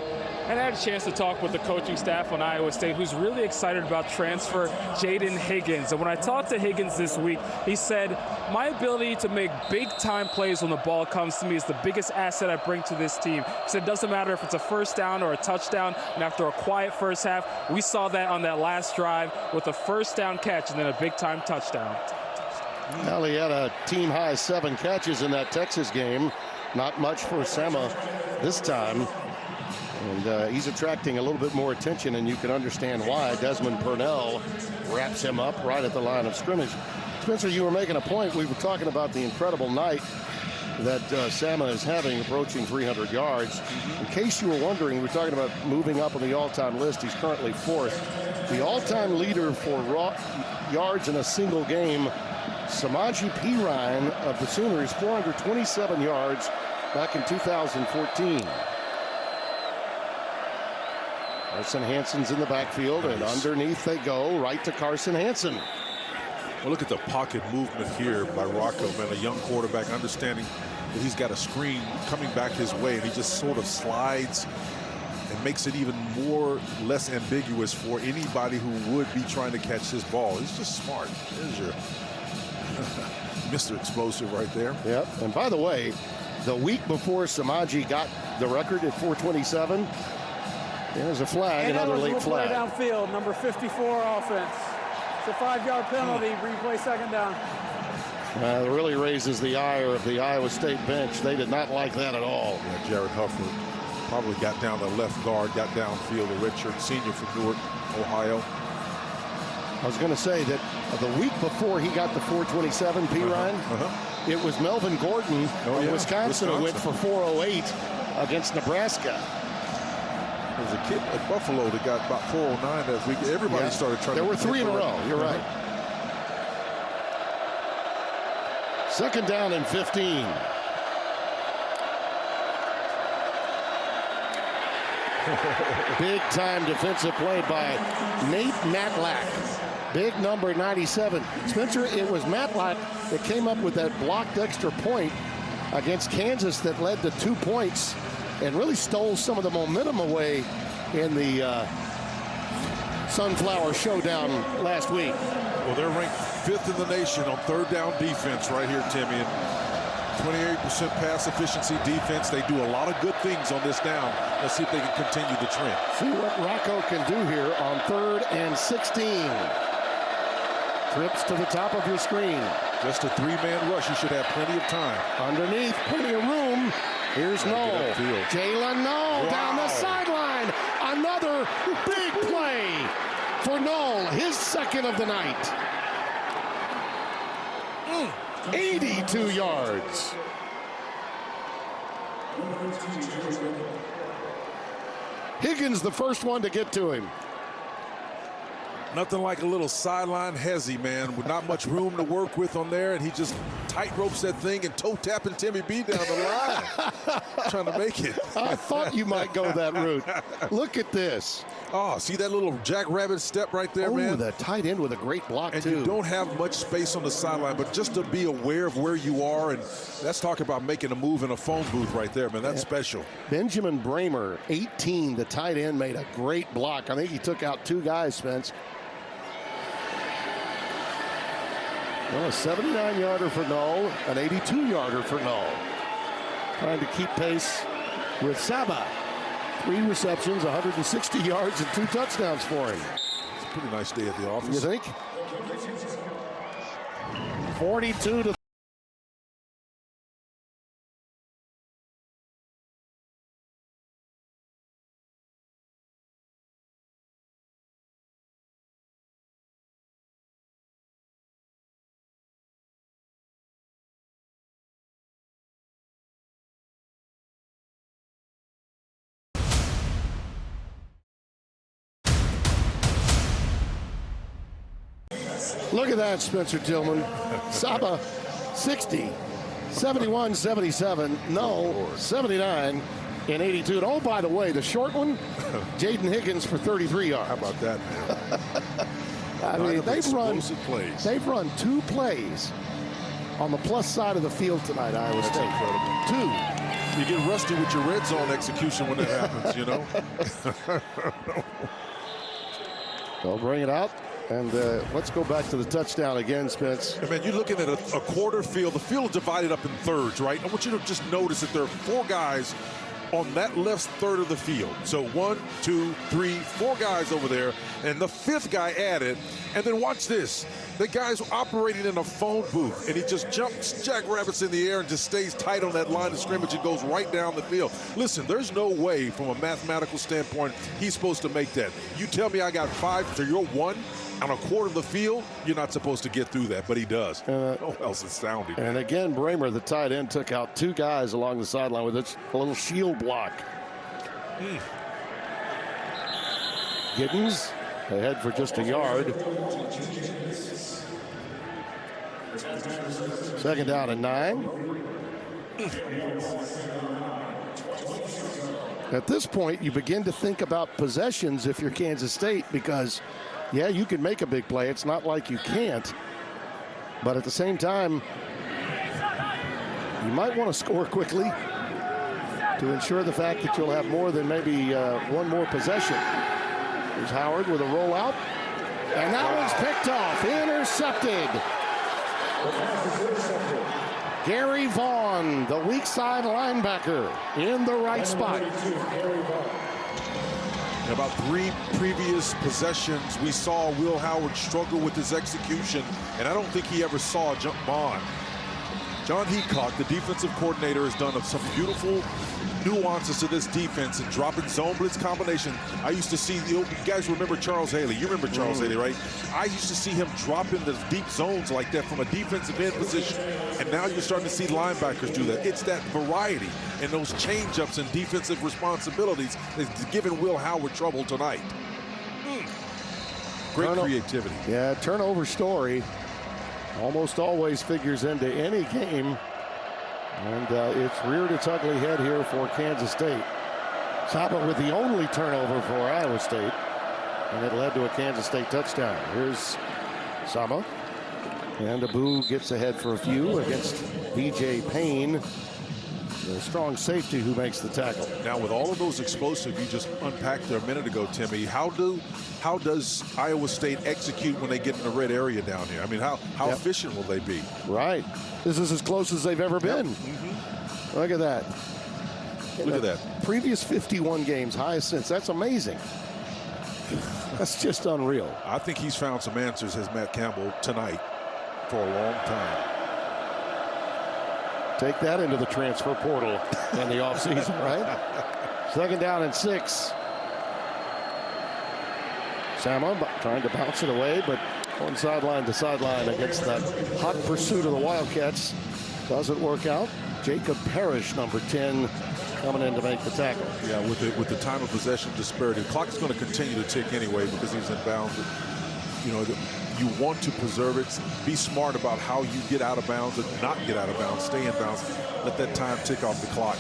And I had a chance to talk with the coaching staff on Iowa State, who's really excited about transfer Jaden Higgins. And when I talked to Higgins this week, he said, my ability to make big-time plays when the ball comes to me is the biggest asset I bring to this team. He said it doesn't matter if it's a first down or a touchdown. And after a quiet first half, we saw that on that last drive with a first down catch and then a big-time touchdown. Well, he had a team-high 7 catches in that Texas game. Not much for Sama this time. And he's attracting a little bit more attention, and you can understand why. Desmond Purnell wraps him up right at the line of scrimmage. Spencer, you were making a point. We were talking about the incredible night that Sama is having, approaching 300 yards. In case you were wondering, we're talking about moving up on the all-time list. He's currently 4th. The all-time leader for yards in a single game, Samaje Perine of the Sooners, 427 yards back in 2014. Carson Hansen's in the backfield, and underneath they go, right to Carson Hansen. Well, look at the pocket movement here by Rocco, man, a young quarterback, understanding that he's got a screen coming back his way, and he just sort of slides and makes it even less ambiguous for anybody who would be trying to catch this ball. He's just smart. There's your Mr. Explosive right there. Yep, and by the way, the week before Samaje got the record at 427, there's a flag, another late flag. Downfield, number 54 offense. It's a 5-yard penalty, replay second down. It really raises the ire of the Iowa State bench. They did not like that at all. Yeah, Jared Hufford probably got down the left guard, got downfield, a redshirt senior from Newark, Ohio. I was going to say that the week before he got the 427, Perine, it was Melvin Gordon of Wisconsin who went for 408 against Nebraska. There was a kid at Buffalo that got about 409 that week. Everybody started trying to. There were 3 in a row. You're right. Second down and 15. Big time defensive play by Nate Matlack. Big number 97. Spencer, it was Matlack that came up with that blocked extra point against Kansas that led to 2 points and really stole some of the momentum away in the Sunflower Showdown last week. Well, they're ranked 5th in the nation on third down defense right here, Timmy. And 28% pass efficiency defense. They do a lot of good things on this down. Let's see if they can continue the trend. See what Rocco can do here on 3rd and 16. Trips to the top of your screen. Just a 3-man rush. You should have plenty of time. Underneath, plenty of room. Here's Null. Jalen Null down the sideline. Another big play for Null, his second of the night. 82 yards. Higgins, the first one to get to him. Nothing like a little sideline hezzy, man, with not much room to work with on there, and he just tight ropes that thing and toe tapping Timmy B down the line, trying to make it. I thought you might go that route. Look at this. Oh, see that little jackrabbit step right there, man? Oh, the tight end with a great block, and too. You don't have much space on the sideline, but just to be aware of where you are, and that's talking about making a move in a phone booth right there, man. That's special. Benjamin Bramer, 18, the tight end, made a great block. I think he took out 2 guys, Spence. Well, a 79-yarder for Null, an 82-yarder for Null. Trying to keep pace with Saba. 3 receptions, 160 yards, and 2 touchdowns for him. It's a pretty nice day at the office. You think? 42 to Look at that, Spencer Tillman. Saba, 60, 71, 77, Null, 79, and 82. And oh, by the way, the short one, Jaden Higgins for 33 yards. How about that, man? I mean, they've run 2 plays on the plus side of the field tonight, Iowa State. Incredible. 2. You get rusty with your red zone execution when that happens, you know? They'll bring it out. And let's go back to the touchdown again, Spence. Man, you're looking at a quarter field. The field is divided up in thirds, right? I want you to just notice that there are 4 guys on that left third of the field. So 1, 2, 3, 4 guys over there, and the 5th guy added. And then watch this. The guy's operating in a phone booth, and he just jumps jackrabbits in the air and just stays tight on that line of scrimmage and goes right down the field. Listen, there's no way from a mathematical standpoint he's supposed to make that. You tell me I got 5 to your 1 on a quarter of the field, you're not supposed to get through that, but he does. Oh, else it's sounding. And again, Bramer, the tight end, took out 2 guys along the sideline with a little shield block. Giddens ahead for just a yard. 2nd down and 9. At this point, you begin to think about possessions if you're Kansas State, because yeah, you can make a big play. It's not like you can't. But at the same time, you might want to score quickly to ensure the fact that you'll have more than maybe 1 more possession. Here's Howard with a rollout. And that one's picked off. Intercepted. Gary Vaughn, the weak side linebacker, in the right spot. In about 3 previous possessions, we saw Will Howard struggle with his execution, and I don't think he ever saw a jump bond. John Heacock, the defensive coordinator, has done some beautiful nuances to this defense and dropping zone blitz combination. I used to see, you guys remember Charles Haley. You remember Charles Haley, right? I used to see him drop in the deep zones like that from a defensive end position. And now you're starting to see linebackers do that. It's that variety and those change-ups and defensive responsibilities that's giving Will Howard trouble tonight. Great creativity. Yeah, turnover story almost always figures into any game. And it's reared its ugly head here for Kansas State. Saba with the only turnover for Iowa State. And it led to a Kansas State touchdown. Here's Saba. And Abu gets ahead for a few against B.J. Payne, the strong safety who makes the tackle. Now, with all of those explosive you just unpacked there a minute ago, Timmy, how does Iowa State execute when they get in the red area down here? I mean, how efficient will they be? Right. This is as close as they've ever been. Look at that. Look at that. Previous 51 games, highest since. That's amazing. That's just unreal. I think he's found some answers, has Matt Campbell, tonight for a long time. Take that into the transfer portal in the offseason, right? 2nd down and 6. Sama trying to bounce it away, but One sideline to sideline against that hot pursuit of the Wildcats. Doesn't work out. Jacob Parrish, number 10, coming in to make the tackle. Yeah, with the time of possession disparity, the clock is going to continue to tick anyway because he's in bounds. You know, you want to preserve it. Be smart about how you get out of bounds and not get out of bounds. Stay in bounds. Let that time tick off the clock.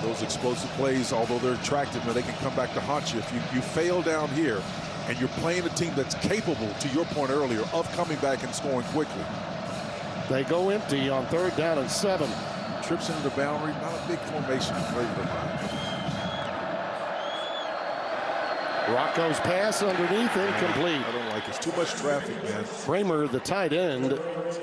Those explosive plays, although they're attractive, man, they can come back to haunt you. If you fail down here and you're playing a team that's capable, to your point earlier, of coming back and scoring quickly. They go empty on 3rd down and 7. Trips into the boundary, not a big formation in favor of mine. Rocco's pass underneath, incomplete. I don't like it. It's too much traffic, man. Kramer, the tight end,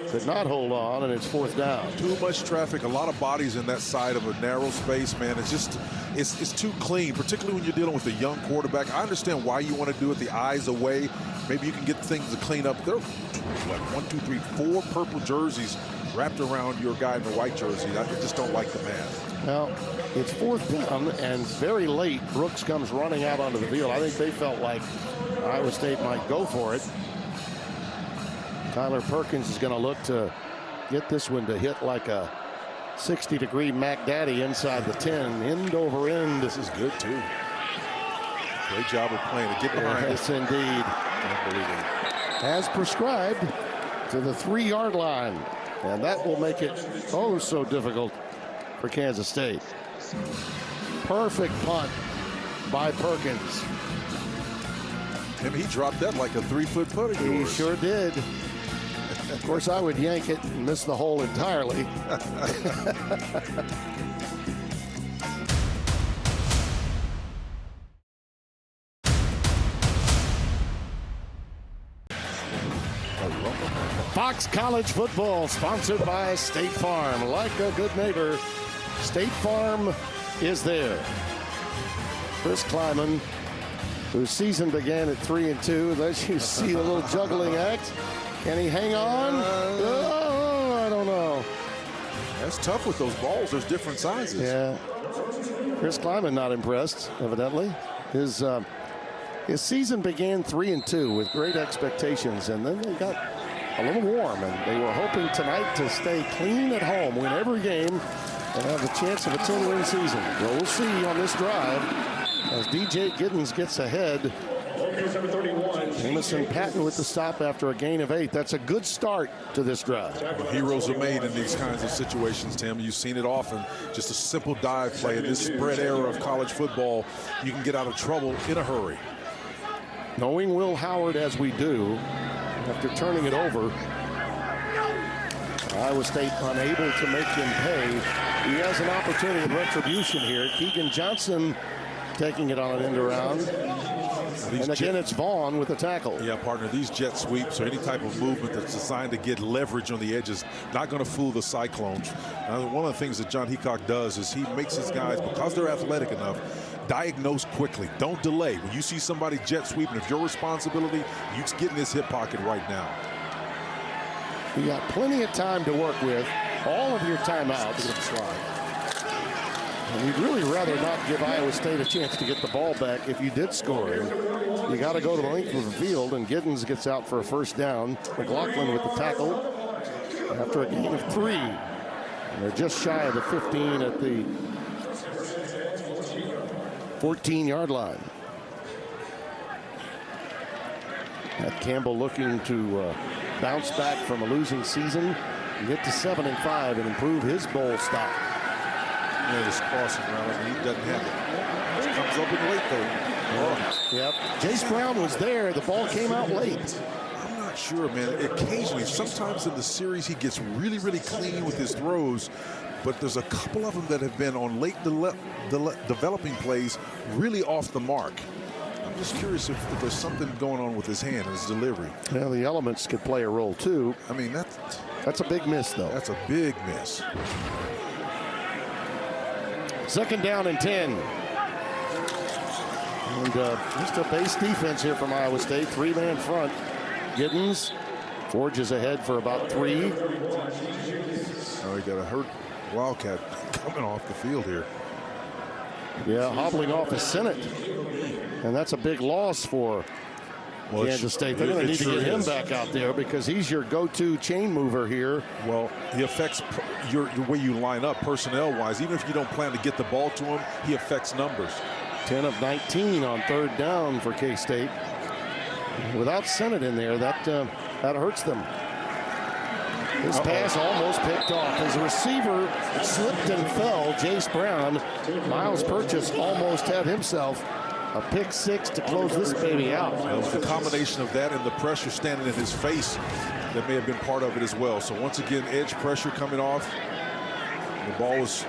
could not hold on, and it's 4th down. Too much traffic, a lot of bodies in that side of a narrow space, man. It's just, it's too clean, particularly when you're dealing with a young quarterback. I understand why you want to do it, the eyes away. Maybe you can get things to clean up. There are, what, 1, 2, 3, 4 purple jerseys wrapped around your guy in the white jersey. I just don't like the man. Well, it's 4th down, and very late, Brooks comes running out onto the field. I think they felt like Iowa State might go for it. Tyler Perkins is going to look to get this one to hit like a 60-degree Mac Daddy inside the 10, end over end. This is good, too. Great job of playing it. Get behind it. Yes, indeed. Unbelievable. As prescribed to the 3-yard line. And that will make it oh so difficult for Kansas State. Perfect punt by Perkins. And he dropped that like a 3-foot putt. He sure did. Of course, I would yank it and miss the hole entirely. Fox College Football, sponsored by State Farm. Like a good neighbor, State Farm is there. Chris Kleiman, whose season began at 3-2. Let you see the little juggling act. Can he hang on? Oh, I don't know. That's tough with those balls. There's different sizes. Yeah. Chris Kleiman not impressed, evidently. His season began 3-2 with great expectations, and then they got a little warm, and they were hoping tonight to stay clean at home, win every game, and have a chance of a 10-win season. Well, we'll see on this drive as DJ Giddens gets ahead. Jamison Patton with the stop after a gain of 8. That's a good start to this drive. Heroes are made in these kinds of situations, Tim. You've seen it often. Just a simple dive play. In this spread era of college football, you can get out of trouble in a hurry. Knowing Will Howard as we do, after turning it over, Iowa State unable to make him pay. He has an opportunity of retribution here. Keegan Johnson taking it on an end around. And again, it's Vaughn with the tackle. Yeah, partner, these jet sweeps or any type of movement that's designed to get leverage on the edges, not going to fool the Cyclones. One of the things that John Heacock does is he makes his guys, because they're athletic enough, diagnose quickly. Don't delay. When you see somebody jet sweeping, if your responsibility, you get in this hip pocket right now. You got plenty of time to work with. All of your timeouts. And you'd really rather not give Iowa State a chance to get the ball back if you did score. You got to go to the length of the field, and Giddens gets out for a first down. McLaughlin with the tackle after a gain of 3. And they're just shy of the 15 at the 14-yard line. Matt Campbell looking to bounce back from a losing season, get to 7-5 and improve his bowl stock. Yeah, this crossing route, he doesn't have it. It comes open late, though. Oh. Yep. Jace Brown was there. The ball came out late. I'm not sure, man. Occasionally, sometimes in the series, he gets really, really clean with his throws. But there's a couple of them that have been on late developing plays really off the mark. I'm just curious if there's something going on with his hand and his delivery. Well, the elements could play a role, too. I mean, that's a big miss, though. That's a big miss. 2nd down and 10. And just a base defense here from Iowa State. 3-man front. Giddens forges ahead for about 3. Oh, he got a hurt Wildcat coming off the field here. Yeah, hobbling off is Sennett. And that's a big loss for Well, Kansas State. They're going to need to get him back out there because he's your go-to chain mover here. Well, he affects your way you line up personnel-wise. Even if you don't plan to get the ball to him, he affects numbers. 10 of 19 on third down for K-State. Without Sennett in there, that hurts them. This pass almost picked off. His receiver slipped and fell. Jace Brown. Miles Purchase almost had himself a pick six to close this baby out. It was the combination of that and the pressure standing in his face that may have been part of it as well. So once again, edge pressure coming off. The ball was,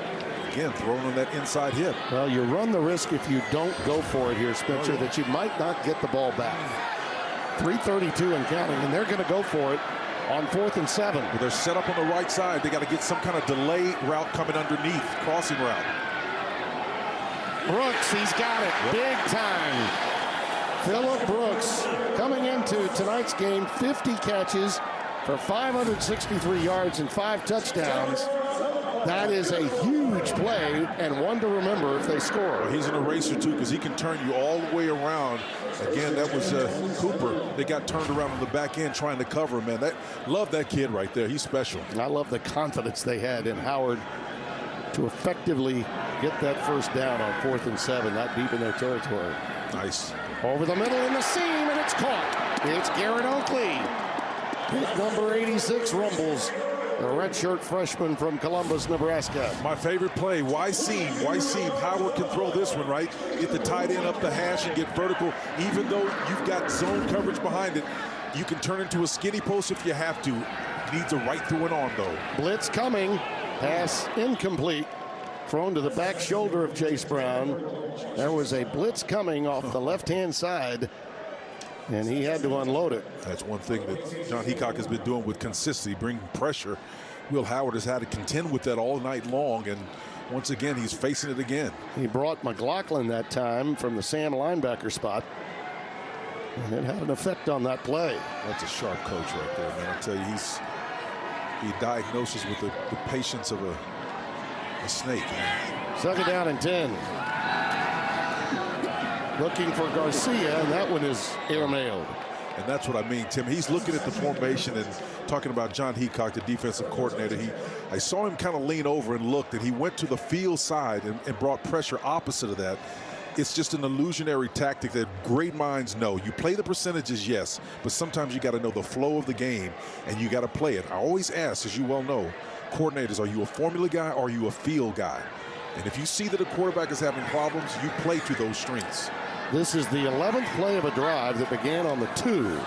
again, thrown on that inside hip. Well, you run the risk if you don't go for it here, Spencer, that you might not get the ball back. 3:32 and counting, and they're going to go for it on 4th and 7. Well, they're set up on the right side. They got to get some kind of delay route coming underneath, crossing route. Brooks, he's got it. Yep. Big time. Phillip Brooks coming into tonight's game, 50 catches for 563 yards and 5 touchdowns. That is a huge play and one to remember if they score. Well, he's an eraser, too, because he can turn you all the way around. Again, that was Cooper. They got turned around on the back end trying to cover him, man. Love that kid right there. He's special. I love the confidence they had in Howard to effectively get that first down on 4th and 7, that deep in their territory. Nice. Over the middle in the seam, and it's caught. It's Garrett Oakley. Hit number 86 rumbles. The redshirt freshman from Columbus, Nebraska. My favorite play, why seam? Why seam? Howard can throw this one, right? Get the tight end up the hash and get vertical. Even though you've got zone coverage behind it, you can turn into a skinny post if you have to. Needs a right through and on, though. Blitz coming. Pass incomplete. Thrown to the back shoulder of Jace Brown. There was a blitz coming off the left-hand side, and he had to unload it. That's one thing that John Heacock has been doing with consistency, bringing pressure. Will Howard has had to contend with that all night long, and once again, he's facing it again. He brought McLaughlin that time from the Sam linebacker spot, and it had an effect on that play. That's a sharp coach right there, man. I tell you, he diagnoses with the patience of a snake. Second down and 10. Looking for Garcia, and that one is airmailed. And that's what I mean, Tim. He's looking at the formation and talking about John Heacock, the defensive coordinator. I saw him kind of lean over and looked, and he went to the field side and brought pressure opposite of that. It's just an illusionary tactic that great minds know. You play the percentages, yes, but sometimes you got to know the flow of the game, and you got to play it. I always ask, as you well know, coordinators, are you a formula guy or are you a feel guy? And if you see that a quarterback is having problems, you play to those strengths. This is the 11th play of a drive that began on the 2.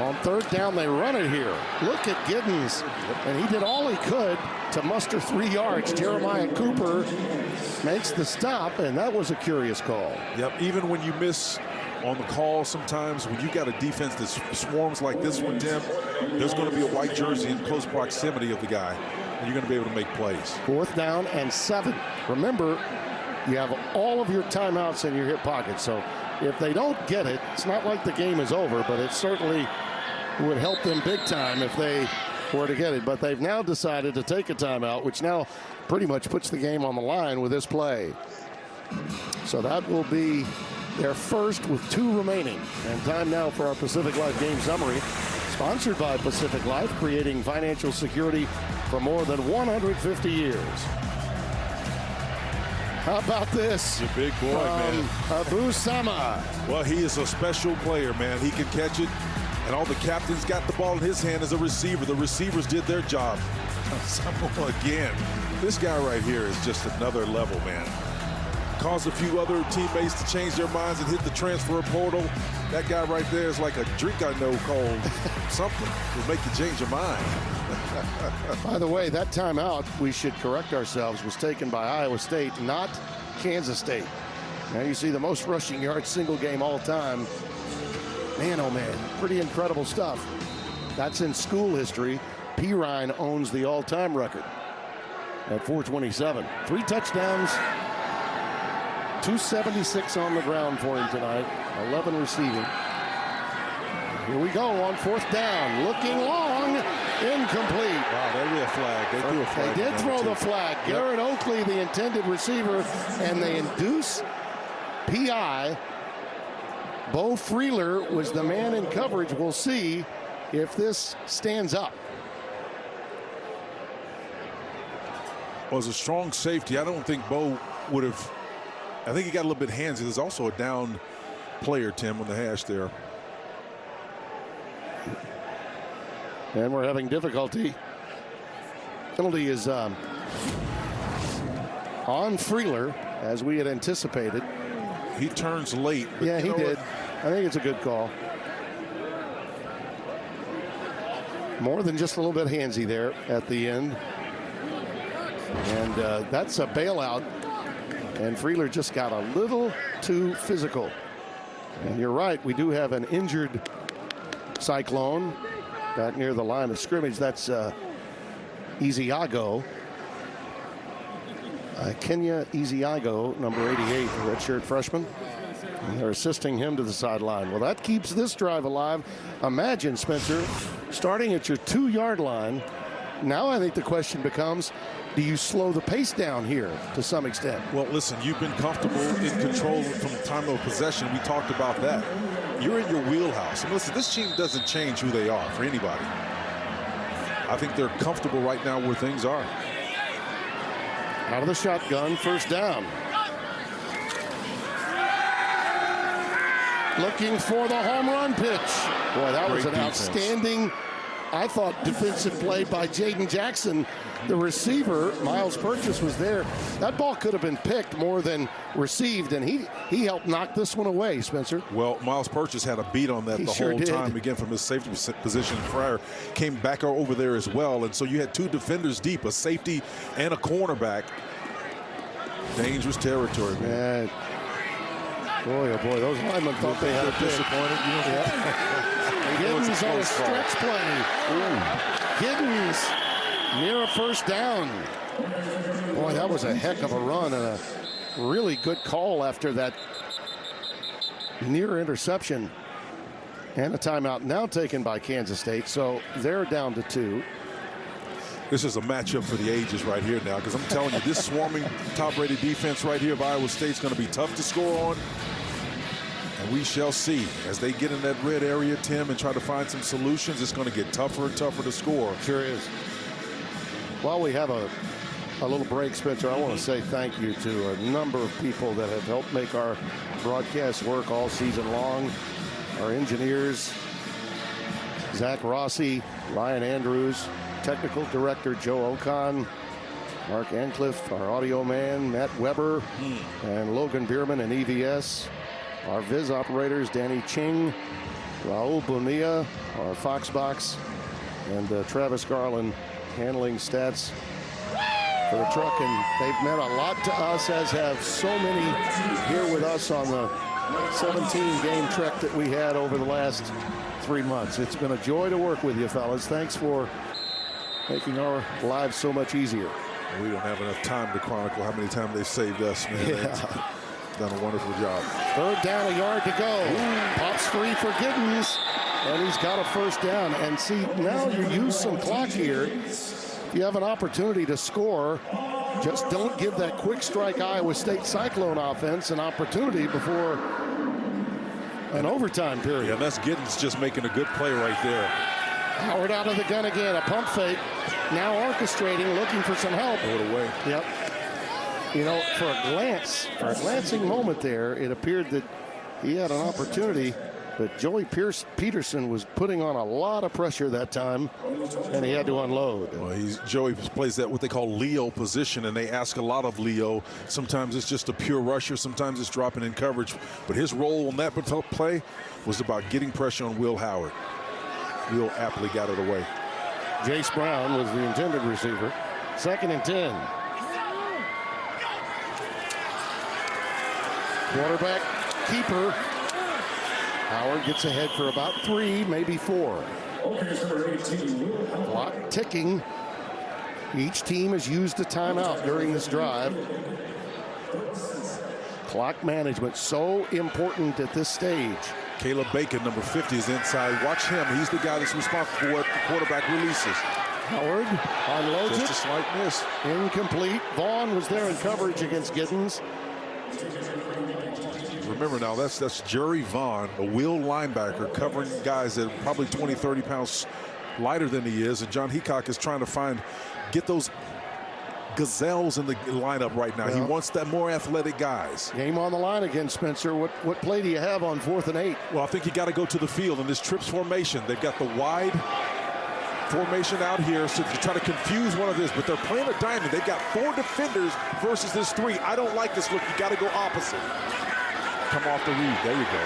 On third down, they run it here. Look at Giddens, and he did all he could to muster 3 yards. Jeremiah Cooper makes the stop, and that was a curious call. Yep, even when you miss on the call sometimes, when you got a defense that swarms like this one, Tim, there's going to be a white jersey in close proximity of the guy, and you're going to be able to make plays. 4th down and 7. Remember, you have all of your timeouts in your hip pocket, so if they don't get it, it's not like the game is over, but it certainly would help them big time if they were to get it. But they've now decided to take a timeout, which now pretty much puts the game on the line with this play. So that will be their first with 2 remaining. And time now for our Pacific Life game summary. Sponsored by Pacific Life, creating financial security for more than 150 years. How about this? He's a big boy, man. Abu Sama. Well, he is a special player, man. He can catch it, and all the captains got the ball in his hand as a receiver. The receivers did their job. Sama again. This guy right here is just another level, man. Caused a few other teammates to change their minds and hit the transfer portal. That guy right there is like a drink I know called something. Will make you change your mind. By the way, that timeout, we should correct ourselves, was taken by Iowa State, not Kansas State. Now you see the most rushing yards single game all time. Man, oh man, pretty incredible stuff. That's in school history. Pirine owns the all-time record at 427. 3 touchdowns, 276 on the ground for him tonight, 11 receiving. Here we go on 4th down, looking long, incomplete. Wow, they threw a flag. They threw a flag. They did throw the flag. Yep. Garrett Oakley, the intended receiver, and they induce PI. Bo Freeler was the man in coverage. We'll see if this stands up. Well, as a strong safety, I don't think Bo would have. I think he got a little bit handsy. There's also a down player, Tim, on the hash there. And we're having difficulty. Penalty is on Freeler, as we had anticipated. He turns late. Yeah, he did. I think it's a good call. More than just a little bit handsy there at the end. And that's a bailout. And Freeler just got a little too physical. And you're right, we do have an injured Cyclone back near the line of scrimmage. That's Ezeago. Kenya Ezeago, number 88, redshirt freshman. And they're assisting him to the sideline. Well, that keeps this drive alive. Imagine, Spencer, starting at your 2-yard line. Now I think the question becomes, do you slow the pace down here to some extent? Well, listen, you've been comfortable in control from time of possession. We talked about that. You're in your wheelhouse. And listen, this team doesn't change who they are for anybody. I think they're comfortable right now where things are. Out of the shotgun, first down. Looking for the home run pitch. Boy, that was an outstanding, I thought, defensive play by Jaden Jackson. The receiver, Miles Purchase, was there. That ball could have been picked more than received, and he helped knock this one away, Spencer. Well, Miles Purchase had a beat on that the whole time, again, from his safety position. Fryer came back over there as well, and so you had 2 defenders deep, a safety and a cornerback. Dangerous territory, man. Boy, oh boy, those linemen thought they had a disappointed. Giddens on a stretch play. Giddens near a first down. Boy, that was a heck of a run and a really good call after that near interception. And a timeout now taken by Kansas State, so they're down to 2. This is a matchup for the ages right here now, because I'm telling you, this swarming top-rated defense right here of Iowa State is going to be tough to score on. And we shall see. As they get in that red area, Tim, and try to find some solutions, it's going to get tougher and tougher to score. Sure is. While we have a little break, Spencer, I want to say thank you to a number of people that have helped make our broadcast work all season long. Our engineers, Zach Rossi, Ryan Andrews, technical director Joe Ocon, Mark Ancliffe, our audio man Matt Weber, and Logan Bierman and EVS. Our Viz operators Danny Ching, Raul Bonilla, our Foxbox, and Travis Garland handling stats for the truck. And they've meant a lot to us, as have so many here with us on the 17-game trek that we had over the last 3 months. It's been a joy to work with you, fellas. Thanks for making our lives so much easier. We don't have enough time to chronicle how many times they've saved us, man. Yeah. Done a wonderful job. Third down, a yard to go. Pops free for Giddens, and he's got a first down. And see, now you use some clock here. If you have an opportunity to score, just don't give that quick strike Iowa State Cyclone offense an opportunity before an overtime period. Yeah, that's Giddens just making a good play right there. Howard out of the gun again, a pump fake. Now orchestrating, looking for some help. Throw it away. Yep. You know, for a glancing moment there, it appeared that he had an opportunity, but Joey Peterson was putting on a lot of pressure that time, and he had to unload. Well, Joey plays that what they call Leo position, and they ask a lot of Leo. Sometimes it's just a pure rusher, sometimes it's dropping in coverage, but his role on that play was about getting pressure on Will Howard. Will aptly got it away. Jace Brown was the intended receiver. 2nd and 10. Quarterback keeper. Howard gets ahead for about 3, maybe 4. Clock ticking. Each team has used a timeout during this drive. Clock management so important at this stage. Caleb Bacon, number 50, is inside. Watch him. He's the guy that's responsible for what the quarterback releases. Howard unloads Just a slight miss. Incomplete. Vaughn was there in coverage against Giddens. remember now, that's Jerry Vaughn, a wheel linebacker, covering guys that are probably 20, 30 pounds lighter than he is. And John Heacock is trying to get those gazelles in the lineup right now. He wants that more athletic guys. Game on the line again, Spencer. What play do you have on 4th and 8? Well, I think you got to go to the field in this trips formation. They've got the wide formation out here, so to try to confuse one of this, but they're playing a diamond. They've got 4 defenders versus this 3. I don't like this look. You got to go opposite. Come off the read. There you go.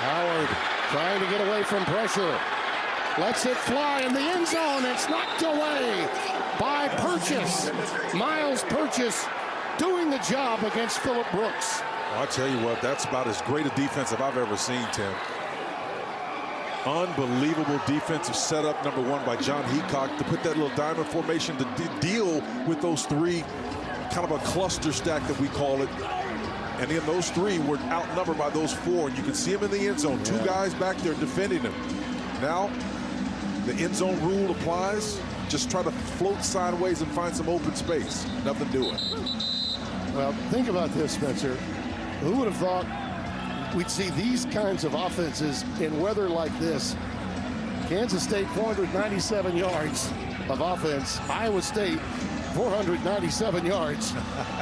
Howard trying to get away from pressure. Lets it fly in the end zone. It's knocked away by Purchase. Miles Purchase doing the job against Phillip Brooks. Well, I'll tell you what, that's about as great a defensive I've ever seen, Tim. Unbelievable defensive setup, number 1, by John Heacock to put that little diamond formation to deal with those 3, kind of a cluster stack that we call it. And then those 3 were outnumbered by those 4, and you can see them in the end zone. 2 guys back there defending them. Now, the end zone rule applies. Just try to float sideways and find some open space. Nothing doing. Well, think about this, Spencer. Who would have thought we'd see these kinds of offenses in weather like this? Kansas State, 497 yards of offense. Iowa State, 497 yards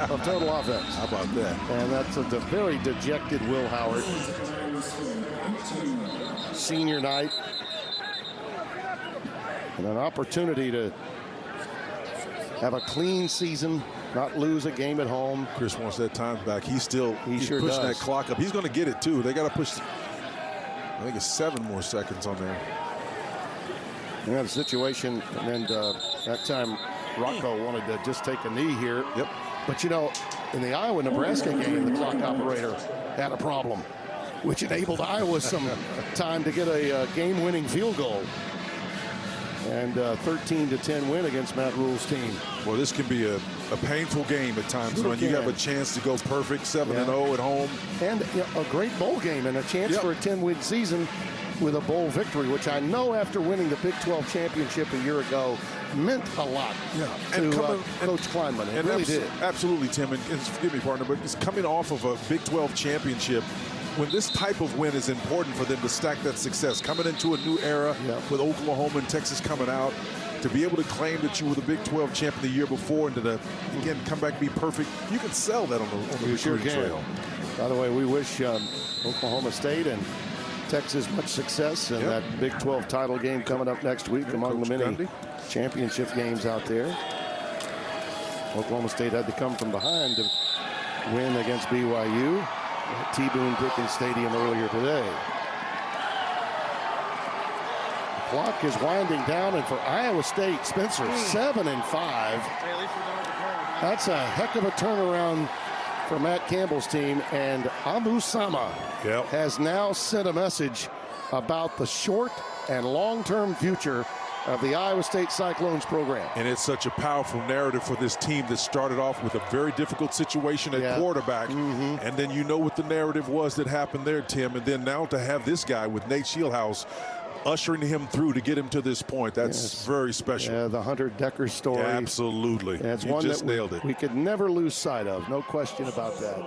of total offense. How about that? And that's a very dejected Will Howard. Senior night. And an opportunity to have a clean season, not lose a game at home. Chris wants that time back. He's sure pushing does. that clock up. He's going to get it, too. They got to push, I think it's 7 more seconds on there. Yeah, the situation, and that time Rocco wanted to just take a knee here. Yep. But, you know, in the Iowa-Nebraska game, the clock operator had a problem, which enabled Iowa some time to get a game-winning field goal. And 13-10 win against Matt Rule's team. Well, this can be a painful game at times when you have a chance to go perfect, 7-0 at home. And a great bowl game and a chance for a 10-win season with a bowl victory, which I know after winning the Big 12 championship a year ago meant a lot to Coach Kleinman. It really did. Absolutely, Tim. And forgive me, partner, but it's coming off of a Big 12 championship. When this type of win is important for them to stack that success, coming into a new era with Oklahoma and Texas coming out, to be able to claim that you were the Big 12 champion the year before and to, again, come back and be perfect, you can sell that on the recruiting trail. By the way, we wish Oklahoma State and Texas much success in that Big 12 title game coming up next week among the many championship games out there. Oklahoma State had to come from behind to win against BYU at T. Boone Pickens Stadium earlier today. The clock is winding down, and for Iowa State, Spencer, 7-5. That's a heck of a turnaround for Matt Campbell's team, and Abu Sama has now sent a message about the short and long-term future of the Iowa State Cyclones program. And it's such a powerful narrative for this team that started off with a very difficult situation at quarterback. And then you know what the narrative was that happened there, Tim. And then now to have this guy with Nate Shieldhouse ushering him through to get him to this point, that's very special. Yeah, the Hunter Decker story. Absolutely. That's you one just that nailed it. We could never lose sight of, no question about that.